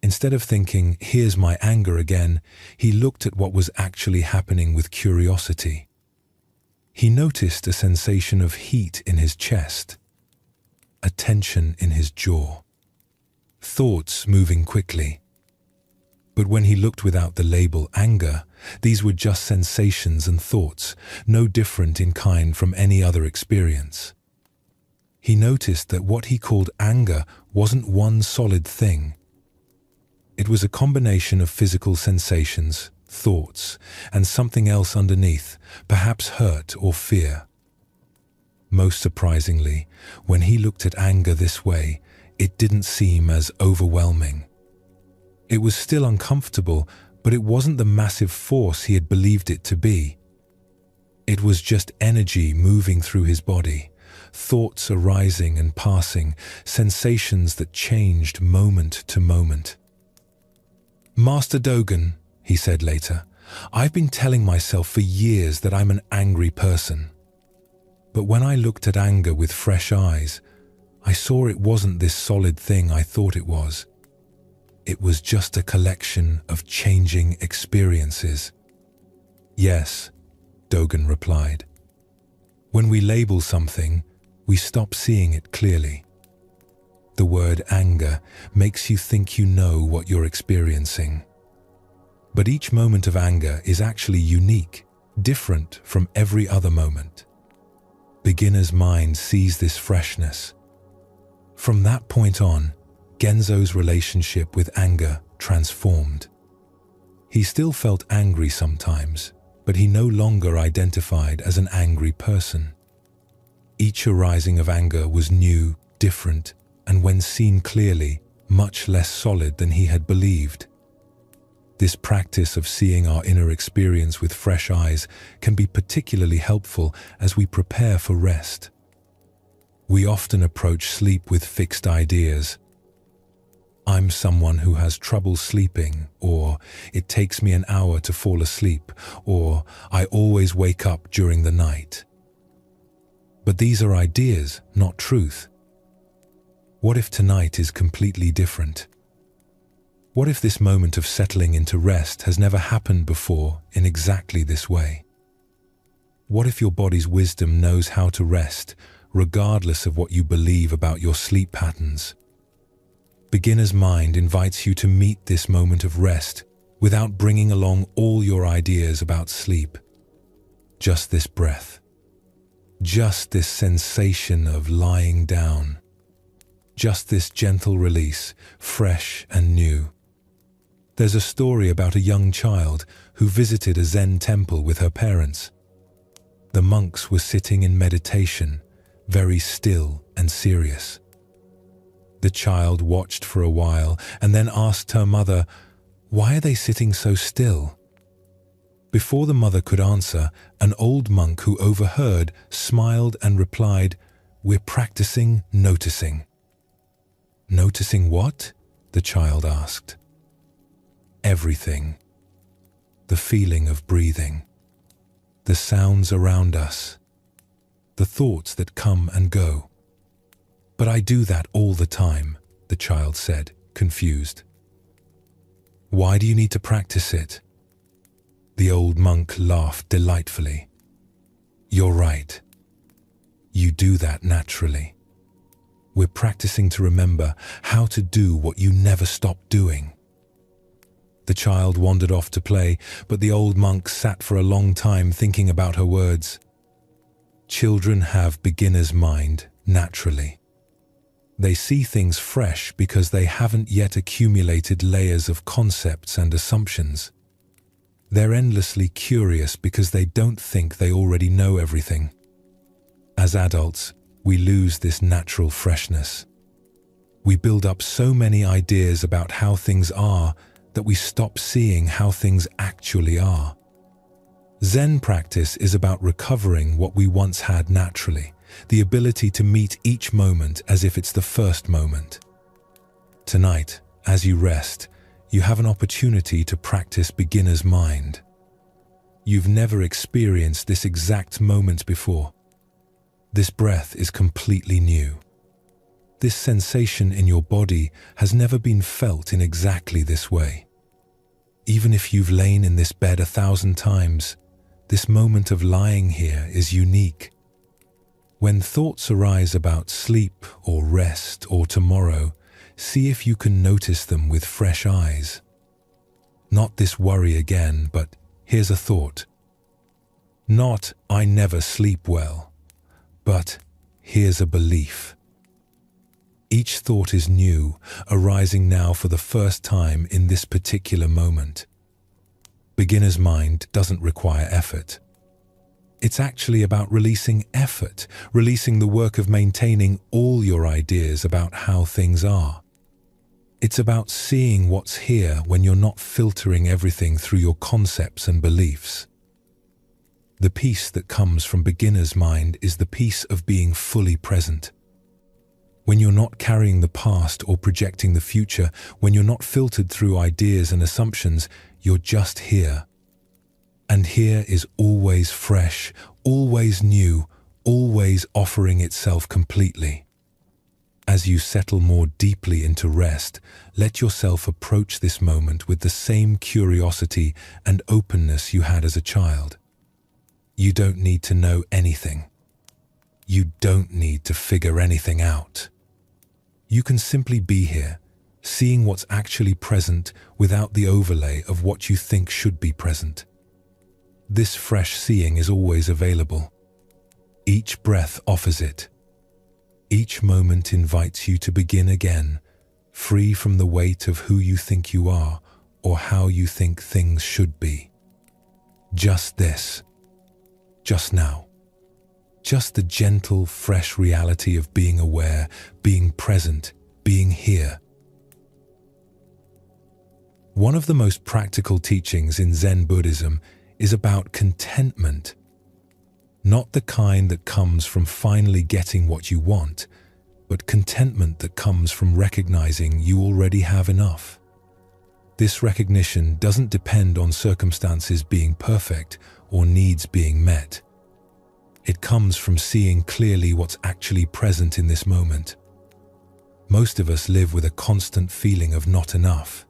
Instead of thinking, "Here's my anger again," he looked at what was actually happening with curiosity. He noticed a sensation of heat in his chest, a tension in his jaw, thoughts moving quickly. But when he looked without the label anger, these were just sensations and thoughts, no different in kind from any other experience. He noticed that what he called anger wasn't one solid thing. It was a combination of physical sensations, thoughts, and something else underneath, perhaps hurt or fear. Most surprisingly, when he looked at anger this way, it didn't seem as overwhelming. It was still uncomfortable, but it wasn't the massive force he had believed it to be. It was just energy moving through his body, thoughts arising and passing, sensations that changed moment to moment. "Master Dogen," he said later, "I've been telling myself for years that I'm an angry person. But when I looked at anger with fresh eyes, I saw it wasn't this solid thing I thought it was. It was just a collection of changing experiences." "Yes," Dogen replied. "When we label something, we stop seeing it clearly. The word anger makes you think you know what you're experiencing. But each moment of anger is actually unique, different from every other moment. Beginner's mind sees this freshness. From that point on, Genzo's relationship with anger transformed. He still felt angry sometimes, but he no longer identified as an angry person. Each arising of anger was new, different, and when seen clearly, much less solid than he had believed. This practice of seeing our inner experience with fresh eyes can be particularly helpful as we prepare for rest. We often approach sleep with fixed ideas. I'm someone who has trouble sleeping, or it takes me an hour to fall asleep, or I always wake up during the night. But these are ideas, not truth. What if tonight is completely different? What if this moment of settling into rest has never happened before in exactly this way? What if your body's wisdom knows how to rest, regardless of what you believe about your sleep patterns? Beginner's mind invites you to meet this moment of rest without bringing along all your ideas about sleep. Just this breath. Just this sensation of lying down. Just this gentle release, fresh and new. There's a story about a young child who visited a Zen temple with her parents. The monks were sitting in meditation, very still and serious. The child watched for a while and then asked her mother, "Why are they sitting so still?" Before the mother could answer, an old monk who overheard smiled and replied, "We're practicing noticing." "Noticing what?" the child asked. "Everything. The feeling of breathing. The sounds around us. The thoughts that come and go." "But I do that all the time," the child said, confused. "Why do you need to practice it?" The old monk laughed delightfully. "You're right. You do that naturally. We're practicing to remember how to do what you never stop doing." The child wandered off to play, but the old monk sat for a long time thinking about her words. Children have beginner's mind naturally. They see things fresh because they haven't yet accumulated layers of concepts and assumptions. They're endlessly curious because they don't think they already know everything. As adults, we lose this natural freshness. We build up so many ideas about how things are that we stop seeing how things actually are. Zen practice is about recovering what we once had naturally, the ability to meet each moment as if it's the first moment. Tonight, as you rest, you have an opportunity to practice beginner's mind. You've never experienced this exact moment before. This breath is completely new. This sensation in your body has never been felt in exactly this way. Even if you've lain in this bed 1,000 times, this moment of lying here is unique. When thoughts arise about sleep or rest or tomorrow, see if you can notice them with fresh eyes. Not this worry again, but here's a thought. Not, "I never sleep well," but here's a belief. Each thought is new, arising now for the first time in this particular moment. Beginner's mind doesn't require effort. It's actually about releasing effort, releasing the work of maintaining all your ideas about how things are. It's about seeing what's here when you're not filtering everything through your concepts and beliefs. The peace that comes from beginner's mind is the peace of being fully present. When you're not carrying the past or projecting the future, when you're not filtered through ideas and assumptions, you're just here. And here is always fresh, always new, always offering itself completely. As you settle more deeply into rest, let yourself approach this moment with the same curiosity and openness you had as a child. You don't need to know anything. You don't need to figure anything out. You can simply be here, seeing what's actually present without the overlay of what you think should be present. This fresh seeing is always available. Each breath offers it. Each moment invites you to begin again, free from the weight of who you think you are or how you think things should be. Just this. Just now. Just the gentle, fresh reality of being aware, being present, being here. One of the most practical teachings in Zen Buddhism is about contentment. Not the kind that comes from finally getting what you want, but contentment that comes from recognizing you already have enough. This recognition doesn't depend on circumstances being perfect or needs being met. It comes from seeing clearly what's actually present in this moment. Most of us live with a constant feeling of not enough.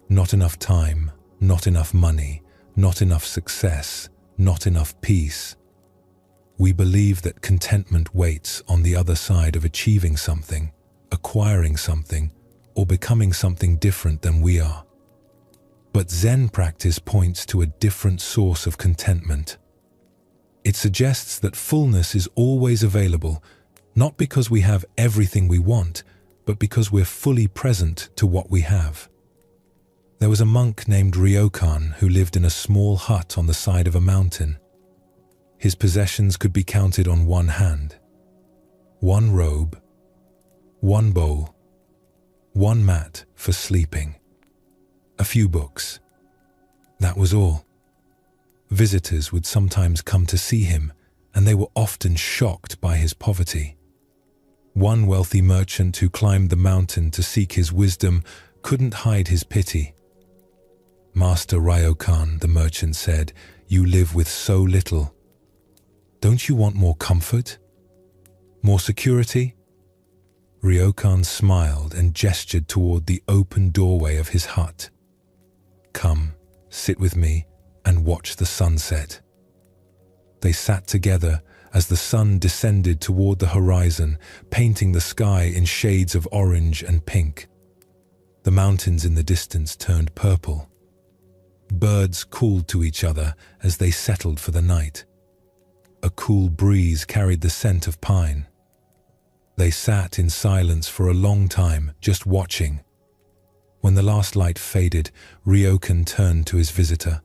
Not enough time, not enough money, not enough success, not enough peace. We believe that contentment waits on the other side of achieving something, acquiring something, or becoming something different than we are. But Zen practice points to a different source of contentment. It suggests that fullness is always available, not because we have everything we want, but because we're fully present to what we have. There was a monk named Ryokan who lived in a small hut on the side of a mountain. His possessions could be counted on one hand. One robe, one bowl, one mat for sleeping, a few books. That was all. Visitors would sometimes come to see him, and they were often shocked by his poverty. One wealthy merchant who climbed the mountain to seek his wisdom couldn't hide his pity. "Master Ryokan," the merchant said, "you live with so little. Don't you want more comfort? More security?" Ryokan smiled and gestured toward the open doorway of his hut. "Come, sit with me and watch the sunset." They sat together as the sun descended toward the horizon, painting the sky in shades of orange and pink. The mountains in the distance turned purple. Birds called to each other as they settled for the night. A cool breeze carried the scent of pine. They sat in silence for a long time, just watching. When the last light faded, Ryokan turned to his visitor.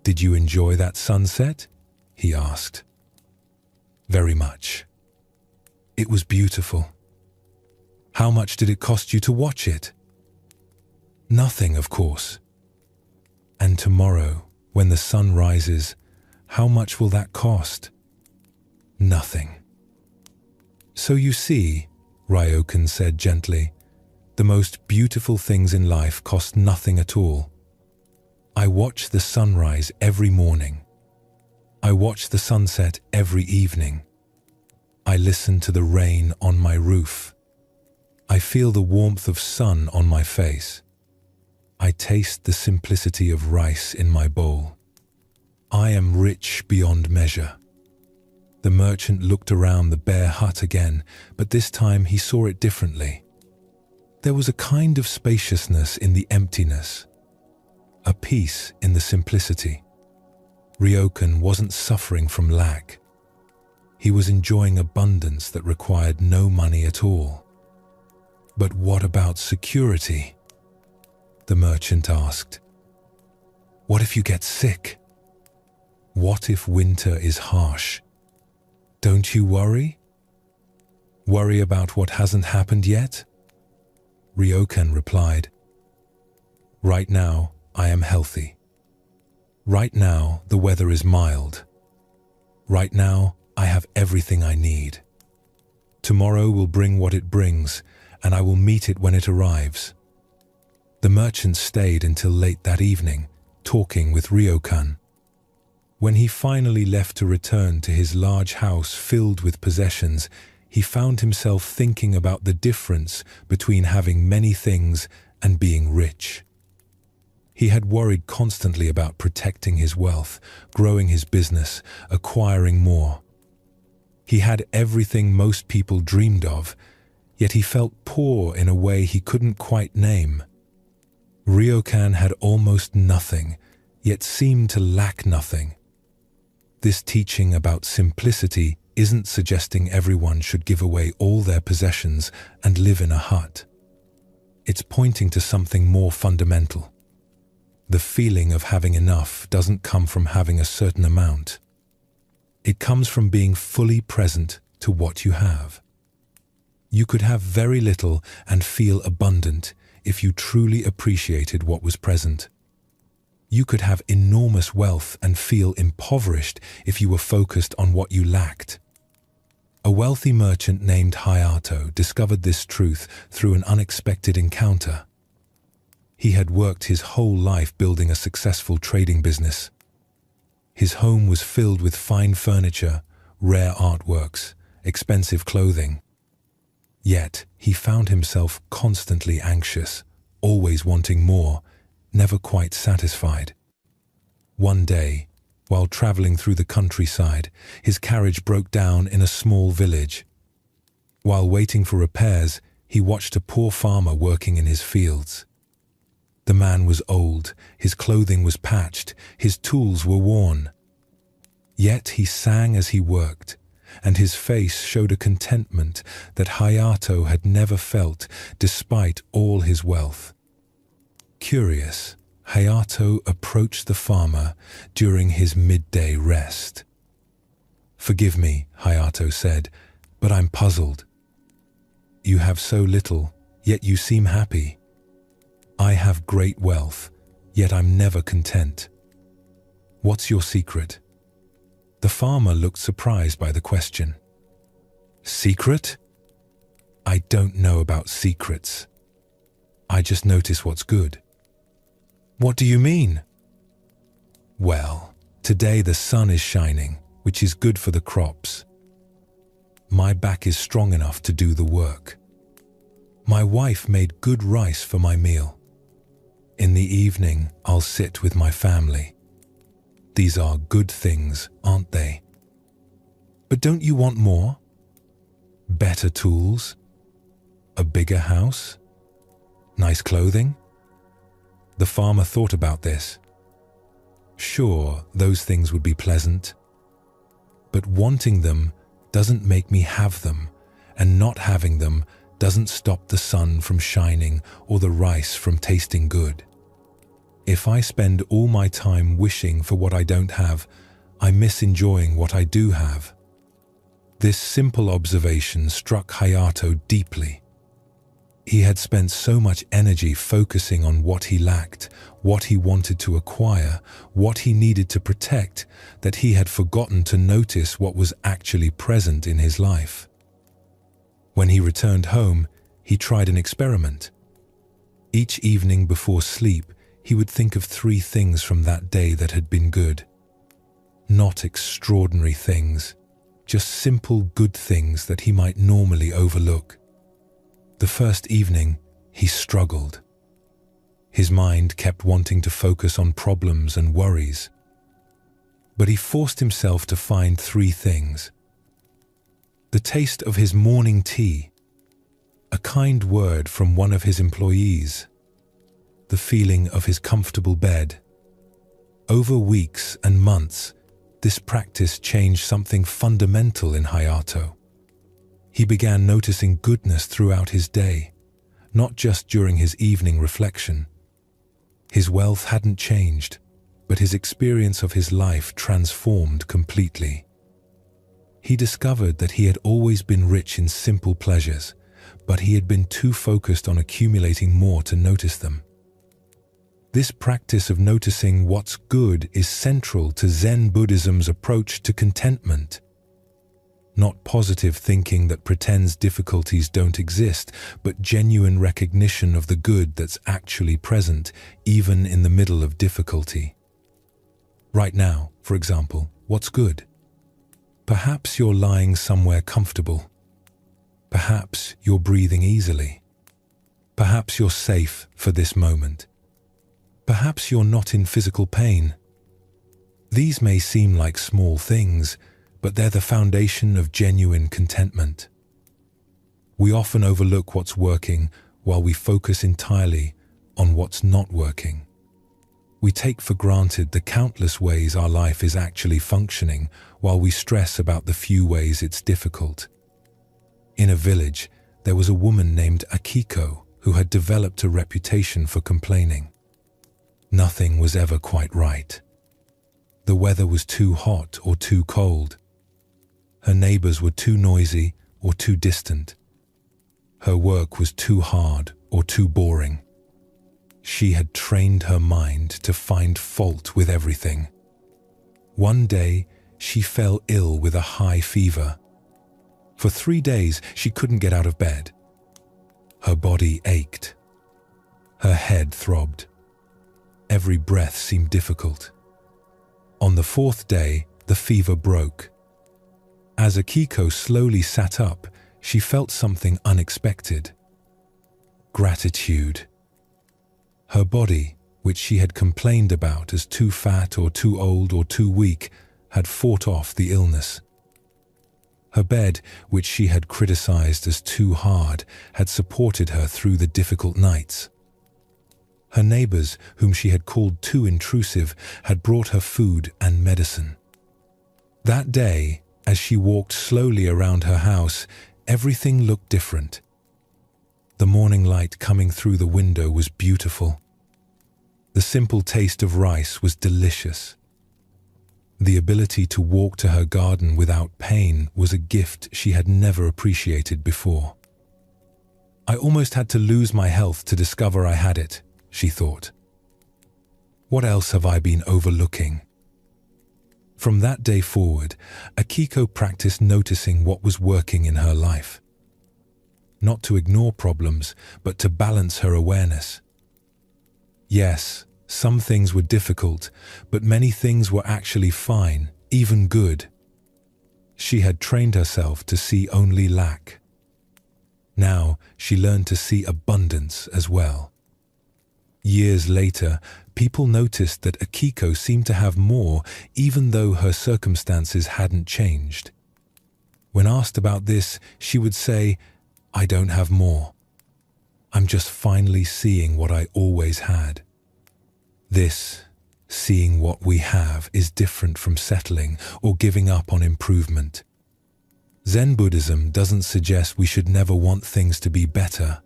"Did you enjoy that sunset?" he asked. "Very much. It was beautiful." "How much did it cost you to watch it?" "Nothing, of course." "And tomorrow, when the sun rises, how much will that cost?" "Nothing." "So you see," Ryokan said gently, "the most beautiful things in life cost nothing at all. I watch the sunrise every morning. I watch the sunset every evening. I listen to the rain on my roof. I feel the warmth of sun on my face. I taste the simplicity of rice in my bowl. I am rich beyond measure." The merchant looked around the bare hut again, but this time he saw it differently. There was a kind of spaciousness in the emptiness, a peace in the simplicity. Ryokan wasn't suffering from lack. He was enjoying abundance that required no money at all. "But what about security?" the merchant asked. "What if you get sick? What if winter is harsh? Don't you worry? Worry about what hasn't happened yet?" Ryokan replied, "Right now, I am healthy. Right now, the weather is mild. Right now, I have everything I need. Tomorrow will bring what it brings, and I will meet it when it arrives." The merchant stayed until late that evening, talking with Ryokan. When he finally left to return to his large house filled with possessions, he found himself thinking about the difference between having many things and being rich. He had worried constantly about protecting his wealth, growing his business, acquiring more. He had everything most people dreamed of, yet he felt poor in a way he couldn't quite name. Ryokan had almost nothing, yet seemed to lack nothing. This teaching about simplicity isn't suggesting everyone should give away all their possessions and live in a hut. It's pointing to something more fundamental. The feeling of having enough doesn't come from having a certain amount. It comes from being fully present to what you have. You could have very little and feel abundant if you truly appreciated what was present. You could have enormous wealth and feel impoverished if you were focused on what you lacked. A wealthy merchant named Hayato discovered this truth through an unexpected encounter. He had worked his whole life building a successful trading business. His home was filled with fine furniture, rare artworks, expensive clothing. Yet he found himself constantly anxious, always wanting more, never quite satisfied. One day, while traveling through the countryside, his carriage broke down in a small village. While waiting for repairs, he watched a poor farmer working in his fields. The man was old, his clothing was patched, his tools were worn. Yet he sang as he worked, and his face showed a contentment that Hayato had never felt despite all his wealth. Curious, Hayato approached the farmer during his midday rest. "Forgive me," Hayato said, "but I'm puzzled. You have so little, yet you seem happy. I have great wealth, yet I'm never content. What's your secret?" The farmer looked surprised by the question. "Secret? I don't know about secrets. I just notice what's good." "What do you mean?" "Well, today the sun is shining, which is good for the crops. My back is strong enough to do the work. My wife made good rice for my meal. In the evening, I'll sit with my family. These are good things, aren't they? But don't you want more? Better tools? A bigger house? Nice clothing?" The farmer thought about this. Sure, those things would be pleasant. But wanting them doesn't make me have them, and not having them doesn't stop the sun from shining or the rice from tasting good. If I spend all my time wishing for what I don't have, I miss enjoying what I do have. This simple observation struck Hayato deeply. He had spent so much energy focusing on what he lacked, what he wanted to acquire, what he needed to protect, that he had forgotten to notice what was actually present in his life. When he returned home, he tried an experiment. Each evening before sleep, he would think of 3 things from that day that had been good. Not extraordinary things, just simple good things that he might normally overlook. The first evening, he struggled. His mind kept wanting to focus on problems and worries. But he forced himself to find 3 things. The taste of his morning tea, a kind word from one of his employees, the feeling of his comfortable bed. Over weeks and months, this practice changed something fundamental in Hayato. He began noticing goodness throughout his day, not just during his evening reflection. His wealth hadn't changed, but his experience of his life transformed completely. He discovered that he had always been rich in simple pleasures, but he had been too focused on accumulating more to notice them. This practice of noticing what's good is central to Zen Buddhism's approach to contentment. Not positive thinking that pretends difficulties don't exist, but genuine recognition of the good that's actually present, even in the middle of difficulty. Right now, for example, what's good? Perhaps you're lying somewhere comfortable. Perhaps you're breathing easily. Perhaps you're safe for this moment. Perhaps you're not in physical pain. These may seem like small things, but they're the foundation of genuine contentment. We often overlook what's working while we focus entirely on what's not working. We take for granted the countless ways our life is actually functioning while we stress about the few ways it's difficult. In a village, there was a woman named Akiko who had developed a reputation for complaining. Nothing was ever quite right. The weather was too hot or too cold. Her neighbors were too noisy or too distant. Her work was too hard or too boring. She had trained her mind to find fault with everything. One day, she fell ill with a high fever. For 3 days, she couldn't get out of bed. Her body ached. Her head throbbed. Every breath seemed difficult. On the 4th day, the fever broke. As Akiko slowly sat up, she felt something unexpected. Gratitude. Her body, which she had complained about as too fat or too old or too weak, had fought off the illness. Her bed, which she had criticized as too hard, had supported her through the difficult nights. Her neighbors, whom she had called too intrusive, had brought her food and medicine. That day, as she walked slowly around her house, everything looked different. The morning light coming through the window was beautiful. The simple taste of rice was delicious. The ability to walk to her garden without pain was a gift she had never appreciated before. I almost had to lose my health to discover I had it, she thought. What else have I been overlooking? From that day forward, Akiko practiced noticing what was working in her life. Not to ignore problems, but to balance her awareness. Yes, some things were difficult, but many things were actually fine, even good. She had trained herself to see only lack. Now she learned to see abundance as well. Years later, people noticed that Akiko seemed to have more, even though her circumstances hadn't changed. When asked about this, she would say, "I don't have more. I'm just finally seeing what I always had." This, seeing what we have, is different from settling or giving up on improvement. Zen Buddhism doesn't suggest we should never want things to be better.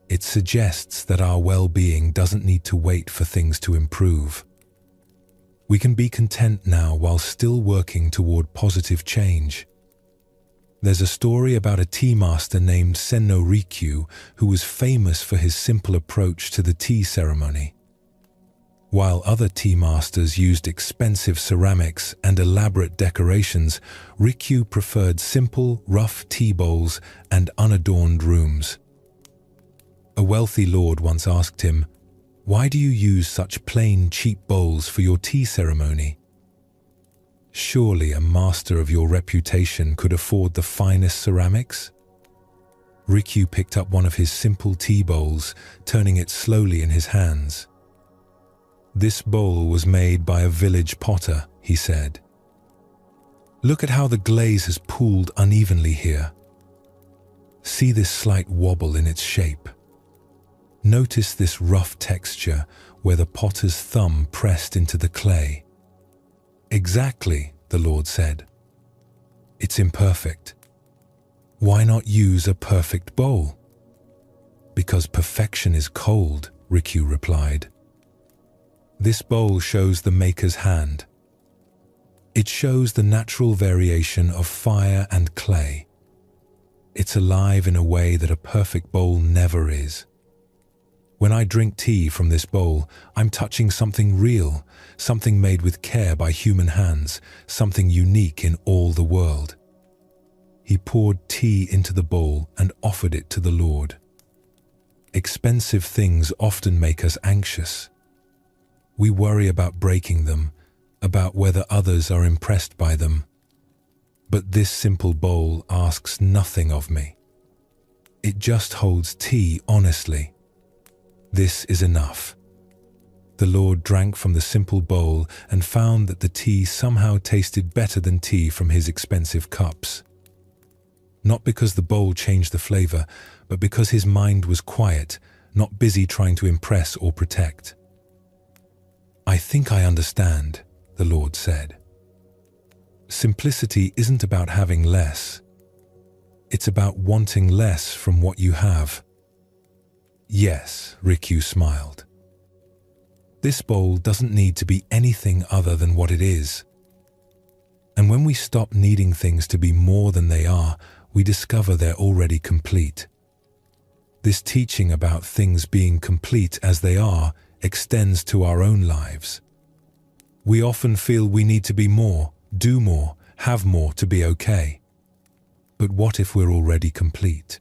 It suggests that our well-being doesn't need to wait for things to improve. We can be content now while still working toward positive change. There's a story about a tea master named Senno Rikyu who was famous for his simple approach to the tea ceremony. While other tea masters used expensive ceramics and elaborate decorations, Rikyu preferred simple, rough tea bowls and unadorned rooms. A wealthy lord once asked him, "Why do you use such plain, cheap bowls for your tea ceremony? Surely a master of your reputation could afford the finest ceramics?" Rikyu picked up one of his simple tea bowls, turning it slowly in his hands. "This bowl was made by a village potter," he said. "Look at how the glaze has pooled unevenly here. See this slight wobble in its shape. Notice this rough texture where the potter's thumb pressed into the clay." "Exactly," the Lord said. "It's imperfect. Why not use a perfect bowl?" "Because perfection is cold," Rikyu replied. "This bowl shows the maker's hand. It shows the natural variation of fire and clay. It's alive in a way that a perfect bowl never is. When I drink tea from this bowl, I'm touching something real, something made with care by human hands, something unique in all the world." He poured tea into the bowl and offered it to the Lord. Expensive things often make us anxious. We worry about breaking them, about whether others are impressed by them. But this simple bowl asks nothing of me. It just holds tea honestly. This is enough. The Lord drank from the simple bowl and found that the tea somehow tasted better than tea from his expensive cups. Not because the bowl changed the flavor, but because his mind was quiet, not busy trying to impress or protect. "I think I understand," the Lord said. Simplicity isn't about having less. It's about wanting less from what you have. "Yes," Rikyu smiled. "This bowl doesn't need to be anything other than what it is. And when we stop needing things to be more than they are, we discover they're already complete. This teaching about things being complete as they are extends to our own lives. We often feel we need to be more, do more, have more to be okay. But what if we're already complete?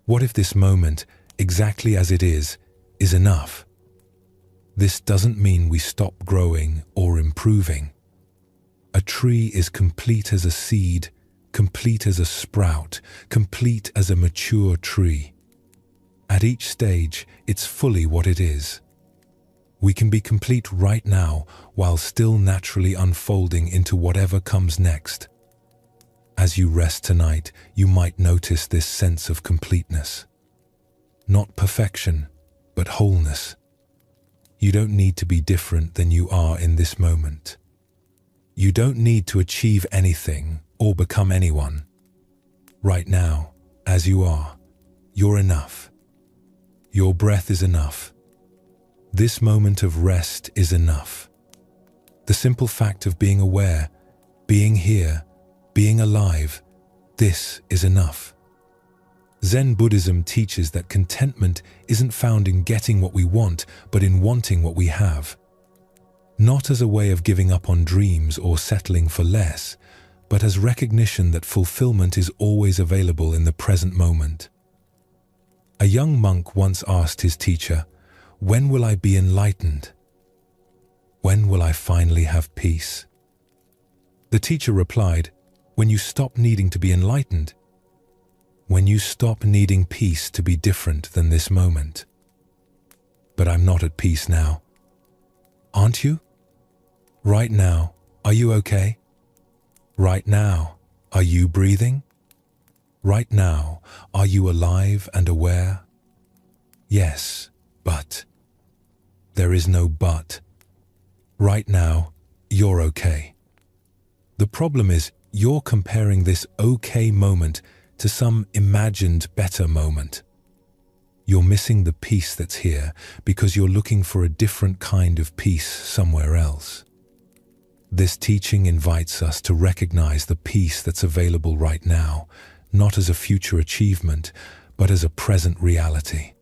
What if this moment, exactly as it is enough? This doesn't mean we stop growing or improving. A tree is complete as a seed, complete as a sprout, complete as a mature tree. At each stage, it's fully what it is. We can be complete right now while still naturally unfolding into whatever comes next. As you rest tonight, you might notice this sense of completeness. Not perfection, but wholeness. You don't need to be different than you are in this moment. You don't need to achieve anything or become anyone. Right now, as you are, you're enough. Your breath is enough. This moment of rest is enough. The simple fact of being aware, being here, being alive, this is enough. Zen Buddhism teaches that contentment isn't found in getting what we want, but in wanting what we have. Not as a way of giving up on dreams or settling for less, but as recognition that fulfillment is always available in the present moment. A young monk once asked his teacher, "When will I be enlightened? When will I finally have peace?" The teacher replied, "When you stop needing to be enlightened. When you stop needing peace to be different than this moment." But I'm not at peace now. Aren't you? Right now, are you okay? Right now, are you breathing? Right now, are you alive and aware? Yes, but. There is no but. Right now, you're okay. The problem is you're comparing this okay moment to some imagined better moment. You're missing the peace that's here because you're looking for a different kind of peace somewhere else. This teaching invites us to recognize the peace that's available right now, not as a future achievement, but as a present reality.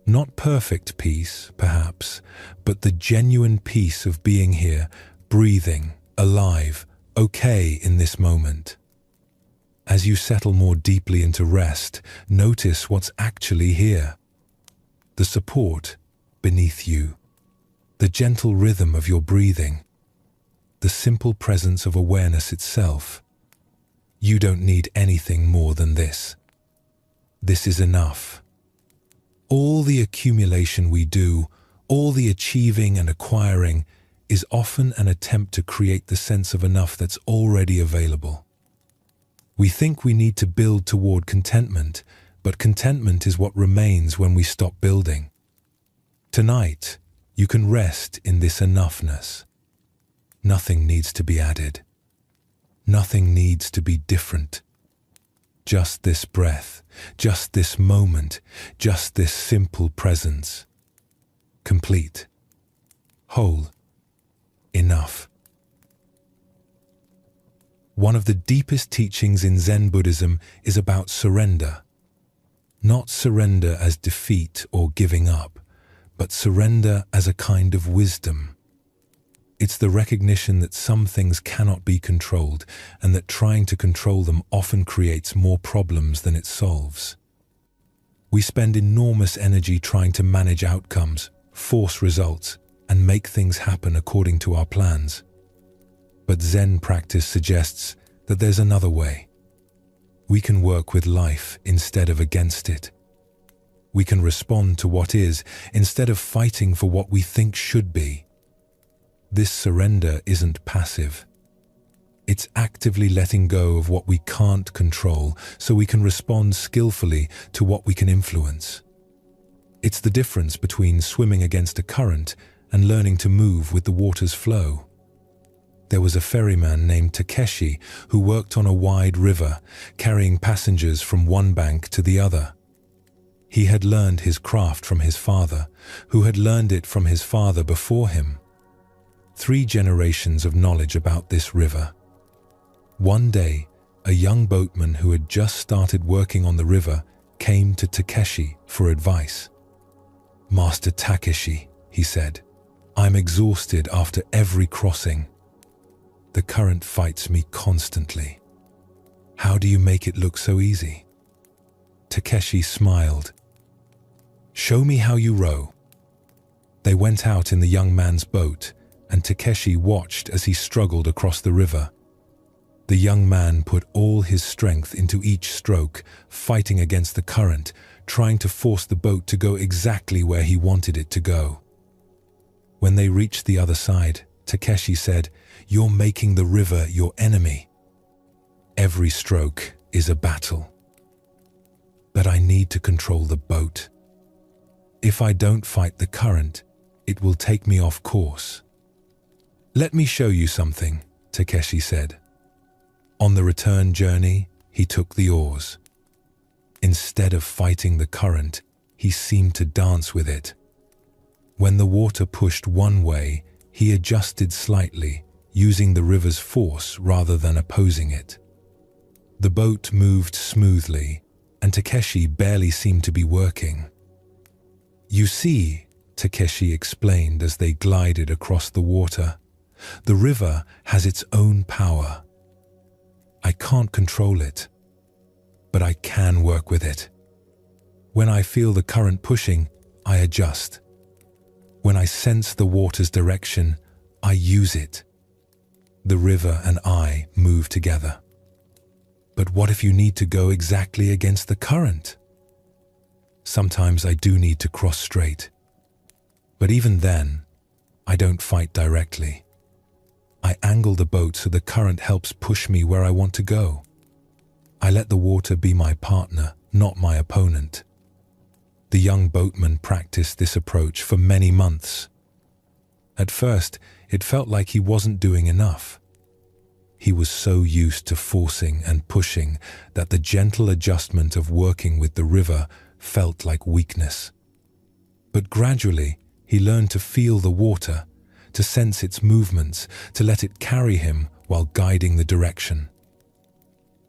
Not perfect peace, perhaps, but the genuine peace of being here, breathing, alive, okay in this moment. As you settle more deeply into rest, notice what's actually here. The support beneath you, the gentle rhythm of your breathing, the simple presence of awareness itself. You don't need anything more than this. This is enough. All the accumulation we do, all the achieving and acquiring, is often an attempt to create the sense of enough that's already available. We think we need to build toward contentment, but contentment is what remains when we stop building. Tonight, you can rest in this enoughness. Nothing needs to be added. Nothing needs to be different. Just this breath, just this moment, just this simple presence. Complete. Whole. Enough. One of the deepest teachings in Zen Buddhism is about surrender. Not surrender as defeat or giving up, but surrender as a kind of wisdom. It's the recognition that some things cannot be controlled and that trying to control them often creates more problems than it solves. We spend enormous energy trying to manage outcomes, force results, and make things happen according to our plans. But Zen practice suggests that there's another way. We can work with life instead of against it. We can respond to what is instead of fighting for what we think should be. This surrender isn't passive. It's actively letting go of what we can't control so we can respond skillfully to what we can influence. It's the difference between swimming against a current and learning to move with the water's flow. There was a ferryman named Takeshi who worked on a wide river, carrying passengers from one bank to the other. He had learned his craft from his father, who had learned it from his father before him. 3 generations of knowledge about this river. One day, a young boatman who had just started working on the river came to Takeshi for advice. "Master Takeshi," he said, "I'm exhausted after every crossing. The current fights me constantly. How do you make it look so easy?" Takeshi smiled. "Show me how you row." They went out in the young man's boat, and Takeshi watched as he struggled across the river. The young man put all his strength into each stroke, fighting against the current, trying to force the boat to go exactly where he wanted it to go. When they reached the other side, Takeshi said, "You're making the river your enemy. Every stroke is a battle. But I need to control the boat. If I don't fight the current, it will take me off course." "Let me show you something," Takeshi said. On the return journey, he took the oars. Instead of fighting the current, he seemed to dance with it. When the water pushed one way, he adjusted slightly, using the river's force rather than opposing it. The boat moved smoothly, and Takeshi barely seemed to be working. "You see," Takeshi explained as they glided across the water, "the river has its own power. I can't control it, but I can work with it. When I feel the current pushing, I adjust. When I sense the water's direction, I use it. The river and I move together." "But what if you need to go exactly against the current?" "Sometimes I do need to cross straight. But even then, I don't fight directly. I angle the boat so the current helps push me where I want to go. I let the water be my partner, not my opponent." The young boatman practiced this approach for many months. At first, it felt like he wasn't doing enough. He was so used to forcing and pushing that the gentle adjustment of working with the river felt like weakness. But gradually, he learned to feel the water, to sense its movements, to let it carry him while guiding the direction.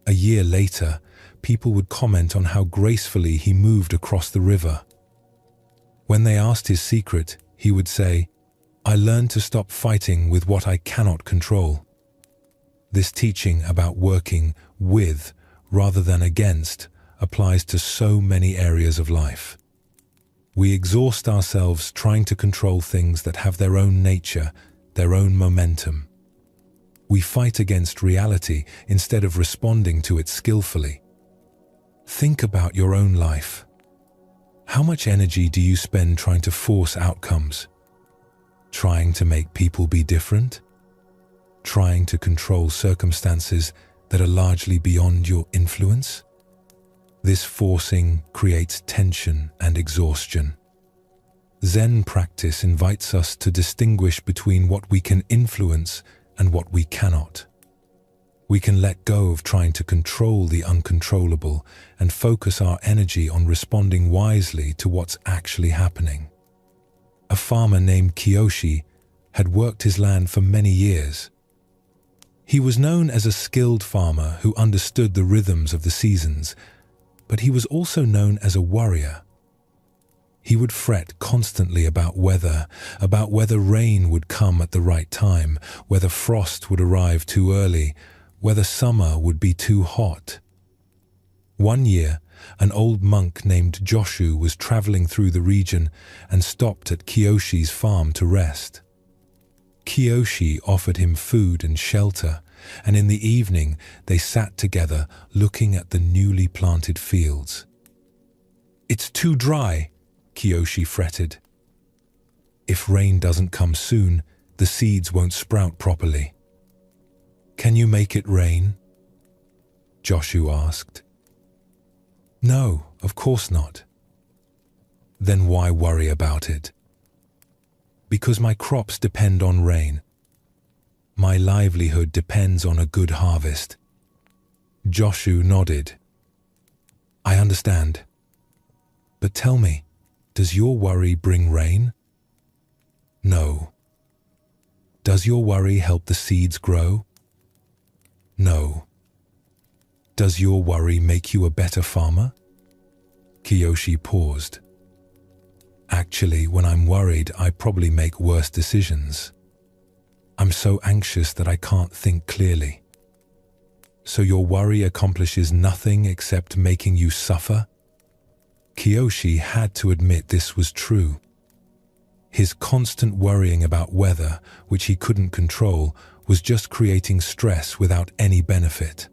A year later, people would comment on how gracefully he moved across the river. When they asked his secret, he would say, "I learned to stop fighting with what I cannot control." This teaching about working with rather than against applies to so many areas of life. We exhaust ourselves trying to control things that have their own nature, their own momentum. We fight against reality instead of responding to it skillfully. Think about your own life. How much energy do you spend trying to force outcomes? Trying to make people be different? Trying to control circumstances that are largely beyond your influence? This forcing creates tension and exhaustion. Zen practice invites us to distinguish between what we can influence and what we cannot. We can let go of trying to control the uncontrollable and focus our energy on responding wisely to what's actually happening. A farmer named Kiyoshi had worked his land for many years. He was known as a skilled farmer who understood the rhythms of the seasons, but he was also known as a warrior. He would fret constantly about whether rain would come at the right time, whether frost would arrive too early, whether summer would be too hot. One year, an old monk named Joshu was traveling through the region and stopped at Kiyoshi's farm to rest. Kiyoshi offered him food and shelter, and in the evening they sat together looking at the newly planted fields. "It's too dry," Kiyoshi fretted. "If rain doesn't come soon, the seeds won't sprout properly." "Can you make it rain?" Joshu asked. "No, of course not." "Then why worry about it?" "Because my crops depend on rain. My livelihood depends on a good harvest." Joshu nodded. "I understand. But tell me, does your worry bring rain?" "No." Does your worry help the seeds grow? No. Does your worry make you a better farmer? Kiyoshi paused. Actually, when I'm worried, I probably make worse decisions. I'm so anxious that I can't think clearly. So your worry accomplishes nothing except making you suffer? Kiyoshi had to admit this was true. His constant worrying about weather, which he couldn't control, was just creating stress without any benefit.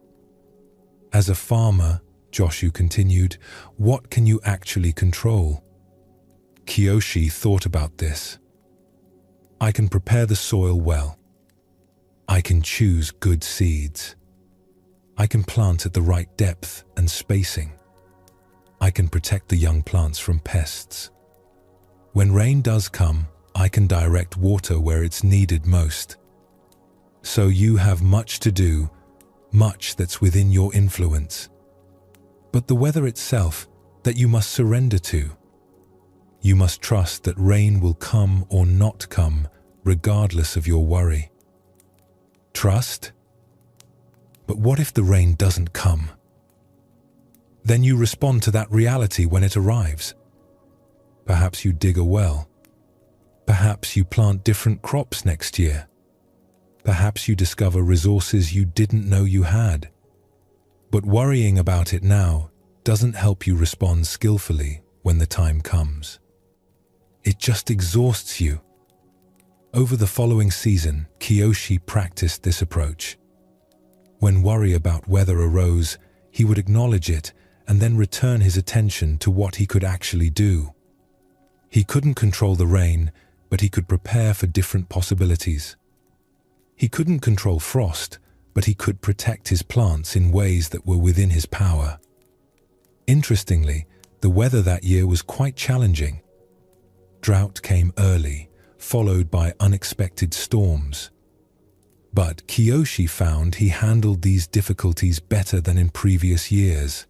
As a farmer, Joshu continued, what can you actually control? Kiyoshi thought about this. I can prepare the soil well. I can choose good seeds. I can plant at the right depth and spacing. I can protect the young plants from pests. When rain does come, I can direct water where it's needed most. So you have much to do, much that's within your influence. But the weather itself, that you must surrender to. You must trust that rain will come or not come, regardless of your worry. Trust? But what if the rain doesn't come? Then you respond to that reality when it arrives. Perhaps you dig a well. Perhaps you plant different crops next year. Perhaps you discover resources you didn't know you had. But worrying about it now doesn't help you respond skillfully when the time comes. It just exhausts you. Over the following season, Kiyoshi practiced this approach. When worry about weather arose, he would acknowledge it and then return his attention to what he could actually do. He couldn't control the rain, but he could prepare for different possibilities. He couldn't control frost, but he could protect his plants in ways that were within his power. Interestingly, the weather that year was quite challenging. Drought came early, followed by unexpected storms. But Kiyoshi found he handled these difficulties better than in previous years.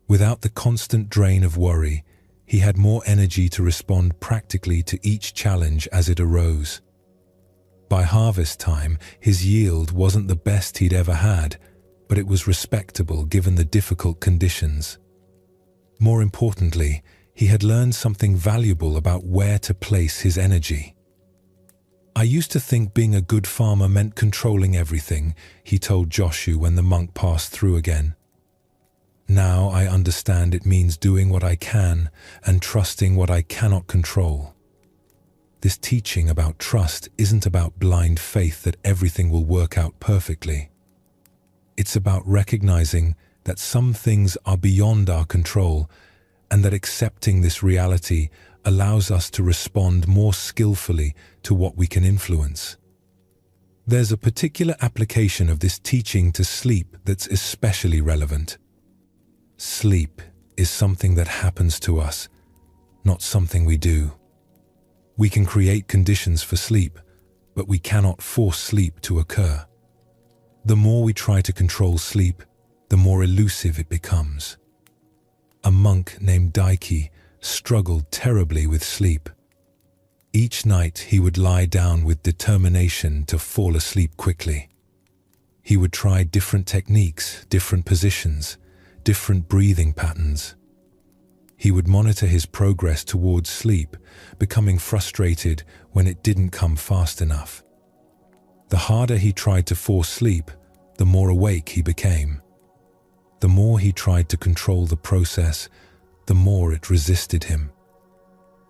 Without the constant drain of worry, he had more energy to respond practically to each challenge as it arose. By harvest time, his yield wasn't the best he'd ever had, but it was respectable given the difficult conditions. More importantly, he had learned something valuable about where to place his energy. I used to think being a good farmer meant controlling everything, he told Joshu when the monk passed through again. Now I understand it means doing what I can and trusting what I cannot control. This teaching about trust isn't about blind faith that everything will work out perfectly. It's about recognizing that some things are beyond our control and that accepting this reality allows us to respond more skillfully to what we can influence. There's a particular application of this teaching to sleep that's especially relevant. Sleep is something that happens to us, not something we do. We can create conditions for sleep, but we cannot force sleep to occur. The more we try to control sleep, the more elusive it becomes. A monk named Daiki struggled terribly with sleep. Each night he would lie down with determination to fall asleep quickly. He would try different techniques, different positions, different breathing patterns. He would monitor his progress towards sleep, becoming frustrated when it didn't come fast enough. The harder he tried to force sleep, the more awake he became. The more he tried to control the process, the more it resisted him.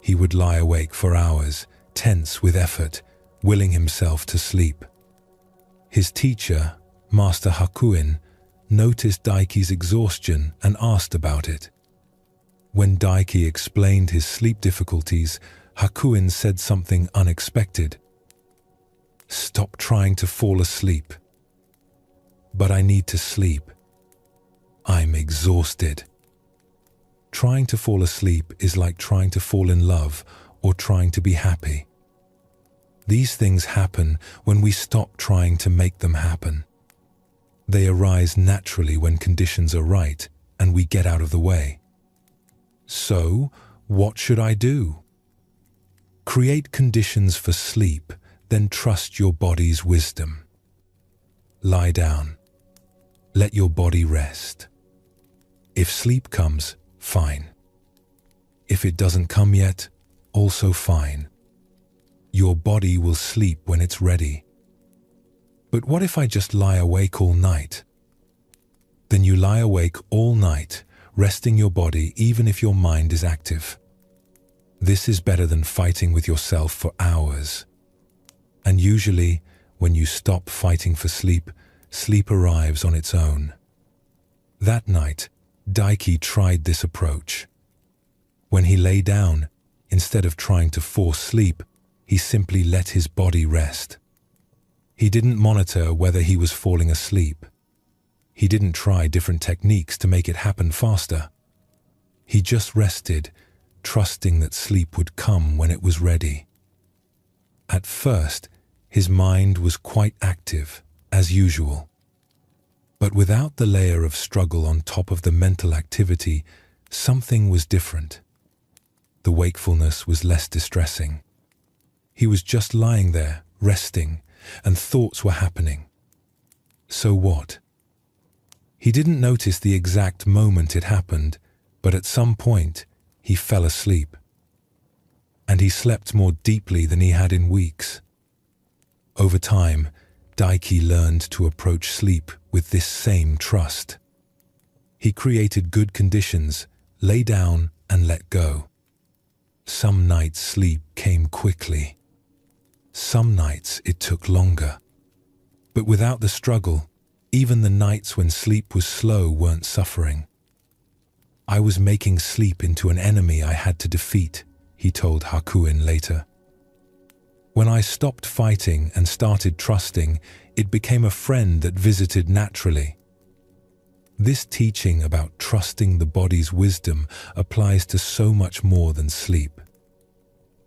He would lie awake for hours, tense with effort, willing himself to sleep. His teacher, Master Hakuin, noticed Daiki's exhaustion and asked about it. When Daiki explained his sleep difficulties, Hakuin said something unexpected. "Stop trying to fall asleep." "But I need to sleep. I'm exhausted." Trying to fall asleep is like trying to fall in love or trying to be happy. These things happen when we stop trying to make them happen. They arise naturally when conditions are right and we get out of the way. So, what should I do? Create conditions for sleep then trust your body's wisdom. Lie down. Let your body rest. If sleep comes, fine. If it doesn't come yet, also fine. Your body will sleep when it's ready. But what if I just lie awake all night? Then you lie awake all night, resting your body even if your mind is active. This is better than fighting with yourself for hours. And usually, when you stop fighting for sleep, sleep arrives on its own. That night, Daiki tried this approach. When he lay down, instead of trying to force sleep, he simply let his body rest. He didn't monitor whether he was falling asleep. He didn't try different techniques to make it happen faster. He just rested, trusting that sleep would come when it was ready. At first, his mind was quite active, as usual. But without the layer of struggle on top of the mental activity, something was different. The wakefulness was less distressing. He was just lying there, resting, and thoughts were happening. So what? He didn't notice the exact moment it happened, but at some point, he fell asleep. And he slept more deeply than he had in weeks. Over time, Daiki learned to approach sleep with this same trust. He created good conditions, lay down and let go. Some nights sleep came quickly. Some nights it took longer. But without the struggle, even the nights when sleep was slow weren't suffering. I was making sleep into an enemy I had to defeat, he told Hakuin later. When I stopped fighting and started trusting, it became a friend that visited naturally. This teaching about trusting the body's wisdom applies to so much more than sleep.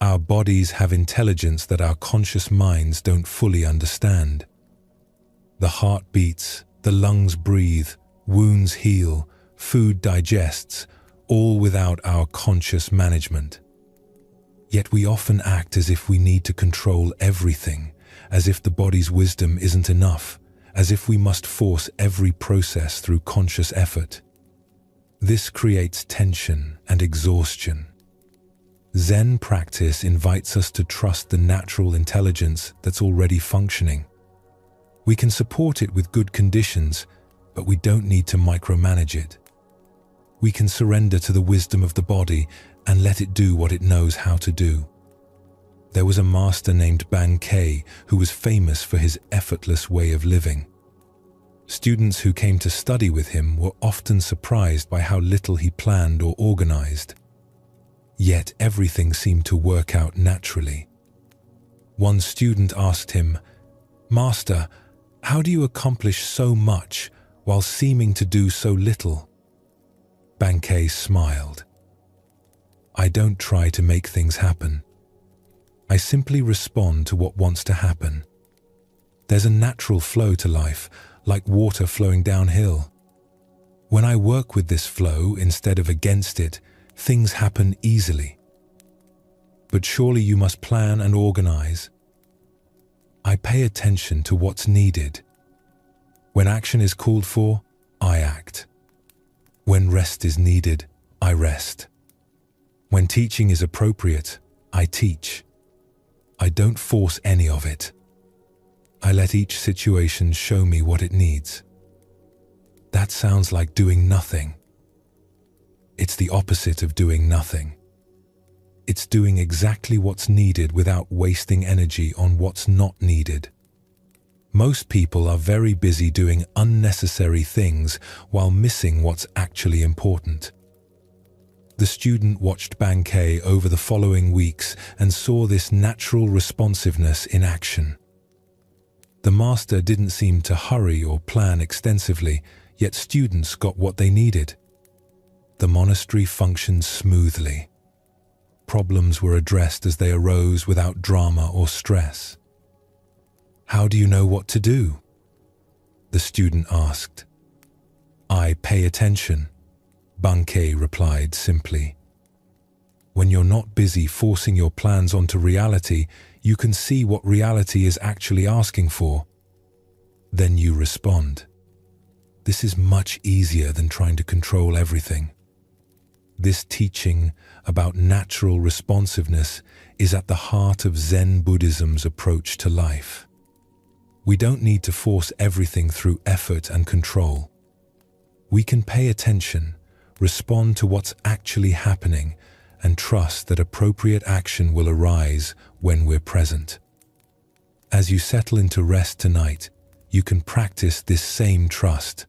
Our bodies have intelligence that our conscious minds don't fully understand. The heart beats, the lungs breathe, wounds heal, food digests, all without our conscious management. Yet we often act as if we need to control everything, as if the body's wisdom isn't enough, as if we must force every process through conscious effort. This creates tension and exhaustion. Zen practice invites us to trust the natural intelligence that's already functioning. We can support it with good conditions, but we don't need to micromanage it. We can surrender to the wisdom of the body and let it do what it knows how to do. There was a master named Bankei who was famous for his effortless way of living. Students who came to study with him were often surprised by how little he planned or organized. Yet everything seemed to work out naturally. One student asked him, "Master, how do you accomplish so much while seeming to do so little?" Bankei smiled. "I don't try to make things happen. I simply respond to what wants to happen. There's a natural flow to life, like water flowing downhill. When I work with this flow instead of against it, things happen easily. But surely you must plan and organize. I pay attention to what's needed. When action is called for, I act. When rest is needed, I rest. When teaching is appropriate, I teach. I don't force any of it. I let each situation show me what it needs." That sounds like doing nothing. It's the opposite of doing nothing. It's doing exactly what's needed without wasting energy on what's not needed. Most people are very busy doing unnecessary things while missing what's actually important. The student watched Bankei over the following weeks and saw this natural responsiveness in action. The master didn't seem to hurry or plan extensively, yet students got what they needed. The monastery functioned smoothly. Problems were addressed as they arose without drama or stress. "How do you know what to do?" the student asked. "I pay attention," Bankei replied simply. When you're not busy forcing your plans onto reality, you can see what reality is actually asking for. Then you respond. This is much easier than trying to control everything. This teaching about natural responsiveness is at the heart of Zen Buddhism's approach to life. We don't need to force everything through effort and control. We can pay attention, respond to what's actually happening, and trust that appropriate action will arise when we're present. As you settle into rest tonight, you can practice this same trust.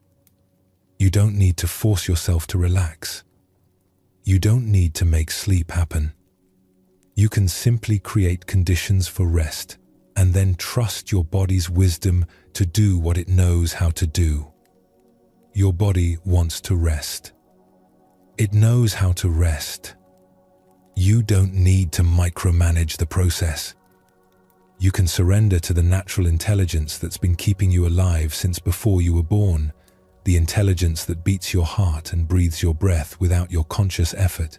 You don't need to force yourself to relax. You don't need to make sleep happen. You can simply create conditions for rest and then trust your body's wisdom to do what it knows how to do. Your body wants to rest. It knows how to rest. You don't need to micromanage the process. You can surrender to the natural intelligence that's been keeping you alive since before you were born, the intelligence that beats your heart and breathes your breath without your conscious effort.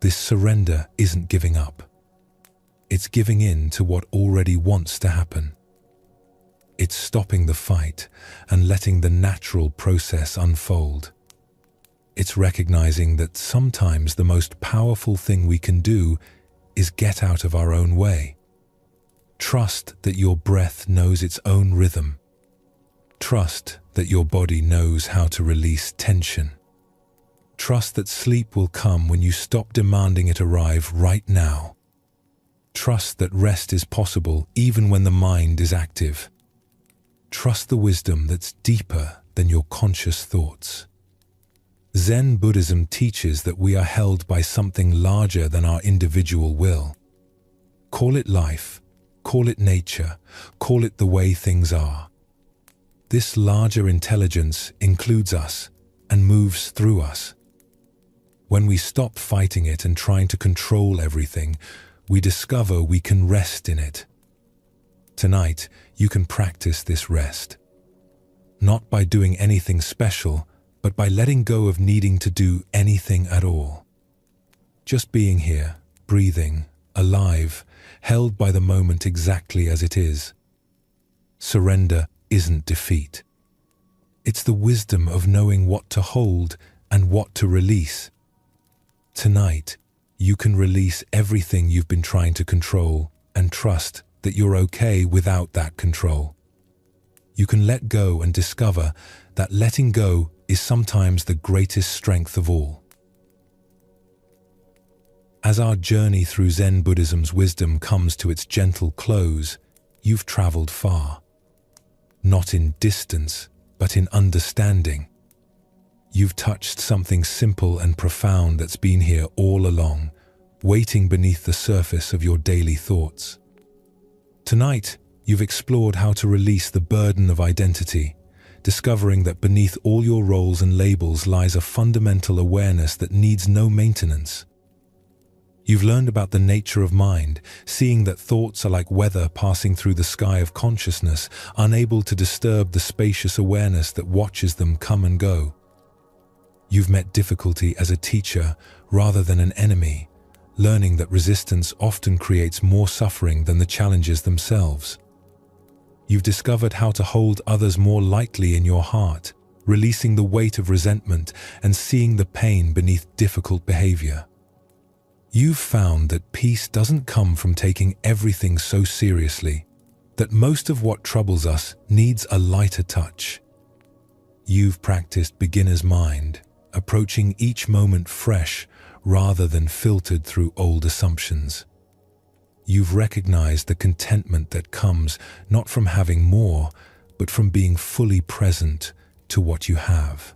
This surrender isn't giving up. It's giving in to what already wants to happen. It's stopping the fight and letting the natural process unfold. It's recognizing that sometimes the most powerful thing we can do is get out of our own way. Trust that your breath knows its own rhythm. Trust that your body knows how to release tension. Trust that sleep will come when you stop demanding it arrive right now. Trust that rest is possible even when the mind is active. Trust the wisdom that's deeper than your conscious thoughts. Zen Buddhism teaches that we are held by something larger than our individual will. Call it life, call it nature, call it the way things are. This larger intelligence includes us and moves through us. When we stop fighting it and trying to control everything, we discover we can rest in it. Tonight, you can practice this rest. Not by doing anything special, but by letting go of needing to do anything at all. Just being here, breathing, alive, held by the moment exactly as it is. Surrender isn't defeat. It's the wisdom of knowing what to hold and what to release. Tonight, you can release everything you've been trying to control and trust that you're okay without that control. You can let go and discover that letting go is sometimes the greatest strength of all. As our journey through Zen Buddhism's wisdom comes to its gentle close, you've traveled far. Not in distance, but in understanding. You've touched something simple and profound that's been here all along, waiting beneath the surface of your daily thoughts. Tonight, you've explored how to release the burden of identity, discovering that beneath all your roles and labels lies a fundamental awareness that needs no maintenance. You've learned about the nature of mind, seeing that thoughts are like weather passing through the sky of consciousness, unable to disturb the spacious awareness that watches them come and go. You've met difficulty as a teacher rather than an enemy, learning that resistance often creates more suffering than the challenges themselves. You've discovered how to hold others more lightly in your heart, releasing the weight of resentment and seeing the pain beneath difficult behavior. You've found that peace doesn't come from taking everything so seriously, that most of what troubles us needs a lighter touch. You've practiced beginner's mind, approaching each moment fresh rather than filtered through old assumptions. You've recognized the contentment that comes not from having more, but from being fully present to what you have.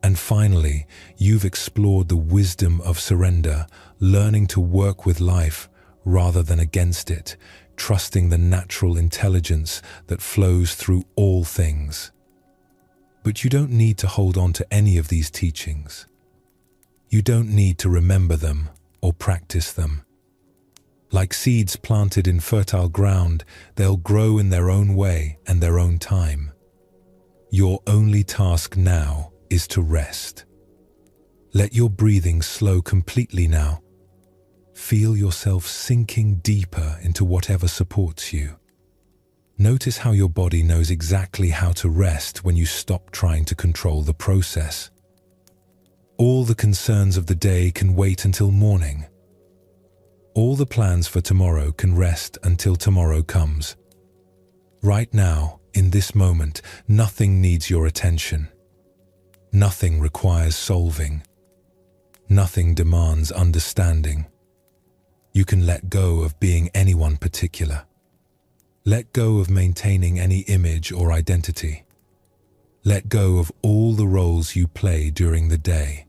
And finally, you've explored the wisdom of surrender, learning to work with life rather than against it, trusting the natural intelligence that flows through all things. But you don't need to hold on to any of these teachings. You don't need to remember them or practice them. Like seeds planted in fertile ground, they'll grow in their own way and their own time. Your only task now is to rest. Let your breathing slow completely now. feel yourself sinking deeper into whatever supports you. Notice how your body knows exactly how to rest when you stop trying to control the process. All the concerns of the day can wait until morning. All the plans for tomorrow can rest until tomorrow comes. Right now, in this moment, nothing needs your attention. Nothing requires solving. Nothing demands understanding. You can let go of being anyone particular. Let go of maintaining any image or identity. Let go of all the roles you play during the day.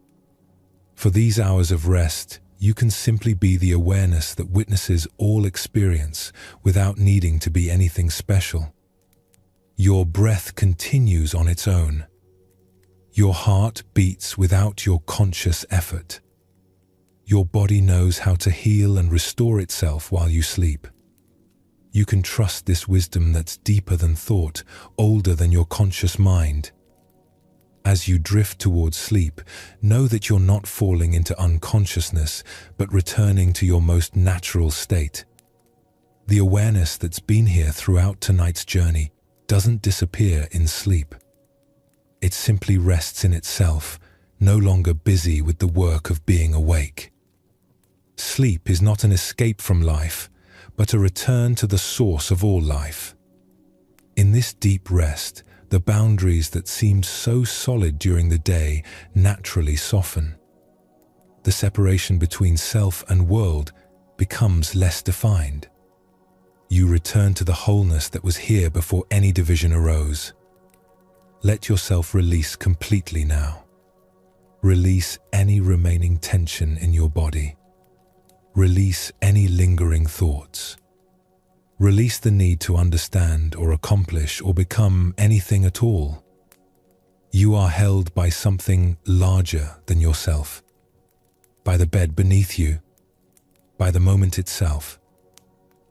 For these hours of rest, you can simply be the awareness that witnesses all experience without needing to be anything special. Your breath continues on its own. Your heart beats without your conscious effort. Your body knows how to heal and restore itself while you sleep. You can trust this wisdom that's deeper than thought, older than your conscious mind. As you drift towards sleep, know that you're not falling into unconsciousness, but returning to your most natural state. The awareness that's been here throughout tonight's journey doesn't disappear in sleep. It simply rests in itself, no longer busy with the work of being awake. Sleep is not an escape from life, but a return to the source of all life. In this deep rest, the boundaries that seemed so solid during the day naturally soften. The separation between self and world becomes less defined. You return to the wholeness that was here before any division arose. Let yourself release completely now. Release any remaining tension in your body. Release any lingering thoughts. Release the need to understand or accomplish or become anything at all. You are held by something larger than yourself. By the bed beneath you. By the moment itself.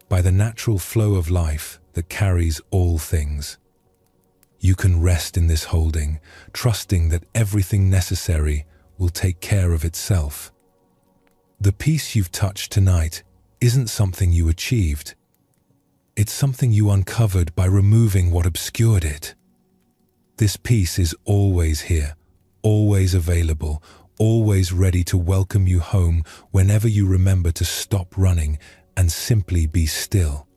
By the natural flow of life that carries all things. You can rest in this holding, trusting that everything necessary will take care of itself. The peace you've touched tonight isn't something you achieved. It's something you uncovered by removing what obscured it. This peace is always here, always available, always ready to welcome you home whenever you remember to stop running and simply be still.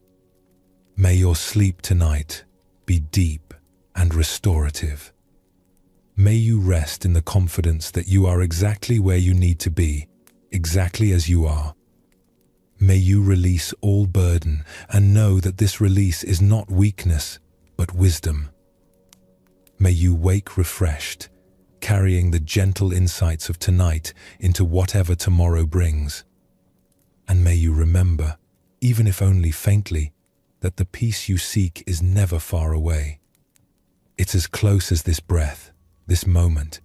May your sleep tonight be deep and restorative. May you rest in the confidence that you are exactly where you need to be, exactly as you are. May you release all burden and know that this release is not weakness, but wisdom. May you wake refreshed, carrying the gentle insights of tonight into whatever tomorrow brings. And may you remember, even if only faintly, that the peace you seek is never far away. It's as close as this breath, this moment,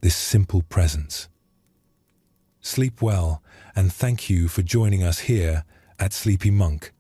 this simple presence. Sleep well, and thank you for joining us here at Sleepy Monk.